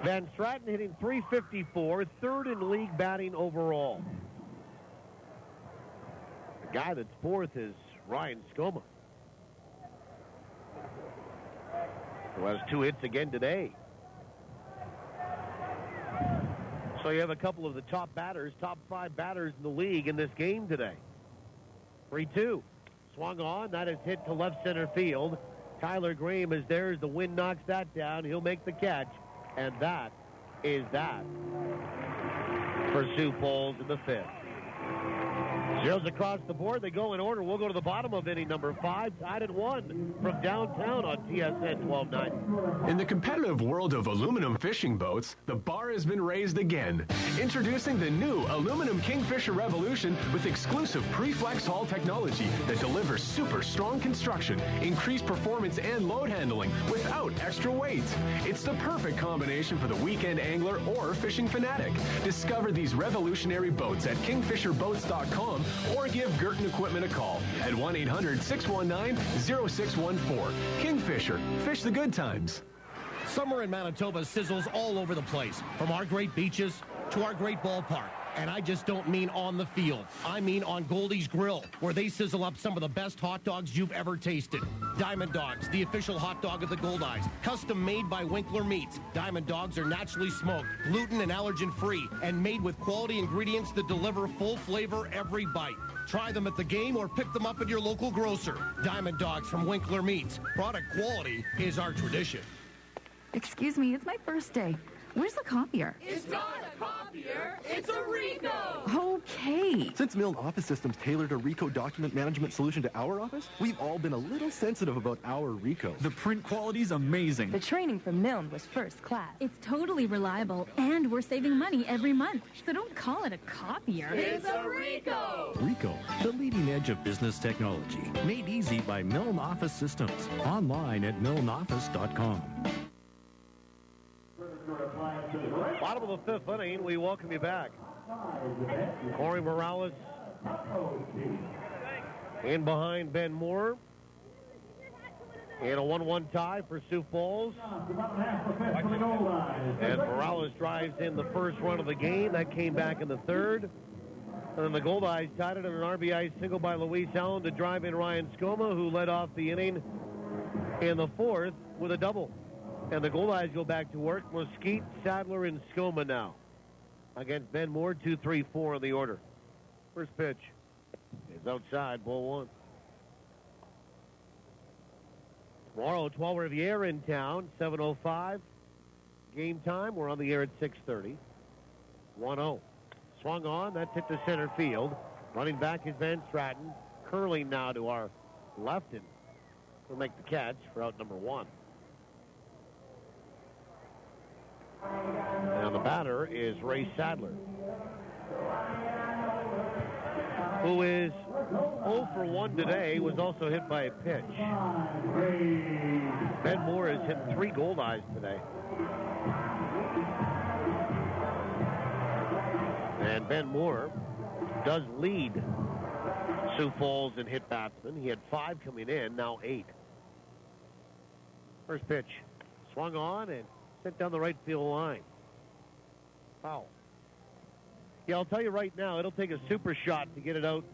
Van Stratton hitting .354, third in league batting overall. The guy that's fourth is Ryan Skoma, who has 2 hits again today. So you have a couple of the top 5 batters in the league in this game today. 3-2. Swung on. That is hit to left center field. Tyler Graham is there as the wind knocks that down. He'll make the catch. And that is that for Sioux Falls in the 5th. Zeros across the board. They go in order. We'll go to the bottom of inning number 5. Tied at 1 from downtown on TSN 1290. In the competitive world of aluminum fishing boats, the bar has been raised again. Introducing the new aluminum Kingfisher Revolution with exclusive pre-flex hull technology that delivers super strong construction, increased performance, and load handling without extra weight. It's the perfect combination for the weekend angler or fishing fanatic. Discover these revolutionary boats at kingfisherboats.com or give Girton Equipment a call at 1-800-619-0614. Kingfisher, fish the good times. Summer in Manitoba sizzles all over the place, from our great beaches to our great ballpark. And I just don't mean on the field. I mean on Goldeyes Grill, where they sizzle up some of the best hot dogs you've ever tasted. Diamond Dogs, the official hot dog of the Goldeyes. Custom made by Winkler Meats. Diamond Dogs are naturally smoked, gluten and allergen free, and made with quality ingredients that deliver full flavor every bite. Try them at the game or pick them up at your local grocer. Diamond Dogs from Winkler Meats. Product quality is our tradition. Excuse me, it's my first day. Where's the copier? It's not a copier, it's a Rico! Okay. Since Milne Office Systems tailored a Rico document management solution to our office, we've all been a little sensitive about our Rico. The print quality's amazing. The training from Milne was first class. It's totally reliable, and we're saving money every month. So don't call it a copier. It's a Rico! Rico, the leading edge of business technology. Made easy by Milne Office Systems. Online at milneoffice.com. Bottom of the 5th inning, we welcome you back. Corey Morales in behind Ben Moore. And a 1-1 tie for Sioux Falls. And Morales drives in the first run of the game. That came back in the 3rd. And then the Goldeyes tied it in an RBI single by Luis Allen to drive in Ryan Skoma, who led off the inning in the 4th with a double. And the Goldeyes go back to work. Mesquite, Sadler, and Skoma now against Ben Moore. 2-3-4 in the order. First pitch is outside, ball 1. Tomorrow, 12 Riviera in town, 7:05. Game time. We're on the air at 6:30. 1-0. Swung on. That's hit to center field. Running back is Van Stratton. Curling now to our left, and will make the catch for out number 1. And the batter is Ray Sadler, who is 0 for 1 today, was also hit by a pitch. Ben Moore has hit 3 Goldeyes today. And Ben Moore does lead Sioux Falls in hit batsmen. He had 5 coming in, now 8. First pitch, swung on and sent down the right field line. Foul. Yeah, I'll tell you right now, it'll take a super shot to get it out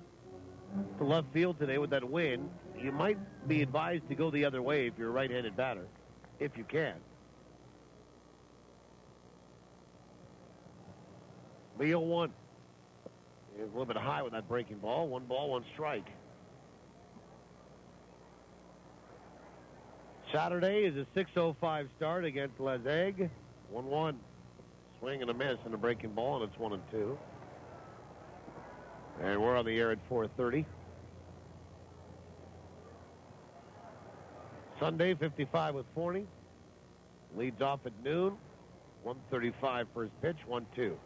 to left field today with that wind. You might be advised to go the other way if you're a right-handed batter, if you can. The 0-1 is a little bit high with that breaking ball. 1 ball, 1 strike. Saturday is a 6:05 start against Les Aigues. 1-1. Swing and a miss and a breaking ball, and it's 1-2. And we're on the air at 4:30. Sunday, 55 with Forney. Leads off at noon. 1:35 first pitch, 1-2.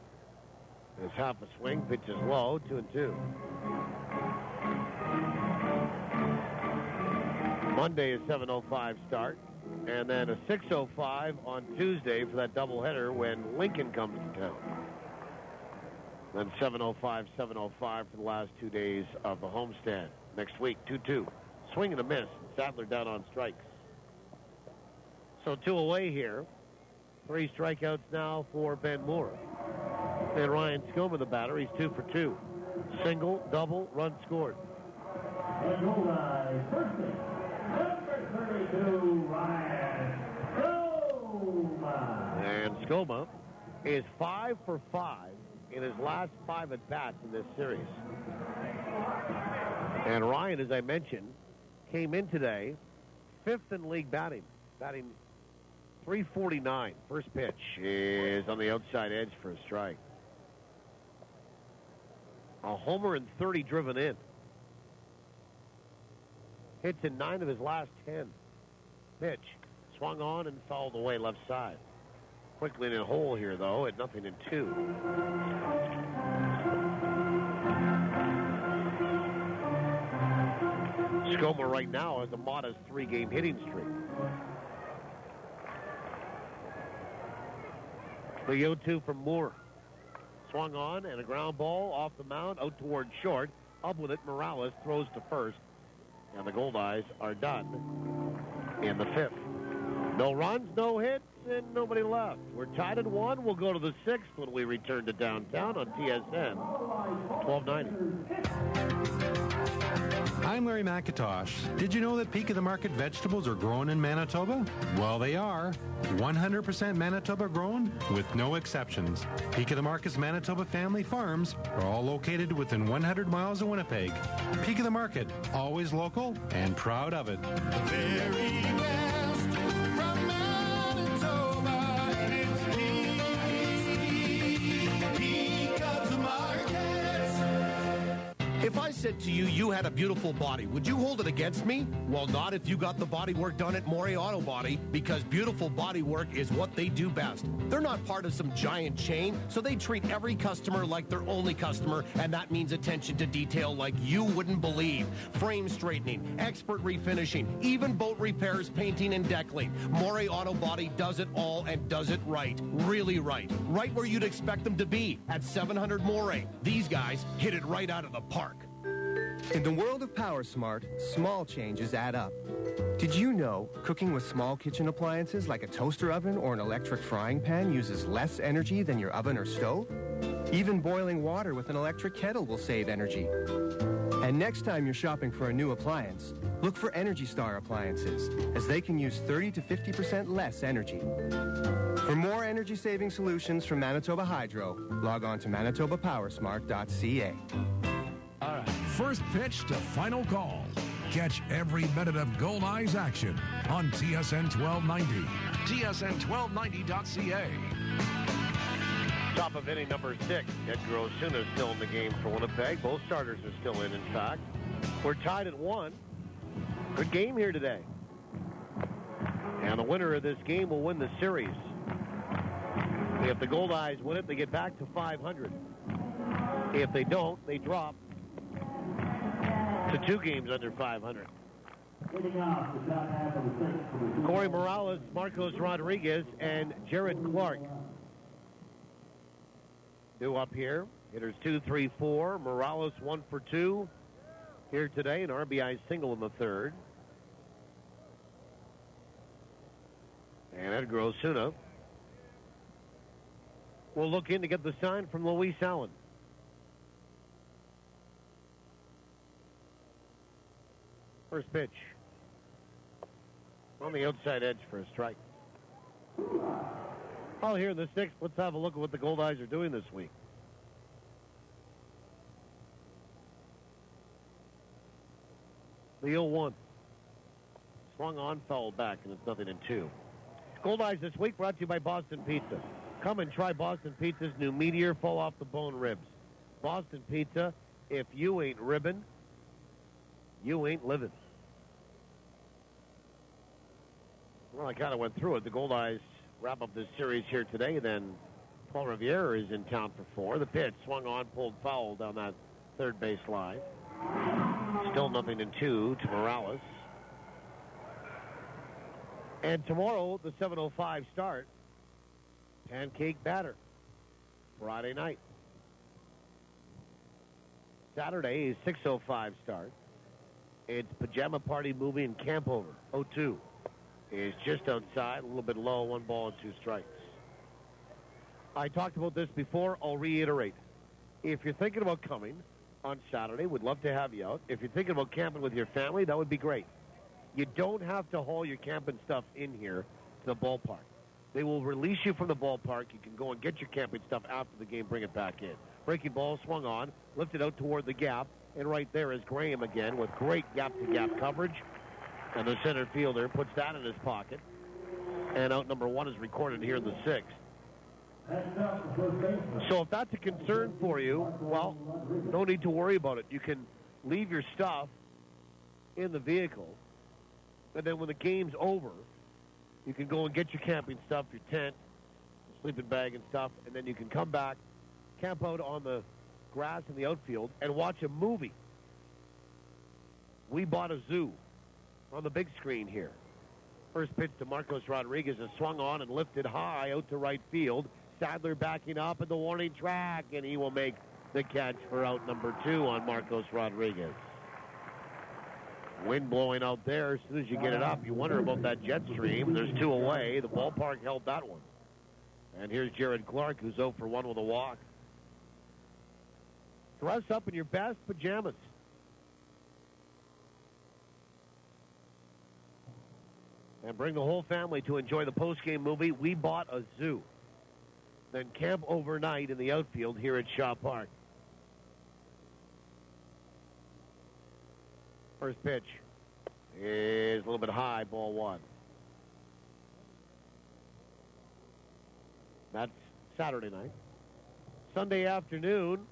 There's half a swing. Pitch is low, 2-2. Monday is 7:05 start, and then a 6:05 on Tuesday for that doubleheader when Lincoln comes to town. Then 7:05, 7:05 for the last 2 days of the homestand. Next week, 2-2. Swing and a miss. Sadler down on strikes. So 2 away here. 3 strikeouts now for Ben Moore. And Ryan Skoma, the batter, he's 2 for 2. Single, double, run scored. And Skoma is 5 for 5 in his last 5 at-bats in this series. And Ryan, as I mentioned, came in today 5th in league batting 349. First pitch is on the outside edge for a strike. A homer and 30 driven in. Hits in 9 of his last 10. Pitch swung on and fouled away left side. Quickly in a hole here, though, at 0-2. Skoma right now has a modest 3-game hitting streak. The 0-2 from Moore. Swung on and a ground ball off the mound out toward short. Up with it, Morales throws to first. And the Goldeyes are done in the 5th. No runs, no hits, and nobody left. We're tied at 1. We'll go to the 6th when we return to downtown on TSN 1290. I'm Larry McIntosh. Did you know that Peak of the Market vegetables are grown in Manitoba? Well, they are. 100% Manitoba grown with no exceptions. Peak of the Market's Manitoba family farms are all located within 100 miles of Winnipeg. Peak of the Market, always local and proud of it. The very best from Manitoba, and it's Peak of the Market. If I said to you, you had a beautiful body, would you hold it against me? Well, not if you got the body work done at Morey Auto Body, because beautiful body work is what they do best. They're not part of some giant chain, so they treat every customer like their only customer, and that means attention to detail like you wouldn't believe. Frame straightening, expert refinishing, even boat repairs, painting, and deckling. Morey Auto Body does it all and does it right. Really right. Right where you'd expect them to be, at 700 Morey. These guys hit it right out of the park. In the world of PowerSmart, small changes add up. Did you know cooking with small kitchen appliances like a toaster oven or an electric frying pan uses less energy than your oven or stove? Even boiling water with an electric kettle will save energy. And next time you're shopping for a new appliance, look for Energy Star appliances, as they can use 30 to 50% less energy. For more energy-saving solutions from Manitoba Hydro, log on to manitobapowersmart.ca. All right. First pitch to final call. Catch every minute of Goldeyes action on TSN 1290. TSN1290.ca. Top of inning number 6. Edgar Osuna still in the game for Winnipeg. Both starters are still in fact. We're tied at 1. Good game here today. And the winner of this game will win the series. If the Goldeyes win it, they get back to 500. If they don't, they drop to 2 games under 500. Corey Morales, Marcos Rodriguez, and Jared Clark. New up here. Hitters 2, 3, 4. Morales 1 for 2 here today. An RBI single in the 3rd. And Edgar Osuna will look in to get the sign from Luis Allen. First pitch. On the outside edge for a strike. Well, here in the 6th, let's have a look at what the Goldeyes are doing this week. The 0-1. Swung on, fouled back, and it's 0-2. Goldeyes this week brought to you by Boston Pizza. Come and try Boston Pizza's new Meteor fall-off-the-bone ribs. Boston Pizza, if you ain't ribbon, you ain't living. Well, I kind of went through it. The Goldeyes wrap up this series here today. Then Paul Revere is in town for 4. The pitch swung on, pulled foul down that third base line. Still 0-2 to Morales. And tomorrow, the 7:05 start. Pancake batter. Friday night. Saturday, a 6:05 start. It's Pajama Party Movie and Campover. 0-2 is just outside, a little bit low, 1 ball and 2 strikes. I talked about this before. I'll reiterate. If you're thinking about coming on Saturday, we'd love to have you out. If you're thinking about camping with your family, that would be great. You don't have to haul your camping stuff in here to the ballpark. They will release you from the ballpark. You can go and get your camping stuff after the game, bring it back in. Breaking ball swung on, lifted out toward the gap, and right there is Graham again with great gap-to-gap coverage. And the center fielder puts that in his pocket. And out number 1 is recorded here in the 6th. So if that's a concern for you, well, no need to worry about it. You can leave your stuff in the vehicle, and then when the game's over, you can go and get your camping stuff, your tent, sleeping bag and stuff, and then you can come back, camp out on the grass in the outfield, and watch a movie. We bought a zoo on the big screen here. First pitch to Marcos Rodriguez is swung on and lifted high out to right field. Sadler backing up at the warning track, and he will make the catch for out number 2 on Marcos Rodriguez. Wind blowing out there. As soon as you get it up, you wonder about that jet stream. There's 2 away. The ballpark held that one. And here's Jared Clark, who's 0 for 1 with a walk. Dress up in your best pajamas. And bring the whole family to enjoy the postgame movie, We Bought a Zoo. Then camp overnight in the outfield here at Shaw Park. First pitch is a little bit high, ball 1. That's Saturday night. Sunday afternoon,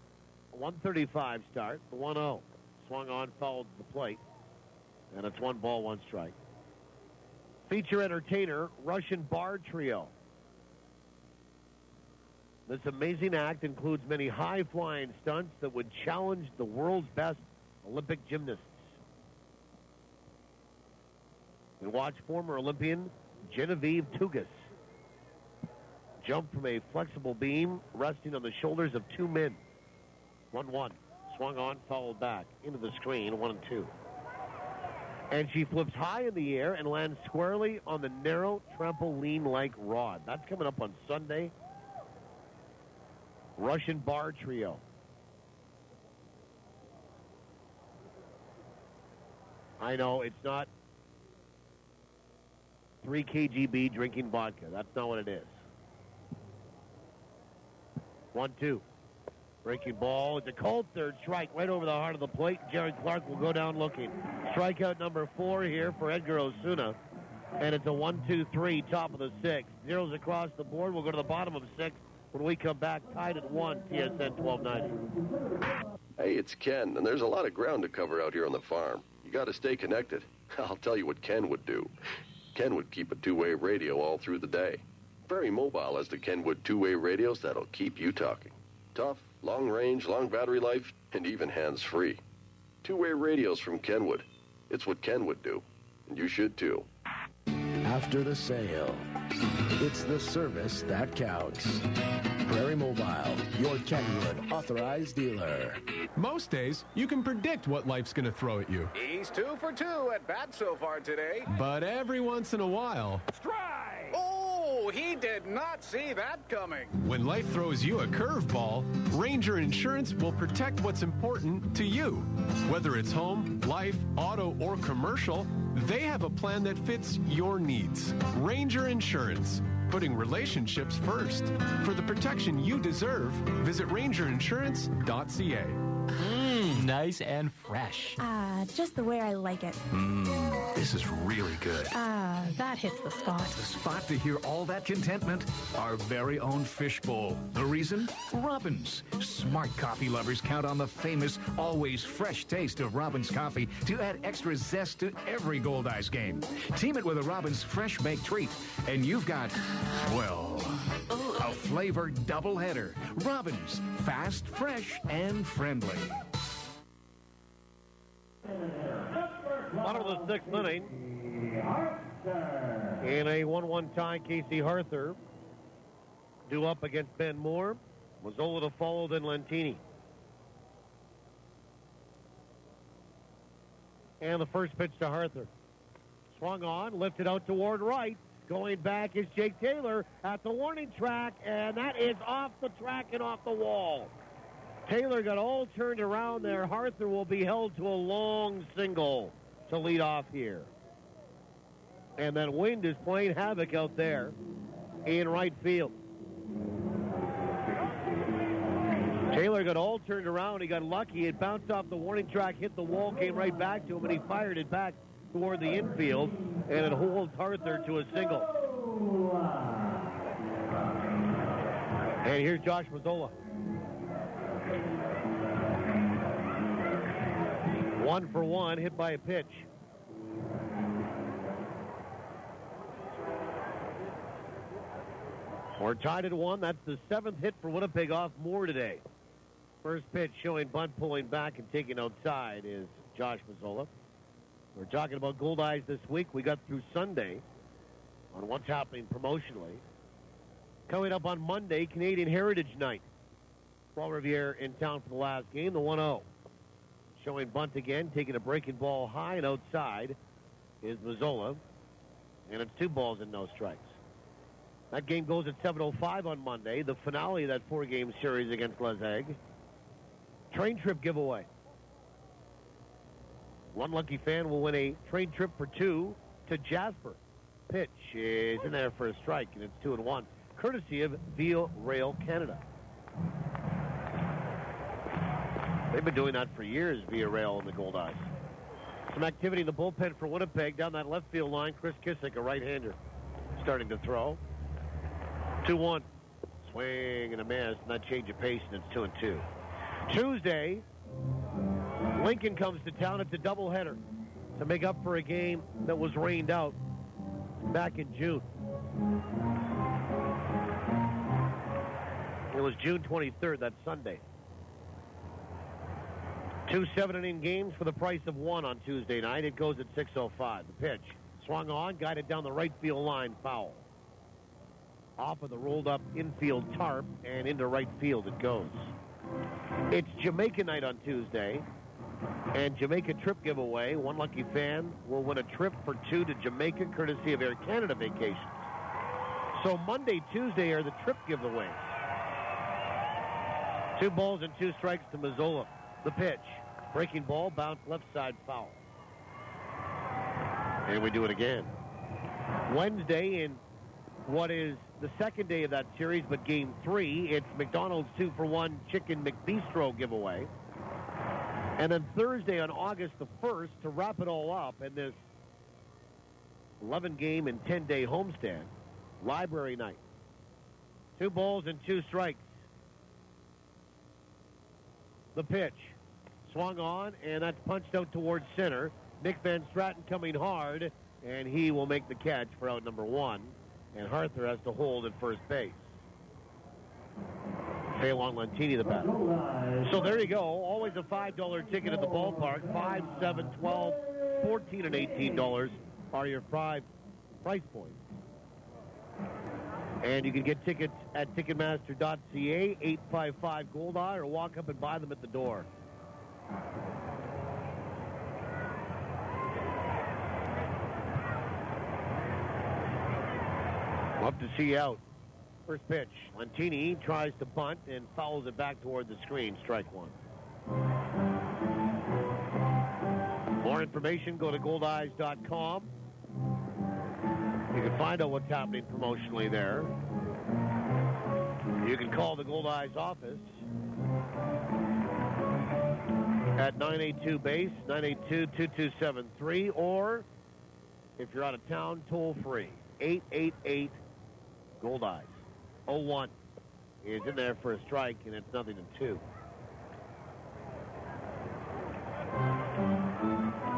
1:35 start, the 1-0. Swung on, fouled the plate, and it's 1 ball, 1 strike. Feature entertainer, Russian Bar Trio. This amazing act includes many high-flying stunts that would challenge the world's best Olympic gymnasts. And watch former Olympian Genevieve Tugas jump from a flexible beam resting on the shoulders of 2 men. 1-1. Swung on, fouled back into the screen, 1-2. And she flips high in the air and lands squarely on the narrow trampoline-like rod. That's coming up on Sunday. Russian Bar Trio. I know it's not 3 kgb drinking vodka. That's not what it is. 1-2. Breaking ball. It's a cold third strike right over the heart of the plate. Jared Clark will go down looking. Strikeout number 4 here for Edgar Osuna. And it's a 1-2-3, top of the 6th. Zeros across the board. We'll go to the bottom of 6 when we come back, tied at 1, TSN 1290. Hey, it's Ken, and there's a lot of ground to cover out here on the farm. You got to stay connected. I'll tell you what Ken would do. Ken would keep a 2-way radio all through the day. Very mobile as the Kenwood 2-way radios that'll keep you talking. Tough, long range, long battery life, and even hands-free. 2-way radios from Kenwood. It's what Ken would do, and you should too. After the sale, it's the service that counts. Prairie Mobile, your Kenwood authorized dealer. Most days, you can predict what life's going to throw at you. He's 2 for 2 at bat so far today. But every once in a while... Strike! Oh, he did not see that coming. When life throws you a curveball, Ranger Insurance will protect what's important to you. Whether it's home, life, auto, or commercial, they have a plan that fits your needs. Ranger Insurance, putting relationships first. For the protection you deserve, visit rangerinsurance.ca. Nice and fresh. Just the way I like it. This is really good. That hits the spot. The spot to hear all that contentment? Our very own fishbowl. The reason? Robbins. Smart coffee lovers count on the famous, always fresh taste of Robbins coffee to add extra zest to every Goldeyes game. Team it with a Robbins fresh baked treat, and you've got, well, a flavored doubleheader. Robbins. Fast, fresh, and friendly. Bottom of the 6th inning. In a 1-1 tie, Casey Harther due up against Ben Moore. Mazzola to follow, then Lentini. And the first pitch to Harther. Swung on, lifted out toward right. Going back is Jake Taylor at the warning track, and that is off the track and off the wall. Taylor got all turned around there. Harther will be held to a long single to lead off here. And that wind is playing havoc out there in right field. Taylor got all turned around. He got lucky. It bounced off the warning track, hit the wall, came right back to him, and he fired it back toward the infield, and it holds Harther to a single. And here's Josh Mazzola. 1 for 1, hit by a pitch. We're tied at 1. That's the 7th hit for Winnipeg off Moore today. First pitch showing bunt pulling back and taking outside is Josh Mazzola. We're talking about Goldeyes this week. We got through Sunday on what's happening promotionally. Coming up on Monday, Canadian Heritage Night. Paul Riviere in town for the last game, the 1-0. Showing bunt again, taking a breaking ball high and outside is Mazzola. And it's 2 balls and no strikes. That game goes at 7:05 on Monday, the finale of that 4-game series against Les Aigues. Train trip giveaway. One lucky fan will win a train trip for 2 to Jasper. Pitch is in there for a strike, and it's 2-1, courtesy of Via Rail Canada. They've been doing that for years, Via Rail and the Goldeyes. Some activity in the bullpen for Winnipeg down that left field line. Chris Kissick, a right-hander, starting to throw. 2-1. Swing and a miss, and that change of pace, and it's 2-2. Tuesday, Lincoln comes to town. It's a doubleheader to make up for a game that was rained out back in June. It was June 23rd, that's Sunday. 2 7-inning games for the price of 1 on Tuesday night. It goes at 6:05. The pitch swung on, guided down the right field line, foul. Off of the rolled-up infield tarp and into right field it goes. It's Jamaica night on Tuesday, and Jamaica trip giveaway. One lucky fan will win a trip for 2 to Jamaica, courtesy of Air Canada Vacations. So Monday, Tuesday are the trip giveaways. 2 balls and 2 strikes to Mazzola. The pitch, breaking ball, bounce left side, foul. And we do it again. Wednesday in what is the second day of that series, but game 3, it's McDonald's 2 for 1 Chicken McBistro giveaway. And then Thursday on August the 1st, to wrap it all up in this 11-game and 10-day homestand, Library Night. 2 balls and 2 strikes. The pitch swung on, and that's punched out towards center. Nick Van Straten coming hard, and he will make the catch for out number 1. And Harther has to hold at first base. Phelan Lentini, the batter. So there you go. Always a $5 ticket at the ballpark. $5, $7, $12, $14, and $18 are your 5 price points. And you can get tickets at Ticketmaster.ca, 855 Goldeye, or walk up and buy them at the door. Love to see you out. First pitch. Lentini tries to bunt and fouls it back toward the screen. Strike 1. More information, go to goldeyes.com. You can find out what's happening promotionally there. You can call the Goldeyes office at 982-BASE, 982-2273, or if you're out of town, toll free, 888-GOLDEYES. 0-1 is in there for a strike, and it's 0-2.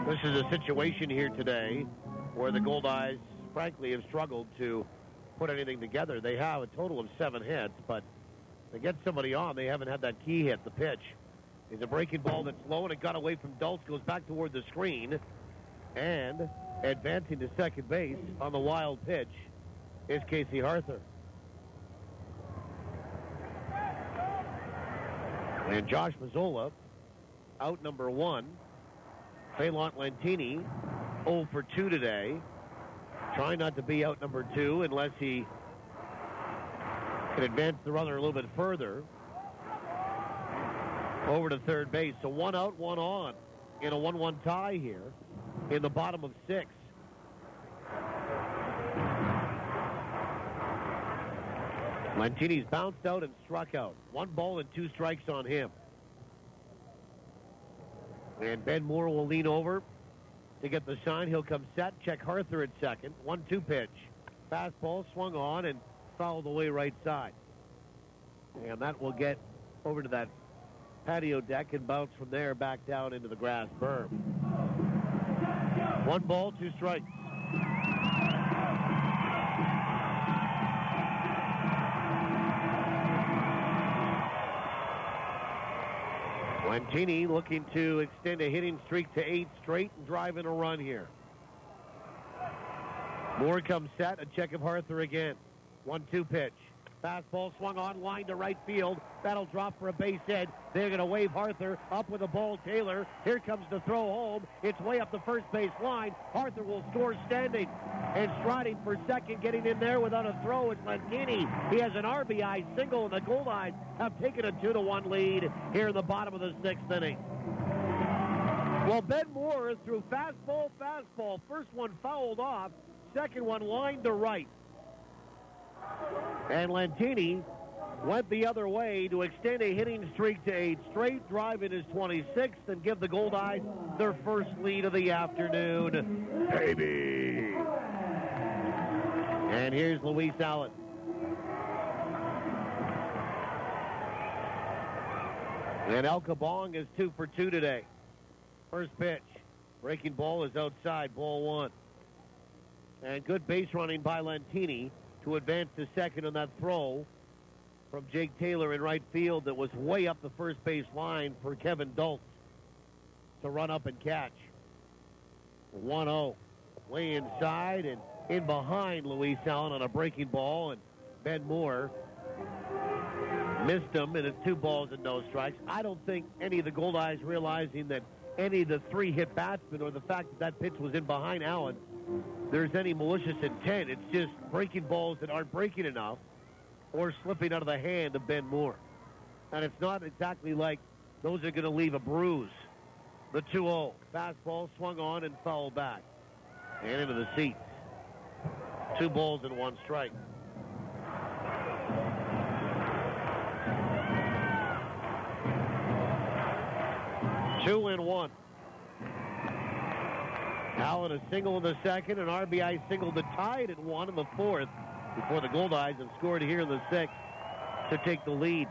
This is a situation here today where the Goldeyes, frankly, have struggled to put anything together. They have a total of 7 hits, but to get somebody on, they haven't had that key hit. The pitch is a breaking ball that's low, and it got away from Dulce, goes back toward the screen, and advancing to second base on the wild pitch is Casey Harther. And Josh Mazzola, out number 1. Phelan Lantini, 0 for 2 today. Trying not to be out number 2 unless he can advance the runner a little bit further. Over to third base. So 1 out, 1 on in a 1-1 tie here in the bottom of 6. Lantini's bounced out and struck out. 1 ball and 2 strikes on him. And Ben Moore will lean over to get the sign. He'll come set. Check Harther at second. 1-2 pitch. Fastball swung on and fouled away right side. And that will get over to that patio deck and bounce from there back down into the grass berm. 1 ball, 2 strikes. Lantini looking to extend a hitting streak to 8 straight and drive in a run here. Moore comes set, a check of Harther again. 1-2 pitch. Fastball swung on, line to right field. That'll drop for a base hit. They're going to wave Harther up with a ball. Taylor. Here comes the throw home. It's way up the first base line. Harther will score standing. And striding for second, getting in there without a throw, it's Lantini. He has an RBI single, and the Goldeyes have taken a 2-1 lead here in the bottom of the 6th inning. Well, Ben Moore threw fastball. First one fouled off. Second one lined to right. And Lantini went the other way to extend a hitting streak to 8 straight, drive in his 26th, and give the Goldeyes their first lead of the afternoon. Baby! And here's Luis Allen. And El Cabong is 2 for 2 today. First pitch. Breaking ball is outside, ball 1. And good base running by Lantini to advance to second on that throw from Jake Taylor in right field that was way up the first base line for Kevin Dultz to run up and catch. 1-0. Way inside and in behind Luis Allen on a breaking ball, and Ben Moore missed him, and it's 2 balls and no strikes. I don't think any of the Goldeyes realizing that any of the 3 hit batsmen or the fact that pitch was in behind Allen, there's any malicious intent. It's just breaking balls that aren't breaking enough or slipping out of the hand of Ben Moore. And it's not exactly like those are going to leave a bruise. The 2-0. Fastball swung on and fouled back. And into the seats. 2 balls and 1 strike. Two and 1. Allen a single in the second, an RBI single to tie it at 1 in the 4th before the Goldeyes have scored here in the 6th to take the lead.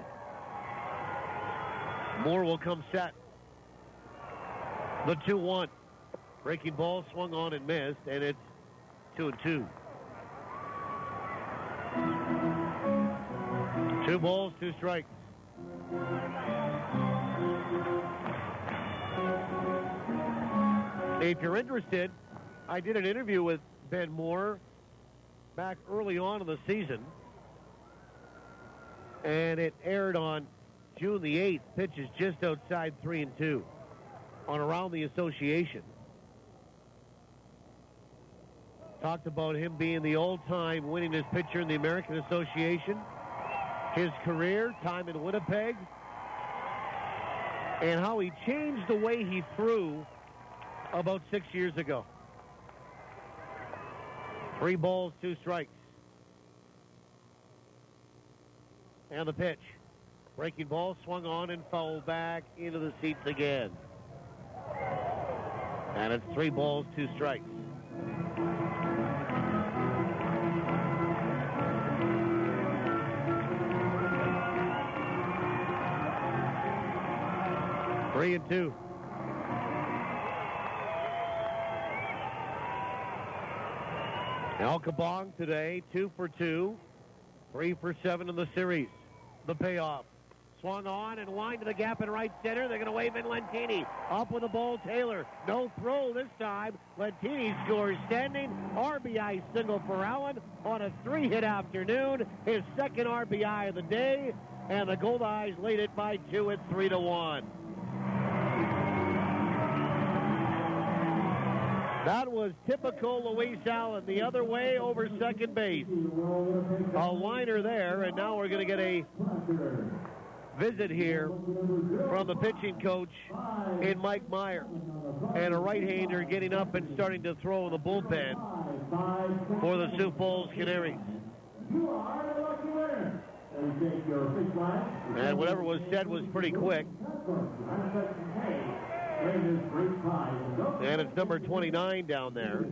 Moore will come set. The 2-1. Breaking ball swung on and missed, and it's 2-2. 2 balls, 2 strikes. If you're interested, I did an interview with Ben Moore back early on in the season, and it aired on June the 8th, pitches just outside 3-2 on Around the Association. Talked about him being the all-time winningest pitcher in the American Association, his career, time in Winnipeg, and how he changed the way he threw about 6 years ago. 3 balls, 2 strikes. And the pitch. Breaking ball swung on and fouled back into the seats again. And it's 3 balls, 2 strikes. Three and 2. El Cabong today, 2 for 2, 3 for 7 in the series. The payoff. Swung on and lined to the gap in right center. They're going to wave in Lantini. Up with the ball, Taylor. No throw this time. Lantini scores standing. RBI single for Allen on a 3-hit afternoon. His second RBI of the day. And the Goldeyes lead it by 2 at 3-1. That was typical Luis Allen, the other way over second base. A liner there, and now we're going to get a visit here from the pitching coach in Mike Meyer. And a right-hander getting up and starting to throw in the bullpen for the Sioux Falls Canaries. And whatever was said was pretty quick. And it's number 29 down there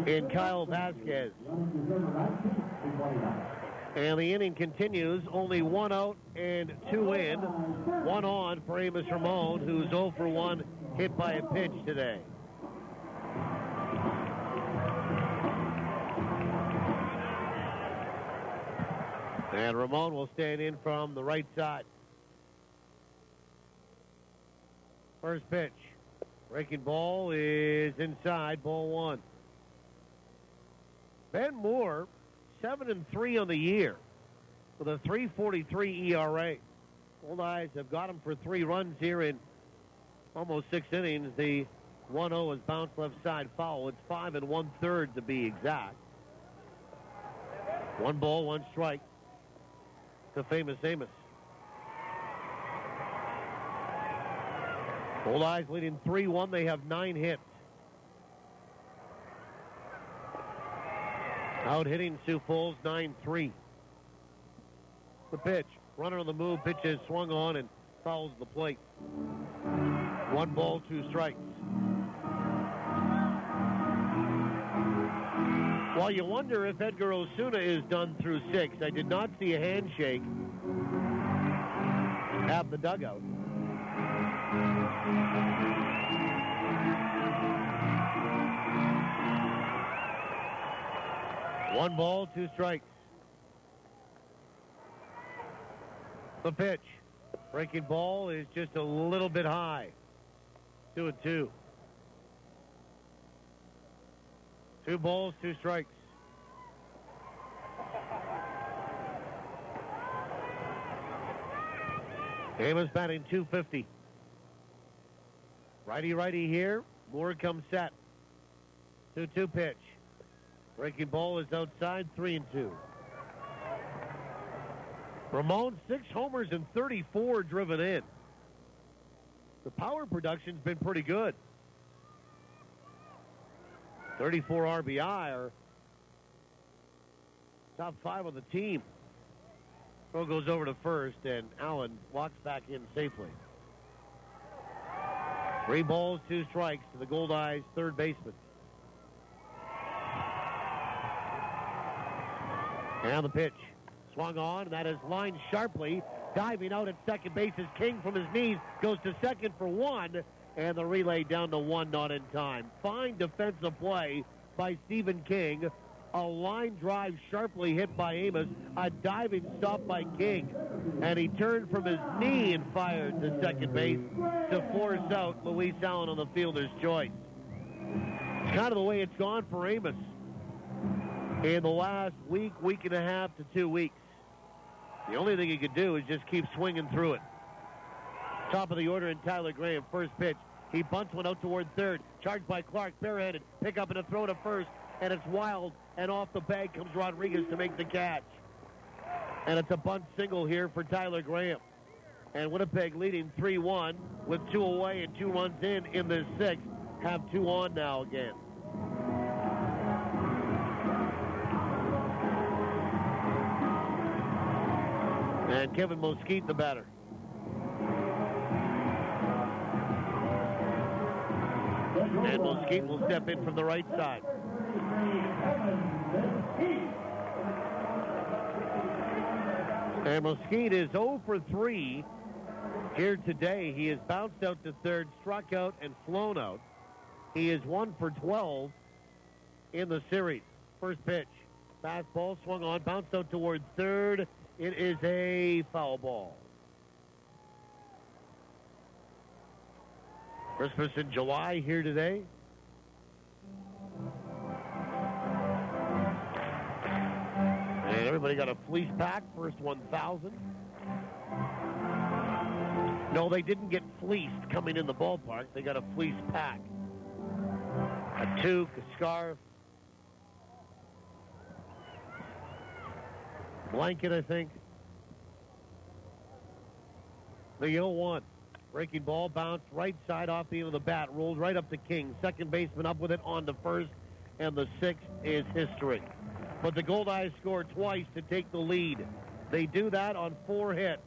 in Kyle Vasquez. And the inning continues. Only 1 out and 2 in. 1 on for Amos Ramon, who's 0 for 1, hit by a pitch today. And Ramon will stand in from the right side. First pitch. Breaking ball is inside, ball 1. Ben Moore, 7-3 on the year with a 3.43 ERA. Goldeyes have got him for 3 runs here in almost 6 innings. The 1-0 is bounced left side foul. It's 5 1/3 to be exact. 1 ball, 1 strike to famous Amos. Goldeyes leading 3-1. They have 9 hits. Out hitting Sioux Falls 9-3. The pitch. Runner on the move. Pitch is swung on and fouls the plate. 1 ball, 2 strikes. While you wonder if Edgar Osuna is done through 6, I did not see a handshake at the dugout. One ball, 2 strikes. The pitch. Breaking ball is just a little bit high. 2-2. 2 balls, 2 strikes. Amos batting .250. Righty here. Moore comes set. 2-2 pitch. Breaking ball is outside, 3-2. Ramon, 6 homers and 34 driven in. The power production's been pretty good. 34 RBI are top 5 on the team. Throw goes over to first, and Allen walks back in safely. 3 balls, 2 strikes to the Goldeyes third baseman. And the pitch. Swung on, and that is lined sharply. Diving out at second base is King from his knees. Goes to second for 1, and the relay down to 1, not in time. Fine defensive play by Stephen King. A line drive sharply hit by Amos. A diving stop by King. And he turned from his knee and fired to second base to force out Luis Allen on the fielder's choice. It's kind of the way it's gone for Amos in the last week and a half to 2 weeks. The only thing he could do is just keep swinging through it. Top of the order in Tyler Graham. First pitch. He bunts one out toward third. Charged by Clark. Barehanded. Pick up and a throw to first. And it's wild. And off the bag comes Rodriguez to make the catch. And it's a bunt single here for Tyler Graham. And Winnipeg leading 3-1 with 2 away and 2 runs in this 6th. Have 2 on now again. And Kevin Mosquite, the batter. And Mosquite will step in from the right side. And Mosquite is 0 for 3 here today. He has bounced out to third, struck out, and flown out. He is 1 for 12 in the series. First pitch. Fastball swung on, bounced out toward third. It is a foul ball. Christmas in July here today. And everybody got a fleece pack, first 1,000. No, they didn't get fleeced coming in the ballpark. They got a fleece pack. Sioux, Scarf. Blanket, I think. The 0-1. Breaking ball, bounced right side off the end of the bat, rolled right up to King. Second baseman up with it on to first, and the 6th is history. But the Goldeyes scored twice to take the lead. They do that on 4 hits.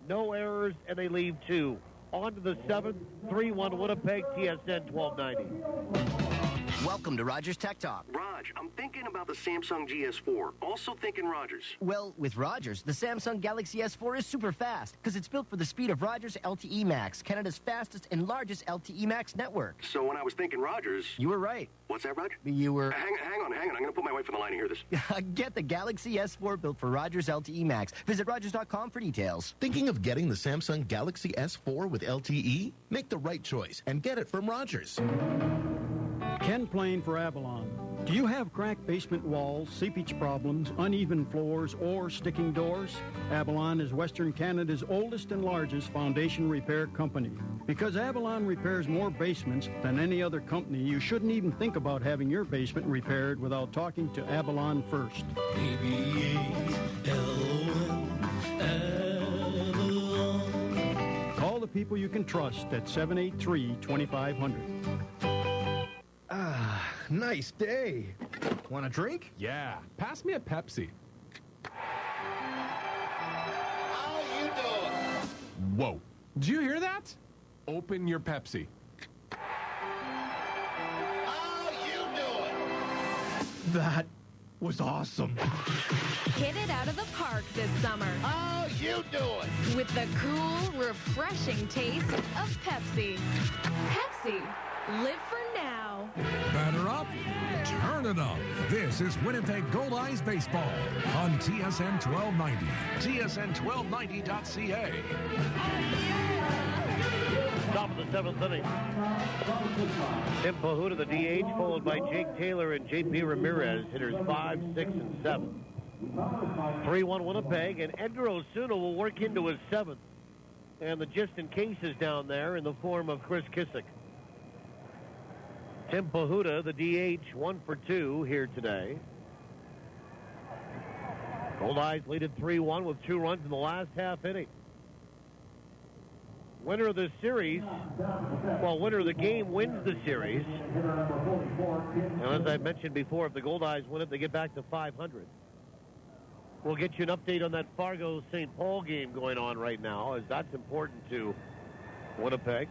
No errors, and they leave 2. On to the 7th, 3-1 Winnipeg, TSN 1290. Welcome to Rogers Tech Talk. Raj, I'm thinking about the Samsung GS4. Also thinking Rogers. Well, with Rogers, the Samsung Galaxy S4 is super fast because it's built for the speed of Rogers LTE Max, Canada's fastest and largest LTE Max network. So when I was thinking Rogers... You were right. What's that, Raj? You were... Hang on. I'm going to put my wife on the line to hear this. Get the Galaxy S4 built for Rogers LTE Max. Visit Rogers.com for details. Thinking of getting the Samsung Galaxy S4 with LTE? Make the right choice and get it from Rogers. Ken Plain for Avalon. Do you have cracked basement walls, seepage problems, uneven floors, or sticking doors? Avalon is Western Canada's oldest and largest foundation repair company. Because Avalon repairs more basements than any other company, you shouldn't even think about having your basement repaired without talking to Avalon first. Avalon. Call the people you can trust at 783-2500. Ah, nice day. Want a drink? Yeah, pass me a Pepsi. How you doing? Whoa, did you hear that? Open your Pepsi. How you doing? That was awesome. Hit it out of the park this summer. How you doing? With the cool, refreshing taste of Pepsi. Pepsi. Live for now. Batter up, turn it up. This is Winnipeg Goldeyes Baseball on TSN 1290. TSN1290.ca. Top of the 7th inning. Tim Pahuta, the DH, followed by Jake Taylor and J.P. Ramirez, hitters 5, 6, and 7. 3-1 Winnipeg, and Edgar Osuna will work into his 7th. And the just in case is down there in the form of Chris Kissick. Tim Pahuta, the DH, 1 for 2 here today. Goldeyes lead at 3-1 with 2 runs in the last half inning. Winner of the series, winner of the game wins the series. And as I mentioned before, if the Goldeyes win it, they get back to 500. We'll get you an update on that Fargo-St. Paul game going on right now, as that's important to Winnipeg.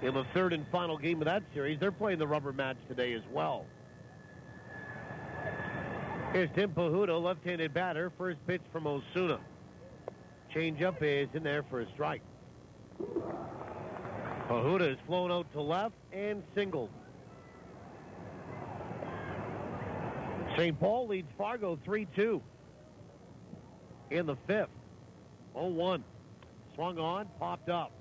In the 3rd and final game of that series, they're playing the rubber match today as well. Here's Tim Pahuta, left-handed batter. First pitch from Osuna. Changeup is in there for a strike. Pahuta is flown out to left and singled. St. Paul leads Fargo 3-2 in the 5th. 0-1. Swung on, popped up.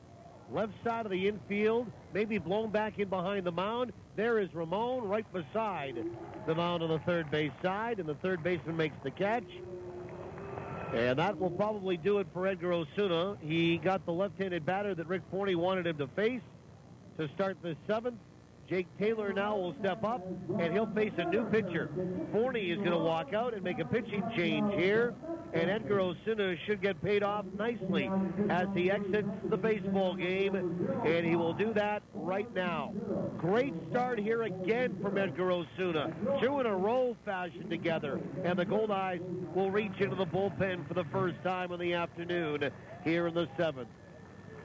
Left side of the infield, maybe blown back in behind the mound. There is Ramon right beside the mound on the third base side, and the third baseman makes the catch. And that will probably do it for Edgar Osuna. He got the left-handed batter that Rick Forney wanted him to face to start the 7th. Jake Taylor now will step up, and he'll face a new pitcher. Forney is going to walk out and make a pitching change here, and Edgar Osuna should get paid off nicely as he exits the baseball game, and he will do that right now. Great start here again from Edgar Osuna. 2 in a row fashion together, and the Goldeyes will reach into the bullpen for the first time in the afternoon here in the 7th.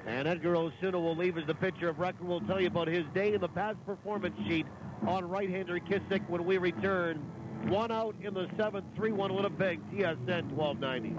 And Edgar Osuna will leave as the pitcher of record. We'll tell you about his day in the past performance sheet on right-hander Kissick when we return. 1 out in the 7th, 3-1 Winnipeg, TSN 1290.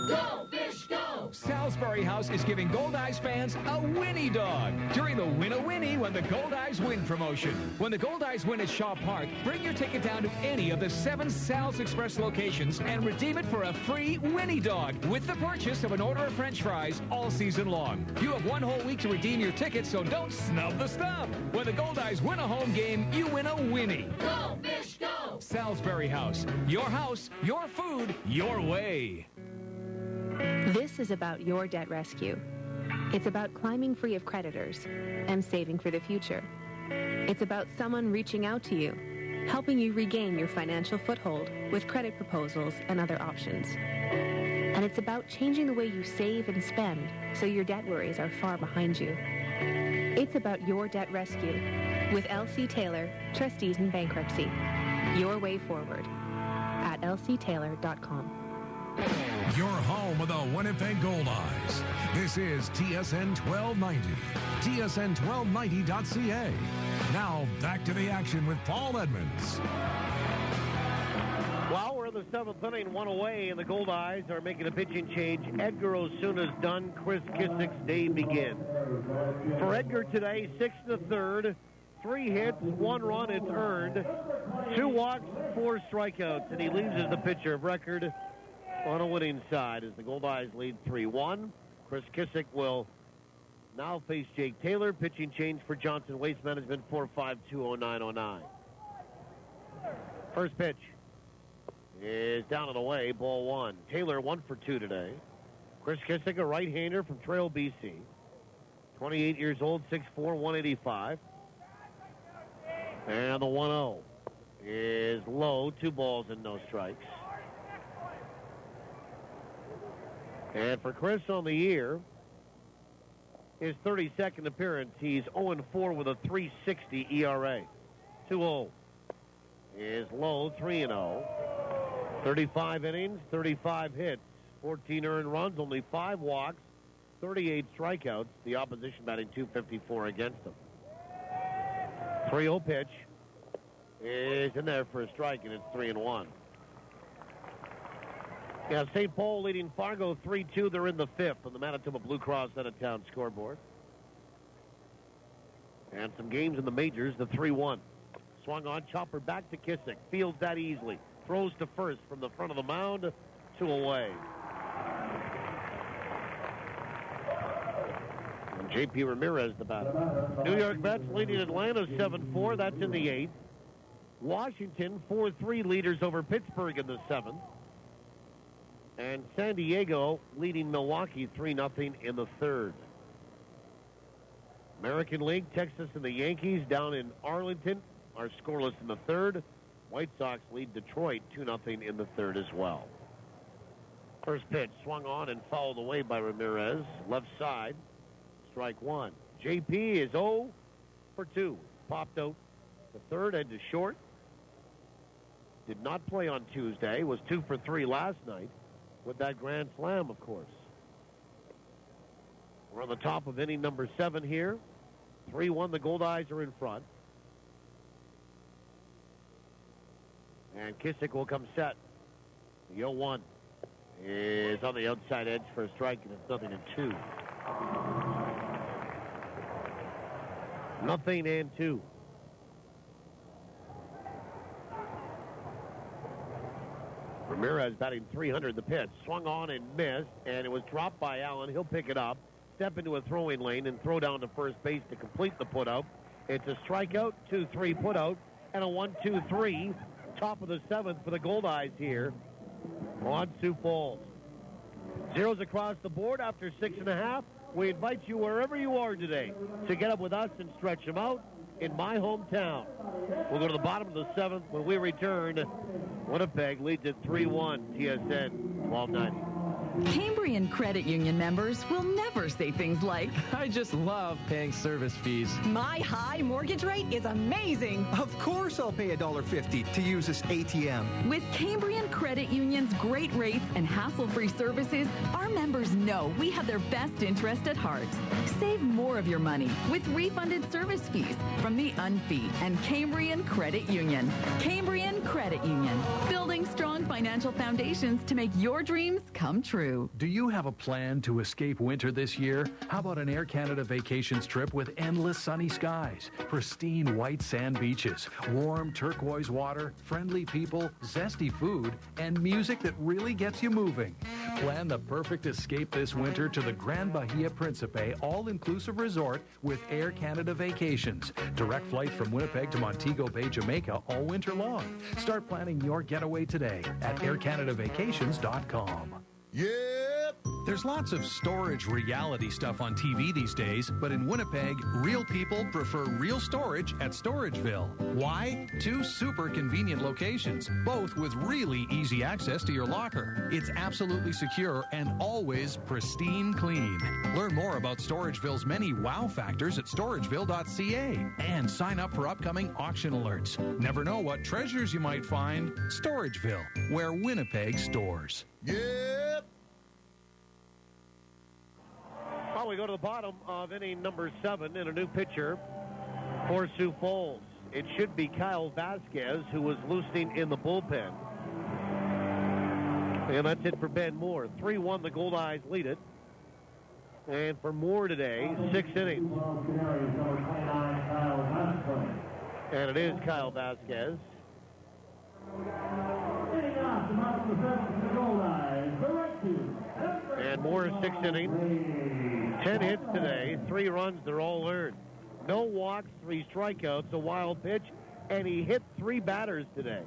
Go, Fish, go! Salisbury House is giving Goldeyes fans a Winnie dog during the Win-A-Winnie When the Goldeyes Win promotion. When the Goldeyes win at Shaw Park, bring your ticket down to any of the 7 Sal's Express locations and redeem it for a free Winnie dog with the purchase of an order of French fries all season long. You have 1 whole week to redeem your ticket, so don't snub the stub. When the Goldeyes win a home game, you win a Winnie. Go, Fish, go! Salisbury House, your food, your way. This is about your debt rescue. It's about climbing free of creditors and saving for the future. It's about someone reaching out to you, helping you regain your financial foothold with credit proposals and other options. And it's about changing the way you save and spend so your debt worries are far behind you. It's about your debt rescue with L.C. Taylor, Trustees in Bankruptcy. Your way forward at lctaylor.com. Your home of the Winnipeg Goldeyes. This is TSN 1290. TSN1290.ca. Now back to the action with Paul Edmonds. Well, we're in the 7th inning, one away, and the Goldeyes are making a pitching change. Edgar Osuna's done. Chris Kissick's day begins. For Edgar today, 6 1/3, 3 hits, 1 run, it's earned, 2 walks, 4 strikeouts, and he leaves as the pitcher of record on a winning side as the Goldeyes lead 3-1. Chris Kissick will now face Jake Taylor. Pitching change for Johnson Waste Management, 4-5-2-0909. First pitch is down and away, ball 1. Taylor 1 for 2 today. Chris Kissick, a right-hander from Trail, BC. 28 years old, 6'4", 185. And the 1-0 is low, 2 balls and no strikes. And for Chris on the year, his 32nd appearance, he's 0-4 with a 3.60 ERA. 2-0 is low, 3-0. 35 innings, 35 hits, 14 earned runs, only 5 walks, 38 strikeouts. The opposition batting .254 against him. 3-0 pitch is in there for a strike, and it's 3-1. Yeah, St. Paul leading Fargo 3-2. They're in the 5th on the Manitoba Blue Cross out-of-town scoreboard. And some games in the majors, the 3-1. Swung on, chopper back to Kissick. Fields that easily. Throws to first from the front of the mound, 2 away. And J.P. Ramirez, the batter. New York Mets leading Atlanta 7-4. That's in the 8th. Washington 4-3 leaders over Pittsburgh in the 7th. And San Diego leading Milwaukee 3-0 in the 3rd. American League, Texas and the Yankees down in Arlington are scoreless in the 3rd. White Sox lead Detroit 2-0 in the 3rd as well. First pitch swung on and fouled away by Ramirez. Left side, strike 1. JP is 0 for 2. Popped out the 3rd, head to short. Did not play on Tuesday. Was 2 for 3 last night with that grand slam, of course. We're on the top of inning number 7 here. 3-1, the Goldeyes are in front. And Kissick will come set. The 0-1 is on the outside edge for a strike, and it's 0-2. 0-2. Ramirez batting .300 the pitch. Swung on and missed, and it was dropped by Allen. He'll pick it up, step into a throwing lane, and throw down to first base to complete the putout. It's a strikeout, 2-3 putout, and a 1-2-3. Top of the 7th for the Goldeyes here on Sioux Falls. Zeros across the board after 6.5. We invite you wherever you are today to get up with us and stretch them out in my hometown. We'll go to the bottom of the 7th when we return. Winnipeg leads at 3-1, TSN 1290. Cambrian Credit Union members will never say things like, I just love paying service fees. My high mortgage rate is amazing. Of course I'll pay $1.50 to use this ATM. With Cambrian Credit Union's great rates and hassle-free services, our members know we have their best interest at heart. Save more of your money with refunded service fees from the UNFI and Cambrian Credit Union. Cambrian Credit Union, building strong financial foundations to make your dreams come true. Do you have a plan to escape winter this year? How about an Air Canada vacations trip with endless sunny skies, pristine white sand beaches, warm turquoise water, friendly people, zesty food, and music that really gets you moving? Plan the perfect escape this winter to the Grand Bahia Principe all-inclusive resort with Air Canada Vacations. Direct flights from Winnipeg to Montego Bay, Jamaica all winter long. Start planning your getaway today at aircanadavacations.com. Yep, There's lots of storage reality stuff on TV these days, but in Winnipeg, real people prefer real storage at Storageville. Why? 2 super convenient locations, both with really easy access to your locker. It's absolutely secure and always pristine clean. Learn more about Storageville's many wow factors at storageville.ca and sign up for upcoming auction alerts. Never know what treasures you might find. Storageville, where Winnipeg stores. Yep. Well, we go to the bottom of inning number 7 and a new pitcher for Sioux Falls. It should be Kyle Vasquez, who was loosening in the bullpen. And that's it for Ben Moore. 3-1, the Goldeyes lead it. And for Moore today, 6 innings. And it is Kyle Vasquez. And Moore, 6 innings, 10 hits today, 3 runs, they're all earned. No walks, 3 strikeouts, a wild pitch, and he hit 3 batters today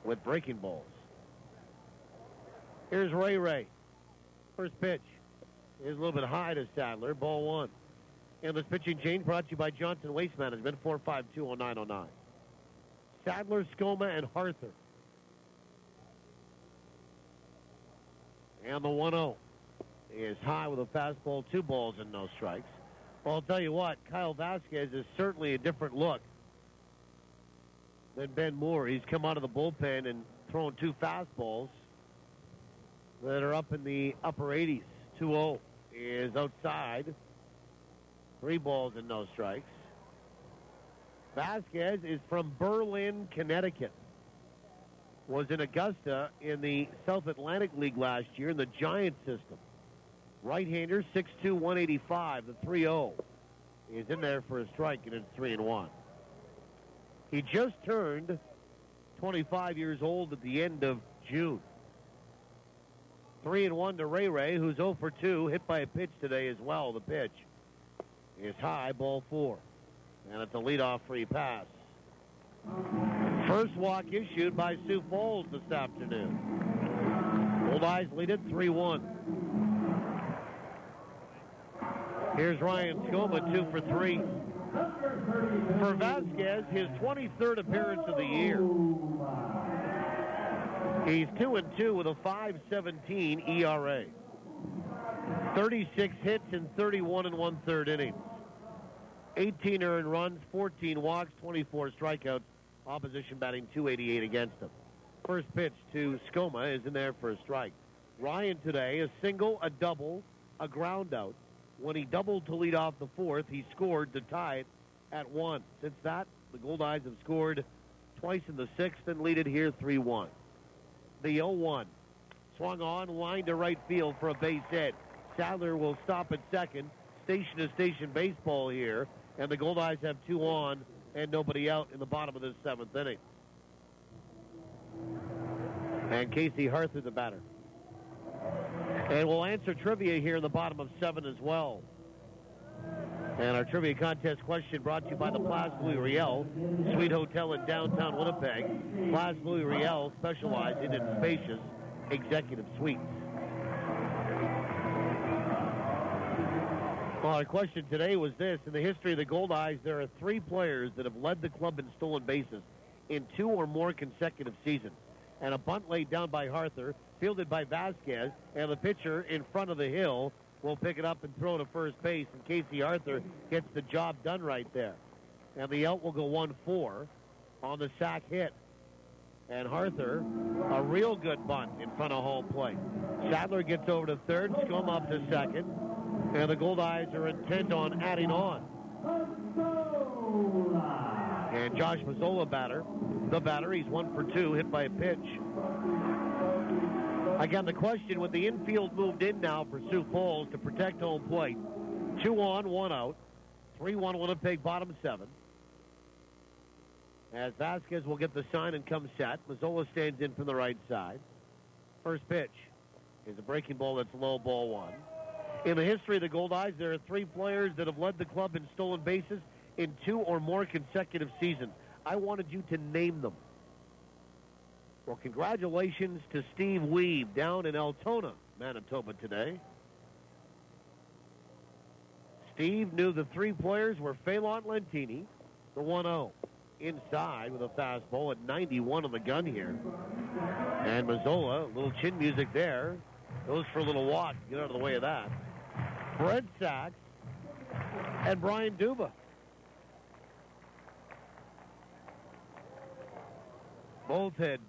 with breaking balls. Here's Ray. First pitch is a little bit high to Sadler, ball 1. And this pitching change brought to you by Johnson Waste Management, 452-0909. Sadler, Skoma, and Harther. And the 1-0 is high with a fastball, 2 balls and no strikes. Well, I'll tell you what, Kyle Vasquez is certainly a different look than Ben Moore. He's come out of the bullpen and thrown 2 fastballs that are up in the upper 80s. 2-0 is outside. 3 balls and no strikes. Vasquez is from Berlin, Connecticut. Was in Augusta in the South Atlantic League last year in the Giant system. Right-hander, 6'2", 185. The 3-0 is in there for a strike, and it's 3-1. He just turned 25 years old at the end of June. 3-1 to Ray, who's 0 for 2, hit by a pitch today as well. The pitch is high, ball 4. And it's a leadoff free pass. First walk issued by Sioux Falls this afternoon. Goldeyes lead it 3-1. Here's Ryan Skoma, 2 for 3. For Vasquez, his 23rd appearance of the year. He's 2-2 with a 5.17 ERA. 36 hits in 31 1/3 innings. 18 earned runs, 14 walks, 24 strikeouts. Opposition batting .288 against him. First pitch to Skoma is in there for a strike. Ryan today, a single, a double, a ground out. When he doubled to lead off the 4th, he scored to tie it at 1. Since that, the Goldeyes have scored twice in the 6th and lead it here 3-1. The 0-1 swung on, line to right field for a base hit. Sadler will stop at second. Station-to-station baseball here, and the Goldeyes have 2 on and nobody out in the bottom of this 7th inning. And Casey Harther, the batter. And we'll answer trivia here in the bottom of 7 as well. And our trivia contest question brought to you by the Place Louis Riel Suite Hotel in downtown Winnipeg. Place Louis Riel specializing in spacious executive suites. Well, our question today was this. In the history of the Goldeyes, there are 3 players that have led the club in stolen bases in 2 or more consecutive seasons. And a bunt laid down by Harther, fielded by Vasquez, and the pitcher in front of the hill will pick it up and throw to first base, and Casey Harther gets the job done right there. And the out will go 1-4 on the sac hit. And Harther, a real good bunt in front of home plate. Sadler gets over to third, Skoma up to second, and the Goldeyes are intent on adding on. And Josh Mazzola the batter, he's 1 for 2, hit by a pitch. Again, the question, with the infield moved in now for Sioux Falls to protect home plate. 2 on, 1 out. 3-1 Winnipeg, bottom 7. As Vasquez will get the sign and come set. Mazzola stands in from the right side. First pitch is a breaking ball that's low, ball 1. In the history of the Goldeyes, there are 3 players that have led the club in stolen bases in 2 or more consecutive seasons. I wanted you to name them. Well, congratulations to Steve Weeb down in Altona Manitoba today. Steve knew the three players were Phelan Lentini, the 1-0. Inside with a fastball at 91 on the gun here. And Mazzola, a little chin music there. Goes for a little walk. Get out of the way of that. Fred Sachs and Brian Duba. Both had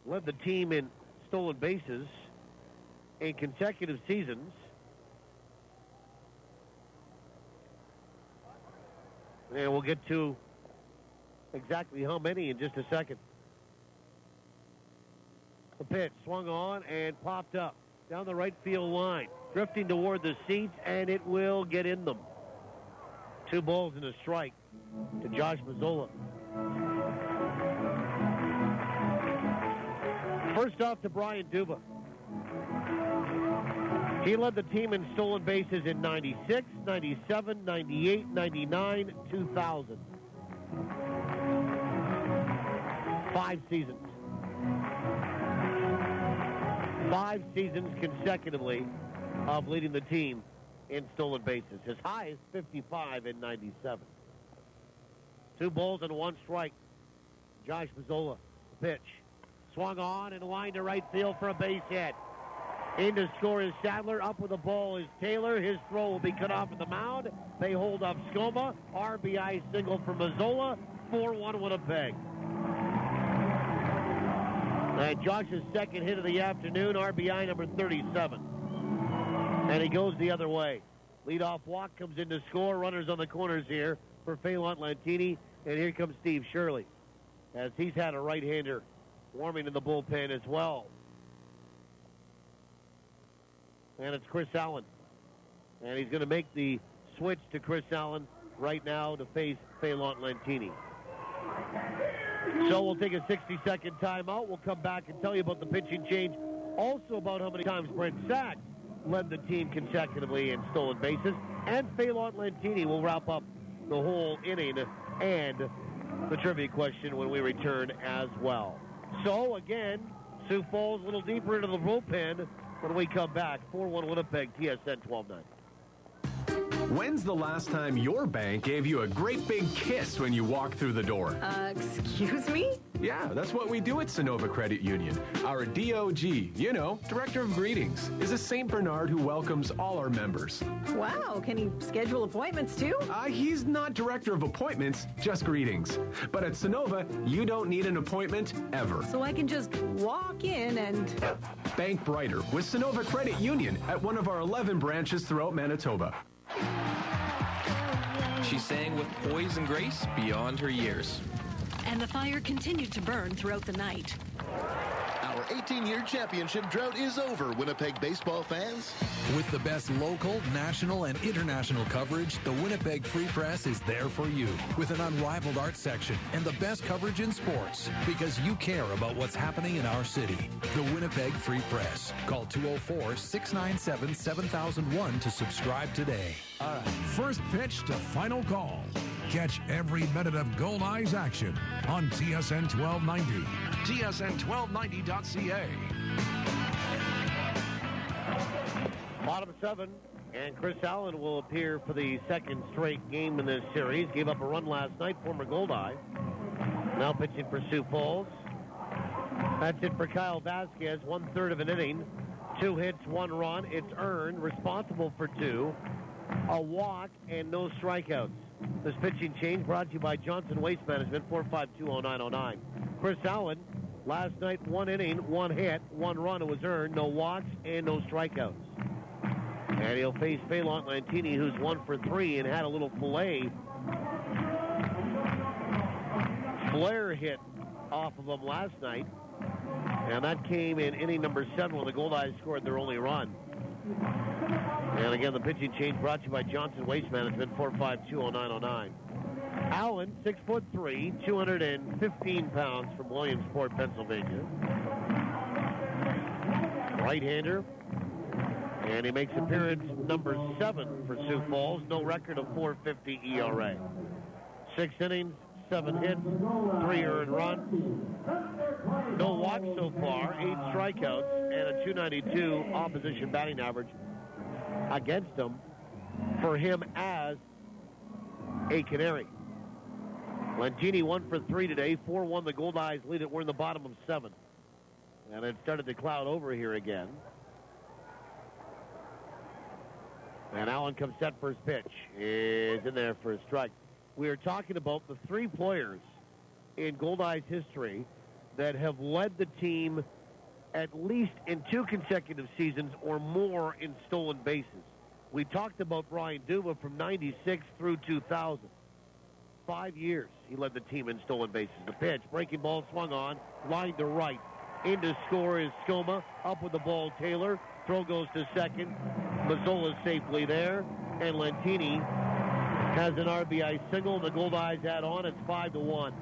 led the team in stolen bases in consecutive seasons. And we'll get to exactly how many in just a second. The pitch swung on and popped up down the right field line, drifting toward the seats, and it will get in them. 2 balls and a strike to Josh Mazzola. First off to Brian Duba. He led the team in stolen bases in 96, 97, 98, 99, 2000. 5 seasons. 5 seasons consecutively of leading the team in stolen bases. His high is 55 in 97. 2 balls and 1 strike. Josh Mazzola, pitch. Swung on and lined to right field for a base hit. In to score is Sadler. Up with the ball is Taylor. His throw will be cut off at the mound. They hold up Skoma. RBI single for Mazzola. 4-1 Winnipeg. And Josh's second hit of the afternoon, RBI number 37. And he goes the other way. Leadoff walk comes in to score. Runners on the corners here for Phelan Lentini. And here comes Steve Shirley, as he's had a right-hander warming in the bullpen as well. And it's Chris Allen. And he's going to make the switch to Chris Allen right now to face Phelan Lentini. So we'll take a 60-second timeout. We'll come back and tell you about the pitching change. Also about how many times Brent Sachs led the team consecutively in stolen bases. And Phelan Lentini will wrap up the whole inning and the trivia question when we return as well. So, again, Sioux Falls a little deeper into the bullpen when we come back. 4-1 Winnipeg, TSN 12-9. When's the last time your bank gave you a great big kiss when you walk through the door? Excuse me? Yeah, that's what we do at Sonova Credit Union. Our DOG, you know, Director of Greetings, is a St. Bernard who welcomes all our members. Wow, can he schedule appointments too? He's not Director of Appointments, just greetings. But at Sonova, you don't need an appointment ever. So I can just walk in and... Bank brighter with Sonova Credit Union at one of our 11 branches throughout Manitoba. She sang with poise and grace beyond her years. And the fire continued to burn throughout the night. Our 18-year championship drought is over, Winnipeg baseball fans. With the best local, national, and international coverage, the Winnipeg Free Press is there for you. With an unrivaled art section and the best coverage in sports, because you care about what's happening in our city. The Winnipeg Free Press. Call 204-697-7001 to subscribe today. All right. First pitch to final call. Catch every minute of Goldeyes action on TSN 1290. TSN1290.ca. Bottom 7, and Chris Allen will appear for the second straight game in this series. Gave up a run last night, former Goldeye. Now pitching for Sioux Falls. That's it for Kyle Vasquez, 1/3 of an inning. 2 hits, 1 run. It's earned, responsible for 2. A walk, and no strikeouts. This pitching change brought to you by Johnson Waste Management, 4520909. Chris Allen, last night, 1 inning, 1 hit, 1 run. It was earned, no walks, and no strikeouts. And he'll face Phelan Lentini, who's 1 for 3 and had a little flare hit off of him last night. And that came in inning number 7 when the Goldeyes scored their only run. And again, the pitching change brought to you by Johnson Waste Management, 4520909. Allen, 6'3", 215 pounds, from Williamsport, Pennsylvania. Right-hander. And he makes appearance number 7 for Sioux Falls. No record of .450 ERA. 6 innings, 7 hits, 3 earned runs. No walks so far, 8 strikeouts, and a 292 opposition batting average against him for him as a Canary. Lentini 1 for 3 today. 4-1 the Goldeyes lead it. We're in the bottom of 7. And it started to cloud over here again. And Allen comes set for his pitch. Is in there for a strike. We are talking about the 3 players in Goldeyes history that have led the team at least in 2 consecutive seasons or more in stolen bases. We talked about Brian Duva from 96 through 2000. 5 years he led the team in stolen bases. The pitch, breaking ball swung on, line to right. In to score is Skoma. Up with the ball, Taylor. Throw goes to second. Mazzola safely there. And Lentini has an RBI single. The Goldeyes add on. It's 5-1.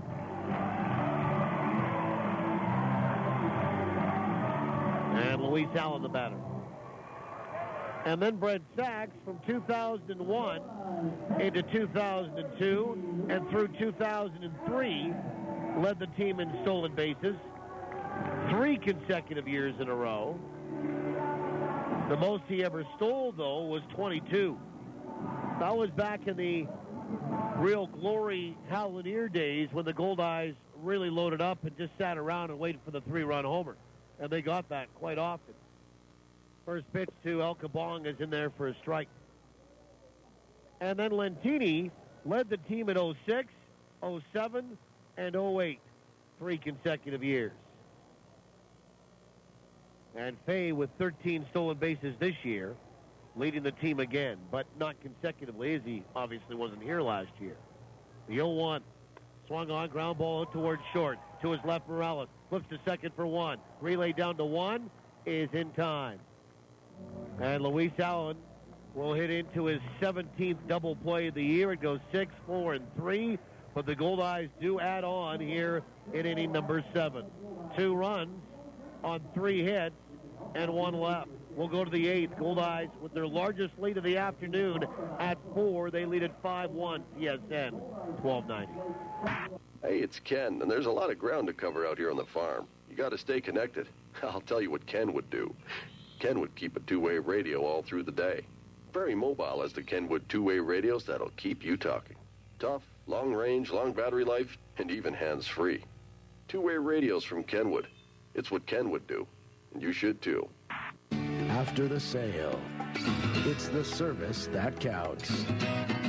And Luis Allen the batter. And then Brent Sachs from 2001 into 2002 and through 2003 led the team in stolen bases 3 consecutive years in a row. The most he ever stole, though, was 22. That was back in the real glory Hallenier days when the Goldeyes really loaded up and just sat around and waited for the 3-run homer. And they got that quite often. First pitch to El Cabong is in there for a strike. And then Lentini led the team in 06, 07, and 08. 3 consecutive years. And Fay with 13 stolen bases this year, leading the team again, but not consecutively, as he obviously wasn't here last year. The 0-1. Swung on, ground ball out towards short. To his left, Morales. Flips to second for 1. Relay down to 1 is in time. And Luis Allen will hit into his 17th double play of the year. It goes 6, 4, and 3. But the Goldeyes do add on here in inning number 7. 2 runs on 3 hits and 1 left. We'll go to the 8th. Goldeyes with their largest lead of the afternoon at 4. They lead at 5-1. TSN 1290. Hey, it's Ken, and there's a lot of ground to cover out here on the farm. You got to stay connected. I'll tell you what Ken would do. Ken would keep a 2-way radio all through the day. Very mobile as the Kenwood 2-way radios that'll keep you talking. Tough, long range, long battery life, and even hands-free. 2-way radios from Kenwood. It's what Ken would do, and you should too. After the sale, it's the service that counts.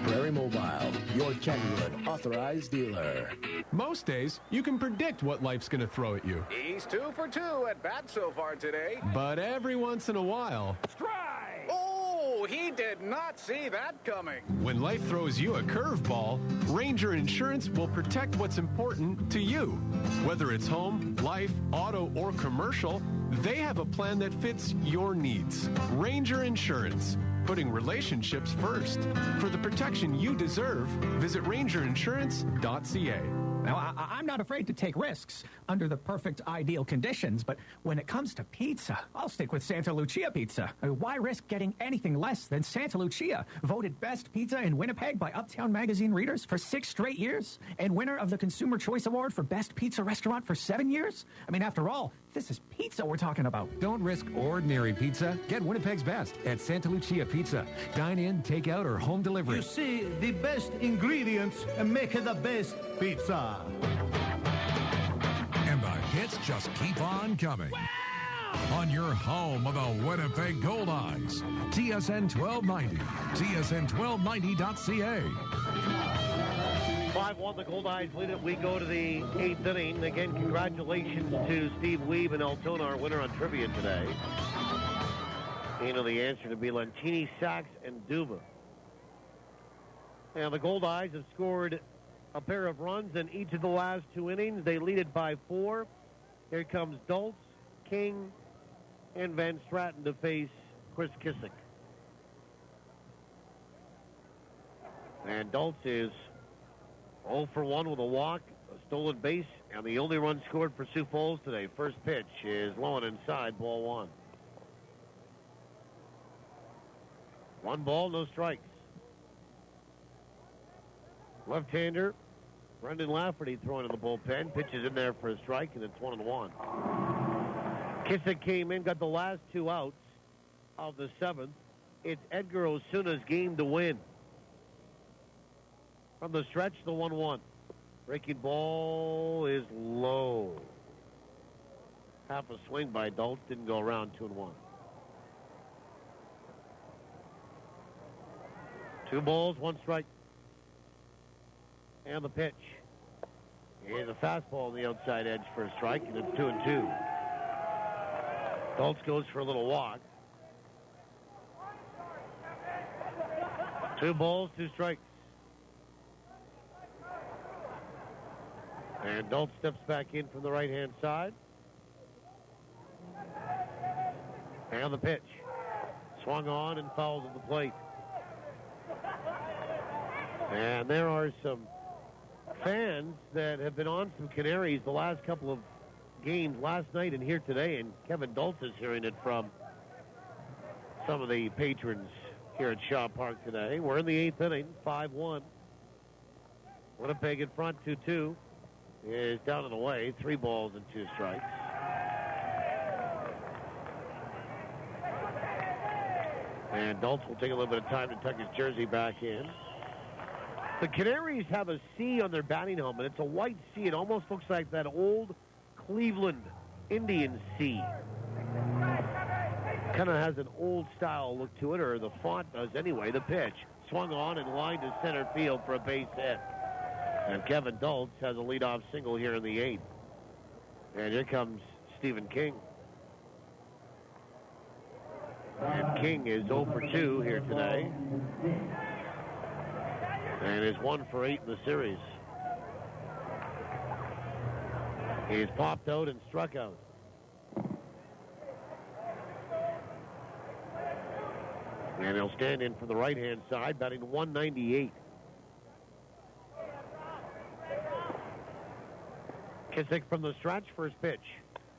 Prairie Mobile, your Kenwood authorized dealer. Most days, you can predict what life's going to throw at you. He's 2 for 2 at bat so far today. But every once in a while... Strike! Oh, he did not see that coming. When life throws you a curveball, Ranger Insurance will protect what's important to you. Whether it's home, life, auto, or commercial, they have a plan that fits your needs. Ranger Insurance, putting relationships first. For the protection you deserve, visit rangerinsurance.ca. Now, I'm not afraid to take risks under the perfect ideal conditions, but when it comes to pizza, I'll stick with Santa Lucia Pizza. Why risk getting anything less than Santa Lucia? Voted best pizza in Winnipeg by Uptown Magazine readers for 6 straight years, and winner of the Consumer Choice Award for best pizza restaurant for 7 years? I mean, after all, this is pizza we're talking about. Don't risk ordinary pizza. Get Winnipeg's best at Santa Lucia Pizza. Dine in, take out, or home delivery. You see, the best ingredients make the best pizza. And the hits just keep on coming. On your home of the Winnipeg Goldeyes. TSN 1290. TSN1290.ca. 5-1, the Goldeyes lead it. We go to the 8th inning. Again, congratulations to Steve Weeb and Altona, our winner on trivia today. You know the answer to be Lentini, Sachs, and Duva. And the Goldeyes have scored a pair of runs in each of the last 2 innings. They lead it by 4. Here comes Dulce, King, and Van Straten to face Chris Kissick. And Dulce is 0 for 1 with a walk, a stolen base, and the only run scored for Sioux Falls today. First pitch is low and inside, ball 1. 1 ball, no strikes. Left-hander, Brendan Lafferty throwing in the bullpen. Pitches in there for a strike, and it's 1-1. Kissick came in, got the last 2 outs of the 7th. It's Edgar Osuna's game to win. From the stretch, the 1-1. Breaking ball is low. Half a swing by Dulce, didn't go around, 2-1. 2 balls, 1 strike. And the pitch. Here's a fastball on the outside edge for a strike, and it's 2-2. Dulce goes for a little walk. 2 balls, 2 strikes. And Dulce steps back in from the right-hand side. And the pitch. Swung on and fouled at the plate. And there are some fans that have been on some Canaries the last couple of games, last night and here today, and Kevin Dulce is hearing it from some of the patrons here at Shaw Park today. We're in the 8th inning, 5-1. Winnipeg in front, 2-2. Is down and away, 3 balls and 2 strikes. And Dulce will take a little bit of time to tuck his jersey back in. The Canaries have a C on their batting helmet. It's a white C. It almost looks like that old Cleveland Indians C. Kind of has an old-style look to it, or the font does anyway. The pitch swung on and lined to center field for a base hit. And Kevin Dulce has a leadoff single here in the 8th. And here comes Stephen King. And King is 0 for 2 here today. And is 1 for 8 in the series. He's popped out and struck out. And he'll stand in from the right-hand side, batting 198. Kissick from the stretch, first pitch.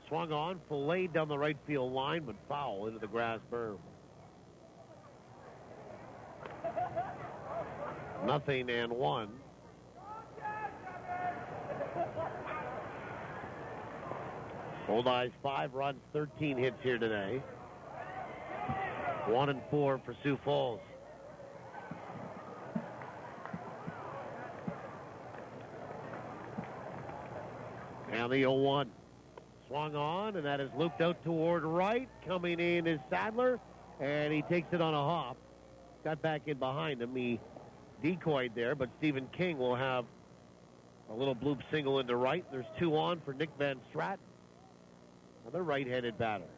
Swung on, filleted down the right field line, but foul into the grass berm. 0-1. Goldeyes 5 runs, 13 hits here today. 1-4 for Sioux Falls. And the 0-1. Swung on, and that is looped out toward right. Coming in is Sadler, and he takes it on a hop. Got back in behind him. He decoyed there, but Stephen King will have a little bloop single into right. There's 2 on for Nick Van Straten, another right-handed batter.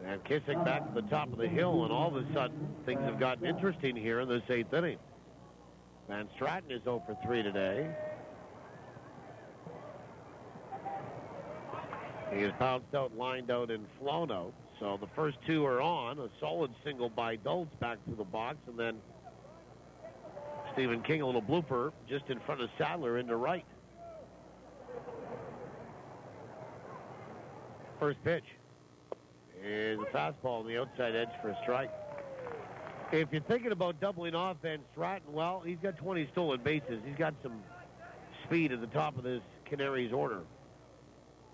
And Kissick back to the top of the hill, and all of a sudden, things have gotten interesting here in this 8th inning. Van Straten is 0 for 3 today. He is bounced out, lined out, and flown out. So the first 2 are on. A solid single by Dulce back to the box, and then Stephen King, a little blooper just in front of Sadler into right. First pitch is a fastball on the outside edge for a strike. If you're thinking about doubling off Van Straten, well, he's got 20 stolen bases. He's got some speed at the top of this Canaries order,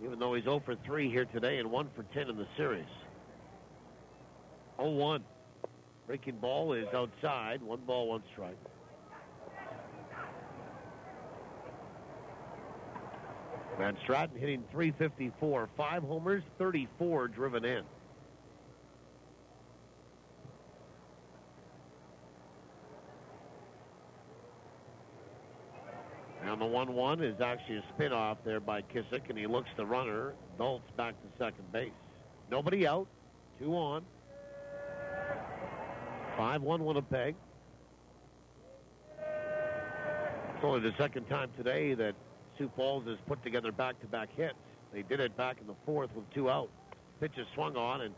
even though he's 0 for 3 here today and 1 for 10 in the series. 0-1. Breaking ball is outside. 1 ball, 1 strike. Van Straten hitting .354. 5 homers, 34 driven in. And the 1-1 is actually a spin-off there by Kissick, and he looks the runner. Dulce back to second base. Nobody out. 2 on. 5-1 Winnipeg. It's only the second time today that Sioux Falls has put together back-to-back hits. They did it back in the 4th with 2 out. Pitch is swung on, and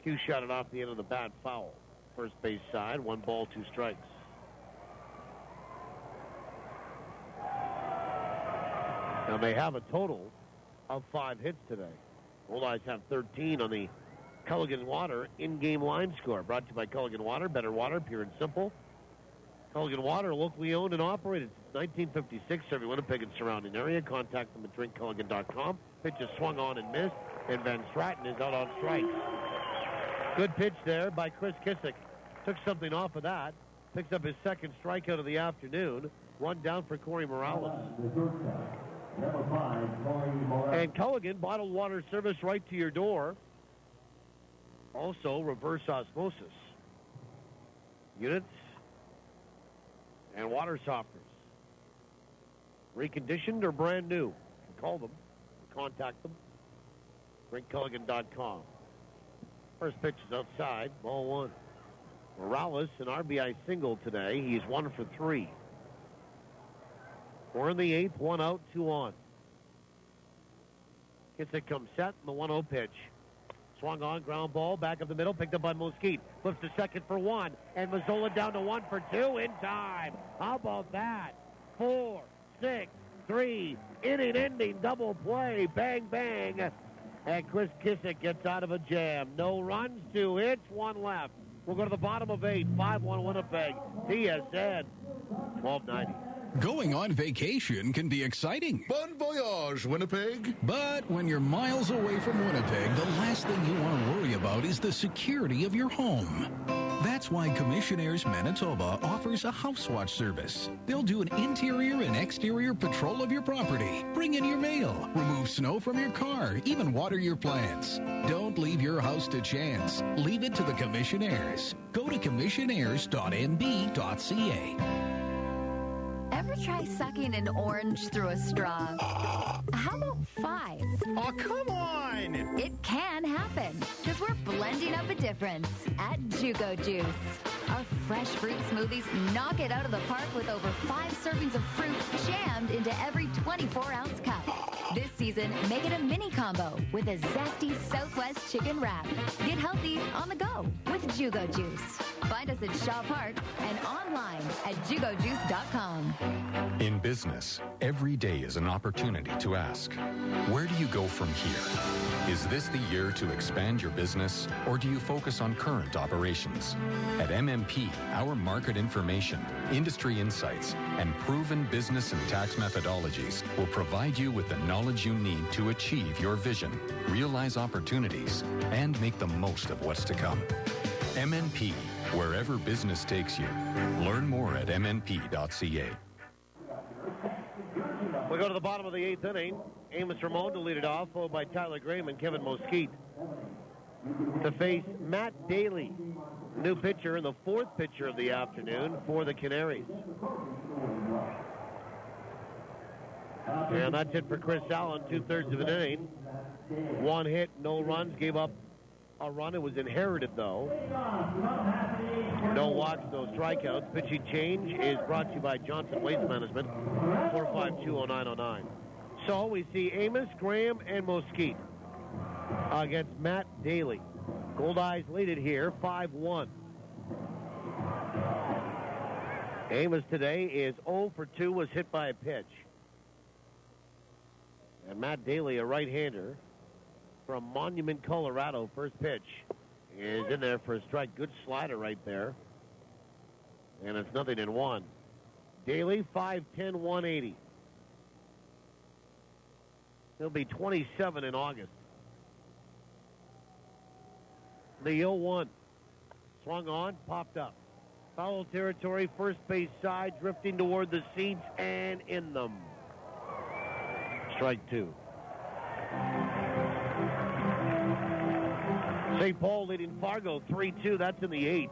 Q shot it off the end of the bat, foul. First base side, 1 ball, 2 strikes. Now they have a total of 5 hits today. Goldeyes have 13 on the Culligan Water in-game line score. Brought to you by Culligan Water. Better water, pure and simple. Culligan Water, locally owned and operated since 1956, serving Winnipeg and surrounding area. Contact them at drinkculligan.com. Pitch is swung on and missed, and Van Straten is out on strikes. Good pitch there by Chris Kissick. Took something off of that. Picks up his second strikeout of the afternoon. One down for Corey Morales. And Culligan, bottled water service right to your door. Also, reverse osmosis units and water softeners. Reconditioned or brand new. Call them. Contact them. drinkculligan.com. First pitch is outside. Ball one. Morales, an RBI single today. He's 1 for 3. 4 in the 8th, 1 out, 2 on. Kissick comes set, and the 1-0 pitch. Swung on, ground ball, back up the middle, picked up by Mosquite. Flips to second for 1, and Mazzola down to 1 for 2 in time. How about that? 4, 6, 3, inning-ending double play, bang, bang. And Chris Kissick gets out of a jam. No runs, 2 hits, 1 left. We'll go to the bottom of 8, 5-1 Winnipeg. TSN, 1290. Going on vacation can be exciting. Bon voyage, Winnipeg. But when you're miles away from Winnipeg, the last thing you want to worry about is the security of your home. That's why Commissionaires Manitoba offers a house watch service. They'll do an interior and exterior patrol of your property, bring in your mail, remove snow from your car, even water your plants. Don't leave your house to chance. Leave it to the Commissionaires. Go to commissionaires.nb.ca. Ever try sucking an orange through a straw? How about 5? Oh, come on! It can happen, because we're blending up a difference at Jugo Juice. Our fresh fruit smoothies knock it out of the park with over 5 servings of fruit jammed into every 24-ounce cup. This season, make it a mini combo with a zesty Southwest chicken wrap. Get healthy on the go with Jugo Juice. Find us at Shaw Park and online at jugojuice.com. In business, every day is an opportunity to ask, where do you go from here? Is this the year to expand your business, or do you focus on current operations? At MMP, our market information, industry insights, and proven business and tax methodologies will provide you with the knowledge you need to achieve your vision, realize opportunities, and make the most of what's to come. MNP, wherever business takes you. Learn more at mnp.ca. We go to the bottom of the 8th inning. Amos Ramon to lead it off, followed by Tyler Graham and Kevin Mosquite to face Matt Daly, new pitcher and the 4th pitcher of the afternoon for the Canaries. And that's it for Chris Allen, 2/3 of an inning. 1 hit, no runs, gave up a run. It was inherited, though. No walks, no strikeouts. Pitching change is brought to you by Johnson Waste Management, 452-0909. So we see Amos, Graham, and Mosquite against Matt Daly. Goldeyes lead it here, 5-1. Amos today is 0 for 2, was hit by a pitch. And Matt Daly, a right-hander from Monument, Colorado, first pitch is in there for a strike. Good slider right there. And it's 0-1. Daly, 5'10", 180. He'll be 27 in August. The 0-1. Swung on, popped up. Foul territory, first base side, drifting toward the seats, and in them. Strike 2. St. Paul leading Fargo 3-2. That's in the 8th.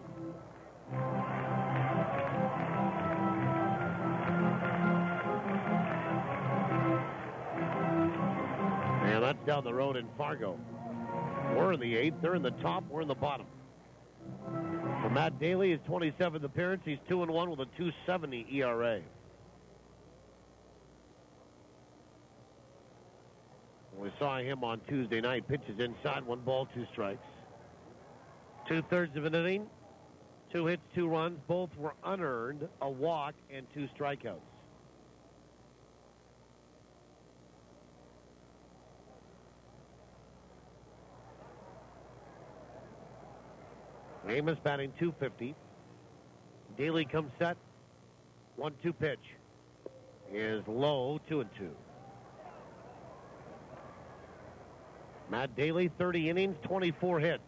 And that's down the road in Fargo. We're in the 8th. They're in the top. We're in the bottom. For Matt Daly, his 27th appearance. He's 2-1 with a 2.70 ERA. We saw him on Tuesday night. Pitches inside, 1 ball, 2 strikes. 2/3 of an inning, 2 hits, 2 runs. Both were unearned, a walk, and 2 strikeouts. Amos batting .250. Daly comes set, 1-2 pitch is low, 2-2. Matt Daly, 30 innings, 24 hits.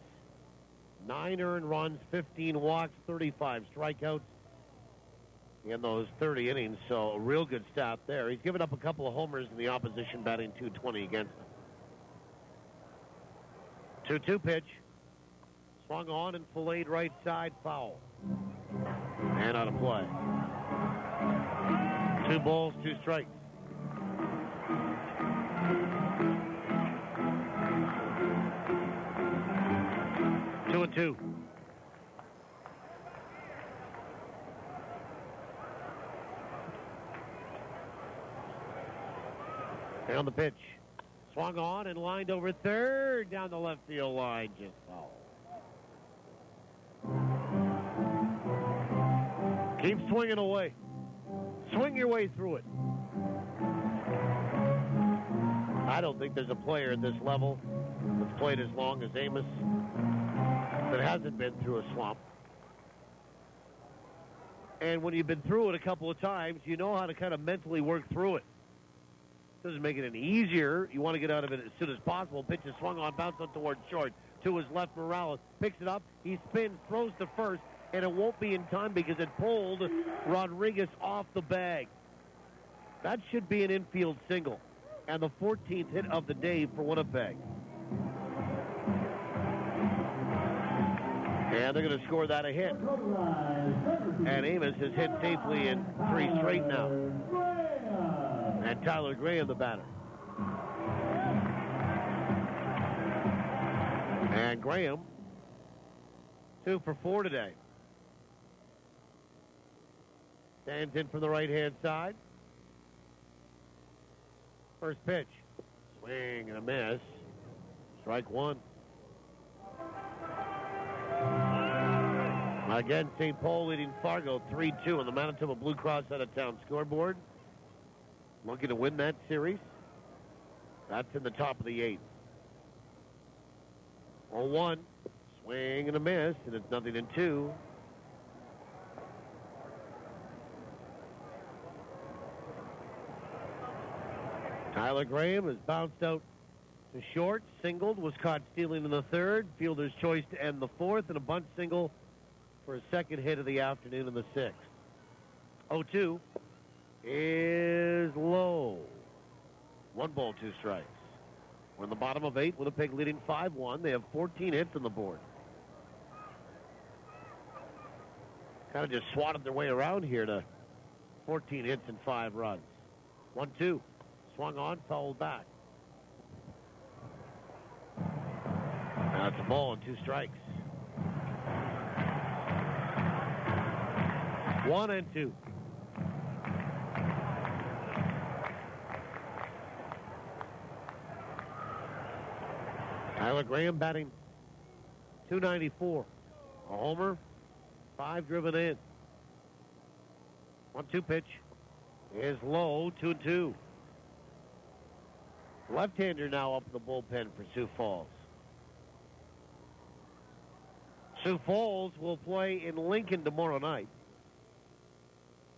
9 earned runs, 15 walks, 35 strikeouts in those 30 innings. So a real good stat there. He's given up a couple of homers in the opposition, batting .220 against him. 2-2 pitch. Swung on and filleted right side, foul. And out of play. 2 balls, 2 strikes. Two and two. And on the pitch. Swung on and lined over third down the left field line. Just foul. Keep swinging away. Swing your way through it. I don't think there's a player at this level that's played as long as Amos that hasn't been through a slump. And when you've been through it a couple of times, you know how to kind of mentally work through it. Doesn't make it any easier. You want to get out of it as soon as possible. Pitch is swung on, bounce up towards short. To his left, Morales picks it up. He spins, throws to first, and it won't be in time because it pulled Rodriguez off the bag. That should be an infield single. And the 14th hit of the day for Winnipeg. And they're going to score that a hit. And Amos has hit safely in 3 straight now. And Tyler Graham, the batter. And Graham, 2 for 4 today. Stands in from the right-hand side. First pitch. Swing and a miss. Strike 1. Again, St. Paul leading Fargo 3-2 on the Manitoba Blue Cross out-of-town scoreboard. Looking to win that series. That's in the top of the 8th. 0-1. Swing and a miss, and it's 0-2. Tyler Graham has bounced out to short, singled, was caught stealing in the 3rd. Fielder's choice to end the 4th, and a bunt single for a second hit of the afternoon in the 6th. 0-2 is low. 1 ball, 2 strikes. We're in the bottom of 8. Winnipeg leading 5-1. They have 14 hits on the board. Kind of just swatted their way around here to 14 hits and 5 runs. 1-2. Swung on, fouled back. That's a ball and 2 strikes. 1-2. Tyler Graham batting .294. A homer, 5 driven in. 1-2 pitch is low, 2-2. Left-hander now up in the bullpen for Sioux Falls. Sioux Falls will play in Lincoln tomorrow night.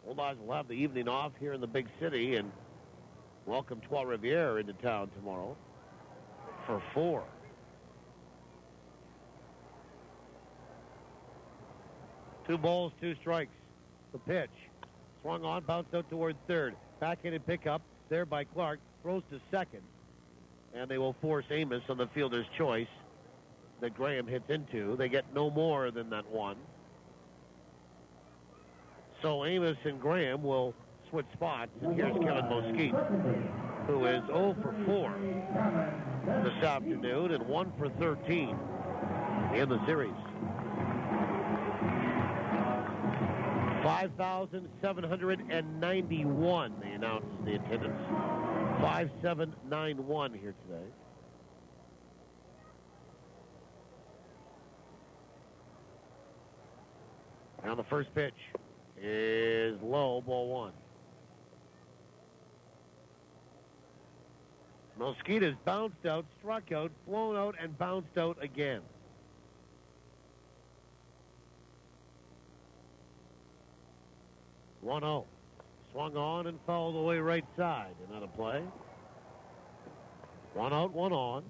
Goldeyes will have the evening off here in the big city and welcome Trois-Rivières into town tomorrow for 4. Two balls, 2 strikes. The pitch. Swung on, bounced out toward 3rd. Backhanded pickup there by Clark. Throws to 2nd. And they will force Amos on the fielder's choice that Graham hits into. They get no more than that 1. So Amos and Graham will switch spots. And here's Kevin Mosquite, who is 0 for 4 this afternoon and 1 for 13 in the series. 5,791, they announced the attendance. 5,791 here today. Now the first pitch is low, ball 1. Mosquito's bounced out, struck out, flown out, and bounced out again. One 0. Swung on and fouled away right side. Another play. 1 out, 1 on.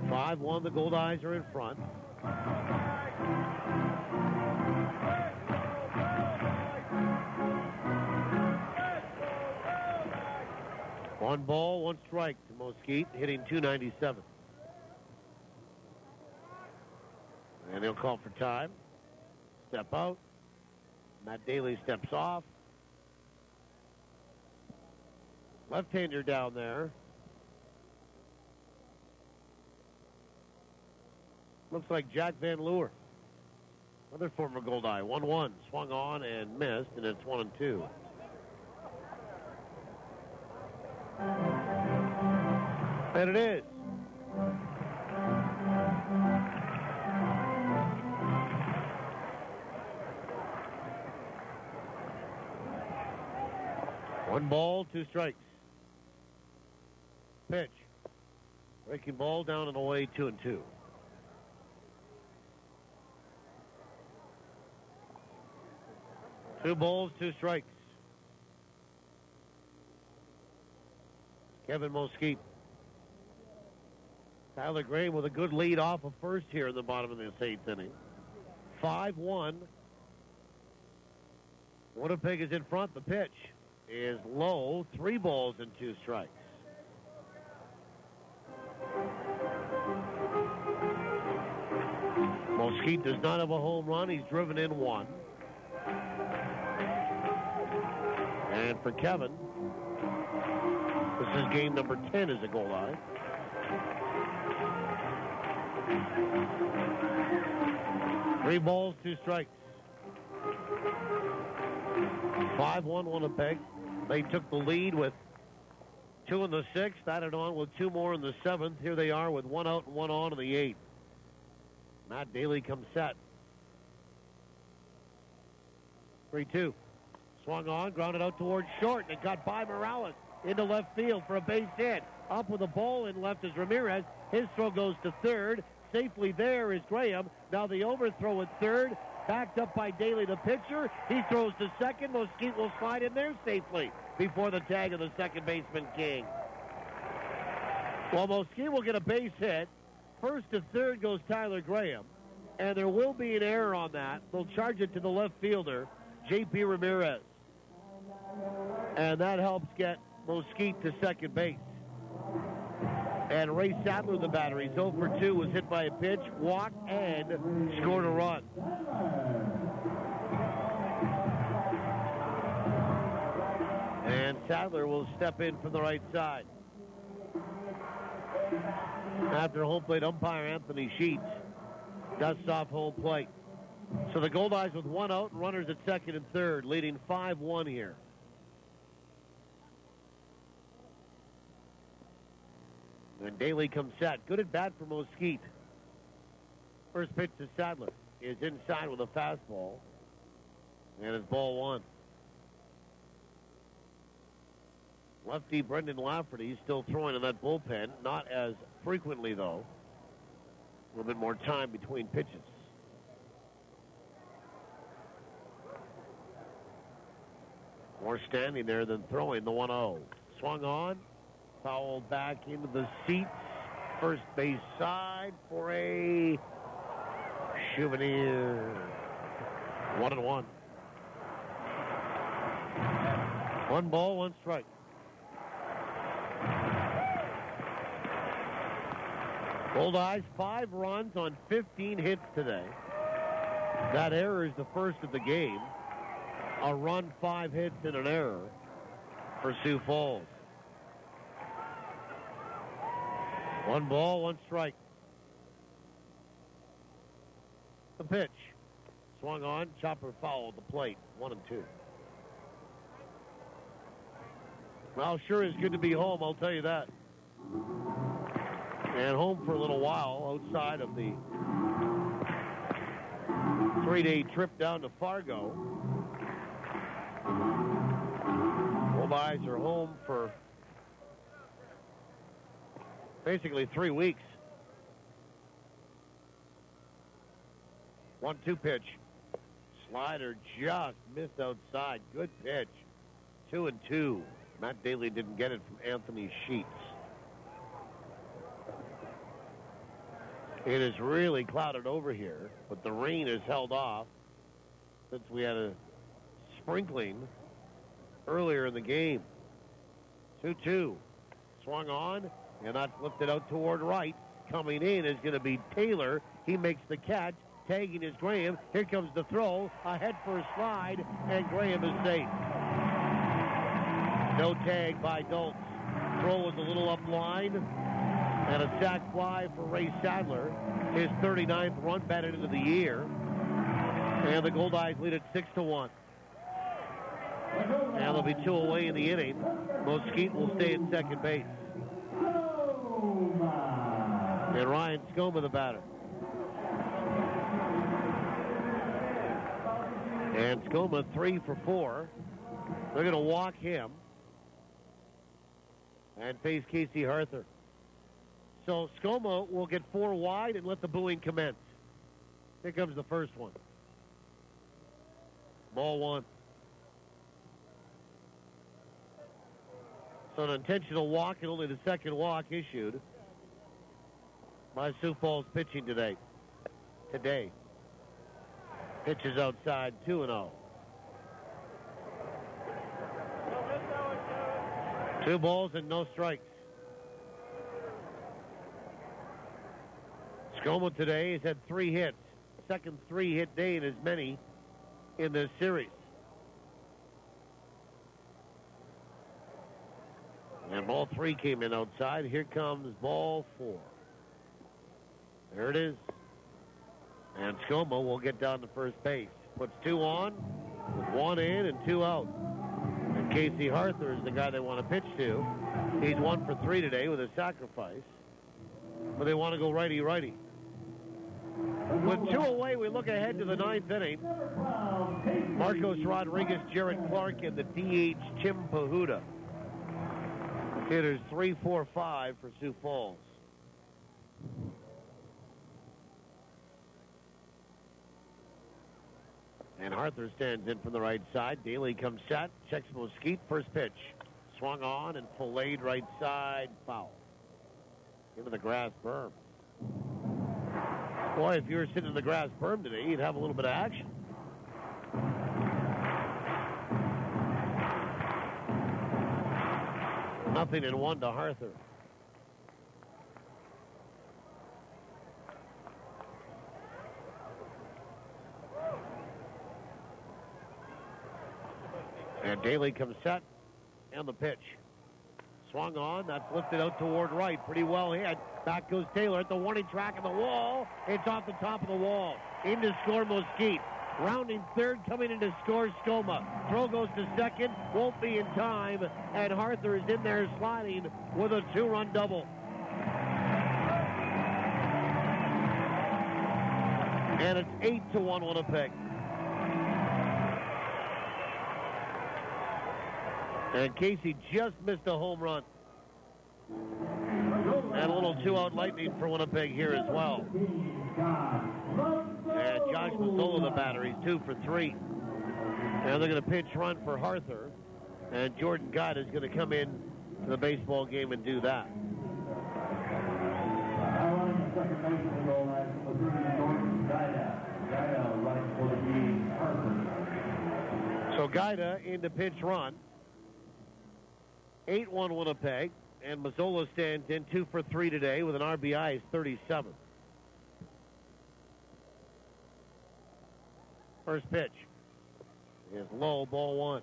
5-1, the Goldeyes are in front. One ball, one strike to Mosquito, hitting .297. And he'll call for time. Step out. Matt Daly steps off. Left-hander down there. Looks like Jack Van Leeuwen. Another former Goldeye. 1-1. Swung on and missed, and it's 1-2. And it is. One ball, two strikes. Pitch. Breaking ball down and away, 2-2. Two balls, two strikes. Kevin Mosquito. Tyler Graham with a good lead off of first here in the bottom of this eighth inning. 5-1. Winnipeg is in front. The pitch is low. 3 balls and 2 strikes. Mosquito does not have a home run. He's driven in 1. And for Kevin, this is game number 10 as a Goldeye. Three balls, 2 strikes. 5-1 Winnipeg. They took the lead with 2 in the 6th, added on with 2 more in the 7th. Here they are with 1 out and 1 on in the 8th. Matt Daly comes set. 3-2. Swung on, grounded out towards short, and it got by Morales into left field for a base hit. Up with the ball in left is Ramirez. His throw goes to third. Safely there is Graham. Now the overthrow at third. Backed up by Daly, the pitcher. He throws to second. Mosquito will slide in there safely before the tag of the second baseman, King. Well, Mosquito will get a base hit. First to third goes Tyler Graham. And there will be an error on that. They'll charge it to the left fielder, J.P. Ramirez. And that helps get Mosquito to second base. And Ray Sadler, the batter, he's 0 for 2, was hit by a pitch, walked, and scored a run. And Sadler will step in from the right side. After home plate umpire Anthony Sheets dusts off home plate. So the Goldeyes with 1 out, runners at second and third, leading 5-1 here. And Daly comes set. Good at bat for Mosquito. First pitch to Sadler is inside with a fastball. And it's ball 1. Lefty Brendan Lafferty still throwing in that bullpen. Not as frequently, though. A little bit more time between pitches. More standing there than throwing the 1-0. Swung on. Fouled back into the seats. First base side for a souvenir. 1-1. 1 ball, 1 strike. Goldeyes, 5 runs on 15 hits today. That error is the first of the game. A run, 5 hits, and an error for Sioux Falls. 1 ball, 1 strike. The pitch. Swung on, chopper foul at the plate. 1-2. Well, sure is good to be home, I'll tell you that. And home for a little while outside of the 3-day trip down to Fargo. Goldeyes are home for basically 3 weeks. 1-2 pitch. Slider just missed outside. Good pitch. 2-2. Matt Daly didn't get it from Anthony Sheets. It is really clouded over here, but the rain is held off since we had a sprinkling earlier in the game. 2-2. Swung on, and that's lifted out toward right. Coming in is going to be Taylor. He makes the catch. Tagging is Graham. Here comes the throw. Ahead for a slide, and Graham is safe. No tag by Doltz. Throw was a little up line, and a sac fly for Ray Sadler. His 39th run batted into the year. And the Goldeyes lead it 6-1. Now there'll be 2 away in the inning. Mosquito will stay at second base. And Ryan Skoma the batter. And Skoma 3 for 4. They're going to walk him and face Casey Harther. So Skoma will get 4 wide and let the booing commence. Here comes the first one. Ball 1. So an intentional walk and only the second walk issued by Sioux Falls pitching today. Pitches outside 2-0. 2 balls and no strikes. Skoma today has had 3 hits. Second 3-hit day in as many in this series. And ball 3 came in outside. Here comes ball 4. There it is. And Skoma will get down to first base. Puts 2 on, with 1 in and 2 out. And Casey Harther is the guy they want to pitch to. He's 1 for 3 today with a sacrifice. But they want to go righty-righty. With 2 away, we look ahead to the 9th inning. Marcos Rodriguez, Jared Clark, and the DH Tim Pahuda. Hitters 3, 4, 5 for Sioux Falls. And Harther stands in from the right side. Daly comes set, checks Mosquito, first pitch. Swung on and filleted right side, foul. Into the grass berm. Boy, if you were sitting in the grass berm today, you'd have a little bit of action. Nothing in 1 to Harther. And Daly comes set, and the pitch. Swung on, that's lifted out toward right. Pretty well hit. Back goes Taylor at the warning track on the wall. It's off the top of the wall. In to score Mosquito. Rounding third, coming in to score Skoma. Throw goes to second, won't be in time, and Harther is in there sliding with a 2-run double. And it's 8-1 Winnipeg. And Casey just missed a home run. And a little 2-out lightning for Winnipeg here as well. And Josh Mazzola, the batter, he's 2 for 3. And they're going to pitch run for Harther. And Jordan Gott is going to come in to the baseball game and do that. So Gaida in to pitch run. 8-1 Winnipeg. And Mazzola stands in 2 for 3 today with an RBI. He's 37. First pitch is low, ball 1.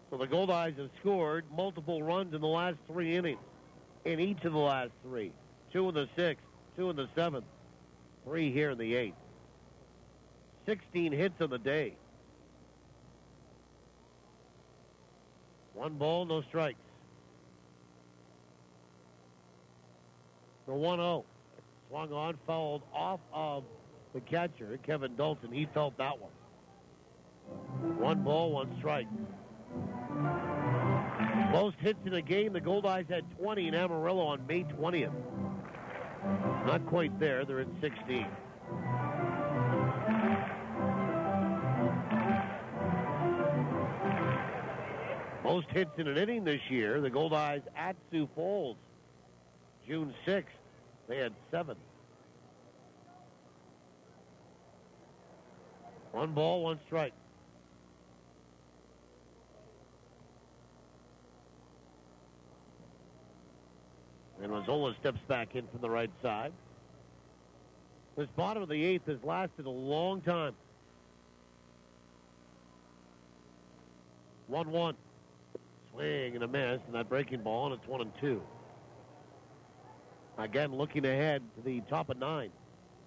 So the Goldeyes have scored multiple runs in the last 3 innings. In each of the last 3. 2 in the 6th, 2 in the 7th, 3 here in the 8th. 16 hits on the day. 1 ball, no strikes. The 1-0. Swung on, fouled off of the catcher, Kevin Dalton. He felt that one. 1 ball, 1 strike. Most hits in a game, the Goldeyes had 20 in Amarillo on May 20th. Not quite there. They're at 16. Most hits in an inning this year, the Goldeyes at Sioux Falls. June 6th, they had 7. 1 ball, 1 strike. And Mazzola steps back in from the right side. This bottom of the 8th has lasted a long time. 1-1. Swing and a miss, and that breaking ball, and it's 1-2. Again, looking ahead to the top of 9.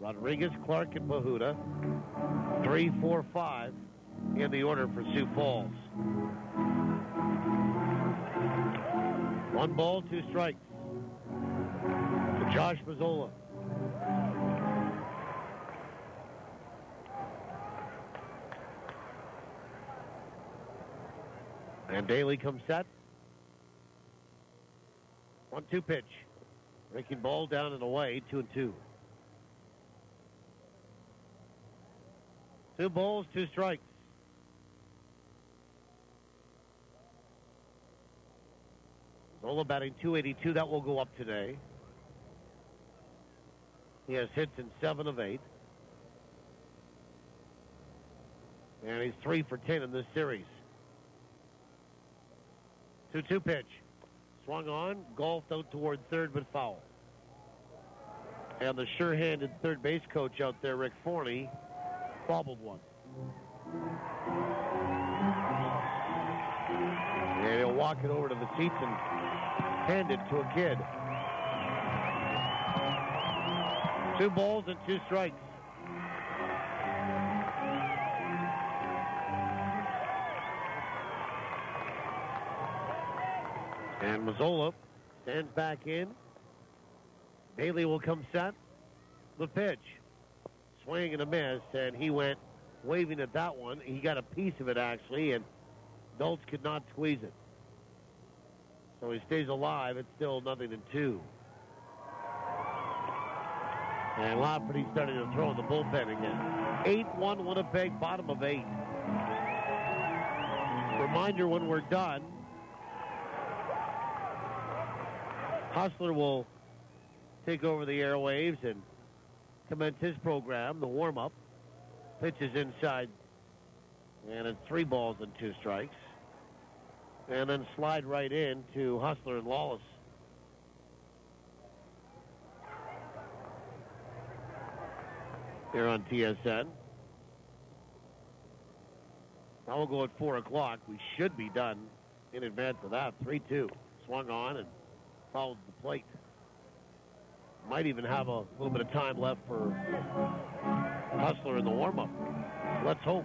Rodriguez, Clark, and Bahuta. 3, 4, 5 in the order for Sioux Falls. 1 ball, 2 strikes. To Josh Mazzola. And Daly comes set. 1-2 pitch. Breaking ball down and away, 2-2. 2 balls, 2 strikes. Zola batting .282. That will go up today. He has hits in 7 of 8. And he's 3 for 10 in this series. 2-2 pitch. Swung on, golfed out toward third, but foul. And the sure-handed third base coach out there, Rick Forney, bobbled one. And he'll walk it over to the seats and hand it to a kid. 2 balls and 2 strikes. And Mazzola stands back in. Bailey will come set. The pitch. Swing and a miss, and he went waving at that one. He got a piece of it, actually, and Dulce could not squeeze it. So he stays alive. It's still 0-2. And Lafferty starting to throw in the bullpen again. 8-1 Winnipeg, bottom of 8. Reminder when we're done, Hustler will take over the airwaves and commence his program, the warm-up. Pitches inside, and it's 3 balls and 2 strikes. And then slide right in to Hustler and Lawless. Here on TSN. Now we'll go at 4 o'clock. We should be done in advance of that. 3-2. Swung on and fouled the plate. Might even have a little bit of time left for Hustler in the warm-up. Let's hope.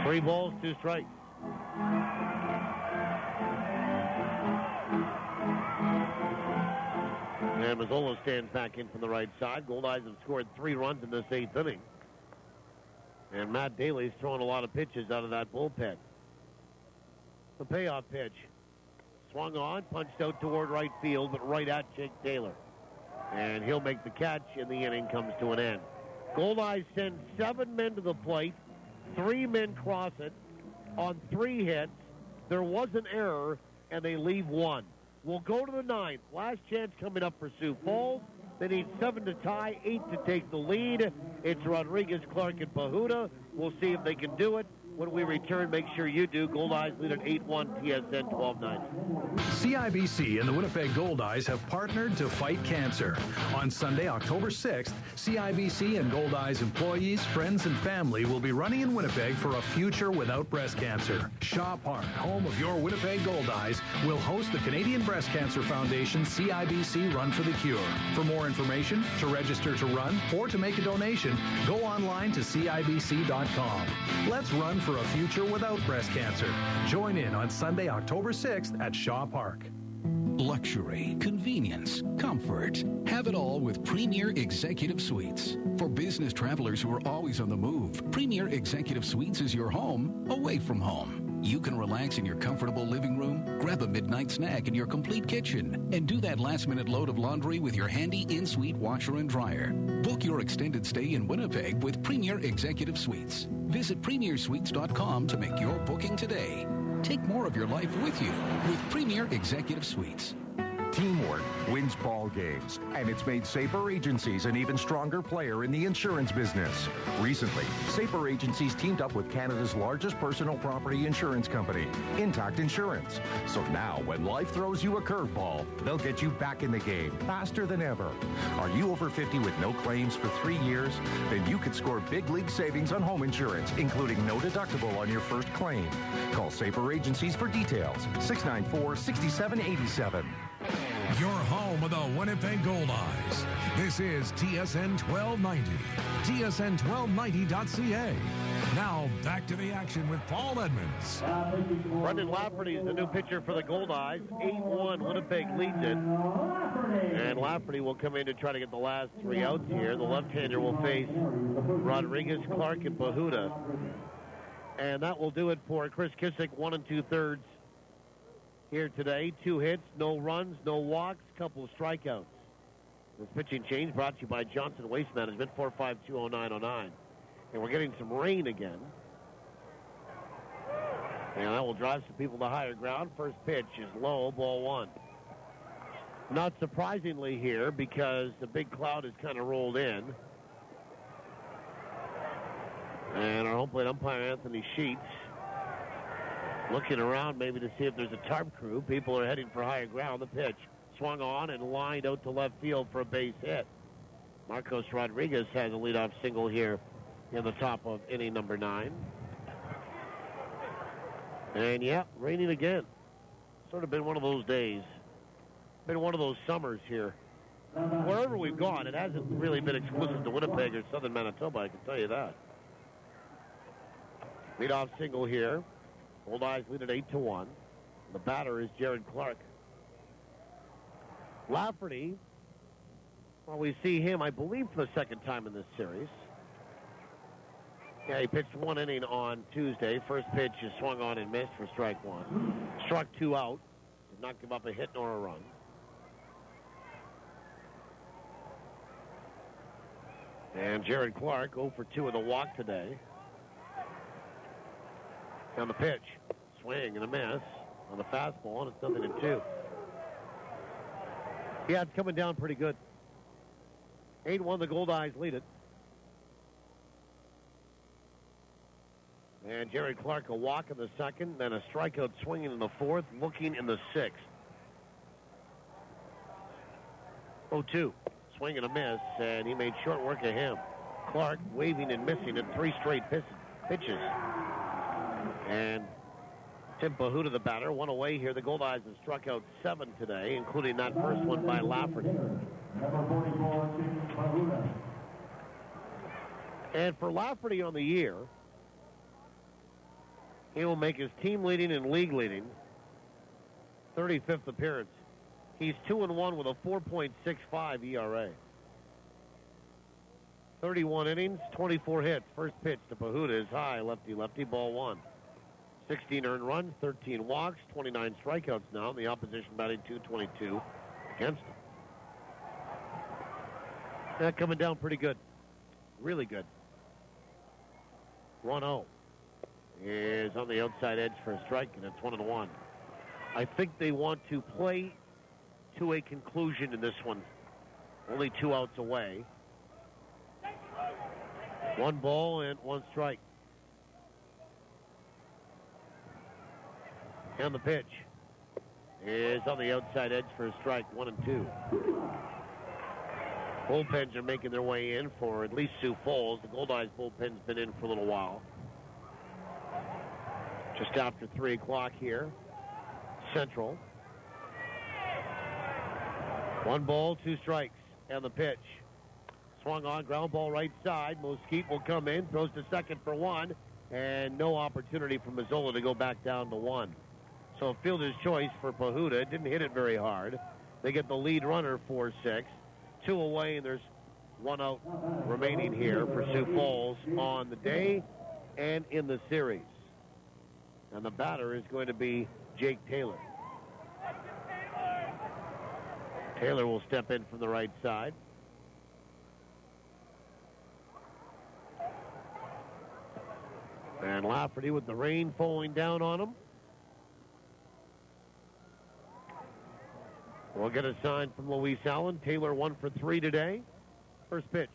3 balls, 2 strikes. And Mazzola stands back in from the right side. Goldeyes have scored 3 runs in this 8th inning. And Matt Daly's throwing a lot of pitches out of that bullpen. The payoff pitch. Swung on, punched out toward right field, but right at Jake Taylor. And he'll make the catch, and the inning comes to an end. Goldeyes send 7 men to the plate. 3 men cross it on 3 hits. There was an error, and they leave 1. We'll go to the 9th. Last chance coming up for Sioux Falls. They need 7 to tie, 8 to take the lead. It's Rodriguez, Clark, and Bahuta. We'll see if they can do it. When we return, make sure you do. Goldeyes lead at 8-1, TSN 12-9. CIBC and the Winnipeg Goldeyes have partnered to fight cancer. On Sunday, October 6th, CIBC and Goldeyes employees, friends, and family will be running in Winnipeg for a future without breast cancer. Shaw Park, home of your Winnipeg Goldeyes, will host the Canadian Breast Cancer Foundation CIBC Run for the Cure. For more information, to register to run, or to make a donation, go online to CIBC.com. Let's run for a future without breast cancer. Join in on Sunday, October 6th at Shaw Park. Luxury, convenience, comfort. Have it all with Premier Executive Suites. For business travelers who are always on the move, Premier Executive Suites is your home away from home. You can relax in your comfortable living room, grab a midnight snack in your complete kitchen, and do that last-minute load of laundry with your handy in-suite washer and dryer. Book your extended stay in Winnipeg with Premier Executive Suites. Visit premiersuites.com to make your booking today. Take more of your life with you with Premier Executive Suites. Teamwork wins ball games, and it's made Sabre Agencies an even stronger player in the insurance business. Recently, Sabre Agencies teamed up with Canada's largest personal property insurance company, Intact Insurance. So now, when life throws you a curveball, they'll get you back in the game faster than ever. Are you over 50 with no claims for 3 years? Then you could score big league savings on home insurance, including no deductible on your first claim. Call Sabre Agencies for details. 694-6787. Your home of the Winnipeg Goldeyes. This is TSN 1290. TSN1290.ca. Now back to the action with Paul Edmonds. Brendan Lafferty is the new pitcher for the Goldeyes. 8-1, Winnipeg leads it. And Lafferty will come in to try to get the last 3 outs here. The left-hander will face Rodriguez, Clark, and Bahuta. And that will do it for Chris Kissick, 1 2/3 here today. 2 hits, no runs, no walks, couple of strikeouts. This pitching change brought to you by Johnson Waste Management, 4520909. And we're getting some rain again. And that will drive some people to higher ground. First pitch is low, ball 1. Not surprisingly here, because the big cloud has kind of rolled in. And our home plate umpire, Anthony Sheets, looking around maybe to see if there's a tarp crew. People are heading for higher ground. The pitch swung on and lined out to left field for a base hit. Marcos Rodriguez has a leadoff single here in the top of inning number 9. And, yeah, raining again. Sort of been one of those days. Been one of those summers here. Wherever we've gone, it hasn't really been exclusive to Winnipeg or southern Manitoba, I can tell you that. Leadoff single here. Goldeyes lead at 8-1. The batter is Jared Clark. Lafferty, well, we see him, I believe, for the second time in this series. Yeah, he pitched 1 inning on Tuesday. First pitch is swung on and missed for strike 1. Struck 2 out. Did not give up a hit nor a run. And Jared Clark 0 for 2 with a walk today. On the pitch, swing and a miss on the fastball, and it's 0-2. Yeah, it's coming down pretty good. 8-1, the Goldeyes lead it. And Jared Clark a walk in the second, then a strikeout swinging in the 4th, looking in the 6th. 0-2, swing and a miss, and he made short work of him. Clark waving and missing at 3 straight pitches. And Tim Bahuta, the batter, 1 away here. The Goldeyes have struck out 7 today, including that first one by Lafferty. And for Lafferty on the year, he will make his team leading and league leading 35th appearance. He's 2-1 with a 4.65 ERA. 31 innings, 24 hits. First pitch to Bahuta is high, lefty, ball 1. 16 earned runs, 13 walks, 29 strikeouts now. The opposition batting .222 against him. That coming down pretty good. Really good. 1-0 is on the outside edge for a strike, and it's 1-1. I think they want to play to a conclusion in this one. Only 2 outs away. 1 ball and 1 strike. And the pitch is on the outside edge for a strike, 1-2. Bullpens are making their way in for at least Sioux Falls. The Goldeyes bullpen's been in for a little while. Just after 3 o'clock here, Central. 1 ball, 2 strikes, and the pitch. Swung on, ground ball right side. Mosquito will come in, throws to second for 1, and no opportunity for Mazzola to go back down to 1. So fielder's choice for Pahuda. Didn't hit it very hard. They get the lead runner 4-6. 2 away, and there's 1 out remaining here for Sioux Falls on the day and in the series. And the batter is going to be Jake Taylor. Taylor will step in from the right side. And Lafferty with the rain falling down on him. We'll get a sign from Luis Allen. Taylor 1 for 3 today. First pitch.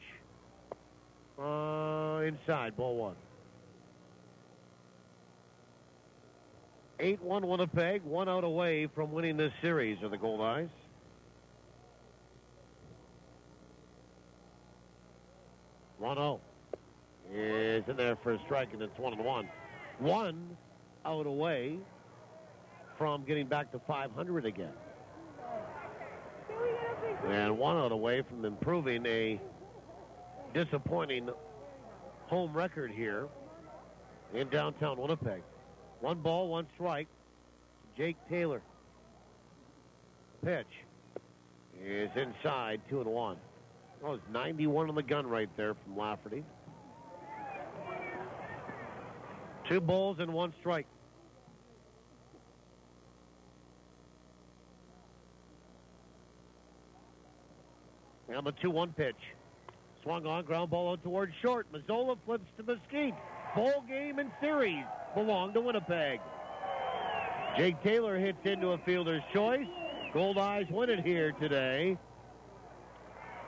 Inside, ball 1. 8-1 Winnipeg, 1 out away from winning this series are the Goldeyes. One-0 is in there for a strike, and it's 1-1. 1 out away from getting back to 500 again. And 1 out away from improving a disappointing home record here in downtown Winnipeg. 1 ball, 1 strike. Jake Taylor. Pitch is inside, 2-1. Oh, it's 91 on the gun right there from Lafferty. 2 balls and 1 strike. And the 2-1 pitch. Swung on, ground ball out towards short. Mazzola flips to Mesquite. Ball game and series belong to Winnipeg. Jake Taylor hits into a fielder's choice. Goldeyes win it here today.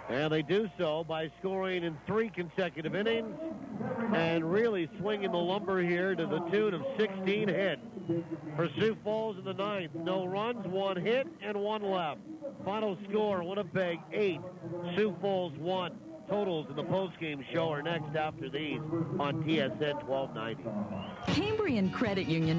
And they do so by scoring in 3 consecutive innings and really swinging the lumber here to the tune of 16 hits. For Sioux Falls in the 9th, no runs, 1 hit, and 1 left. Final score, Winnipeg 8, Sioux Falls 1. Totals in the postgame show are next after these on TSN 1290. Cambrian Credit Union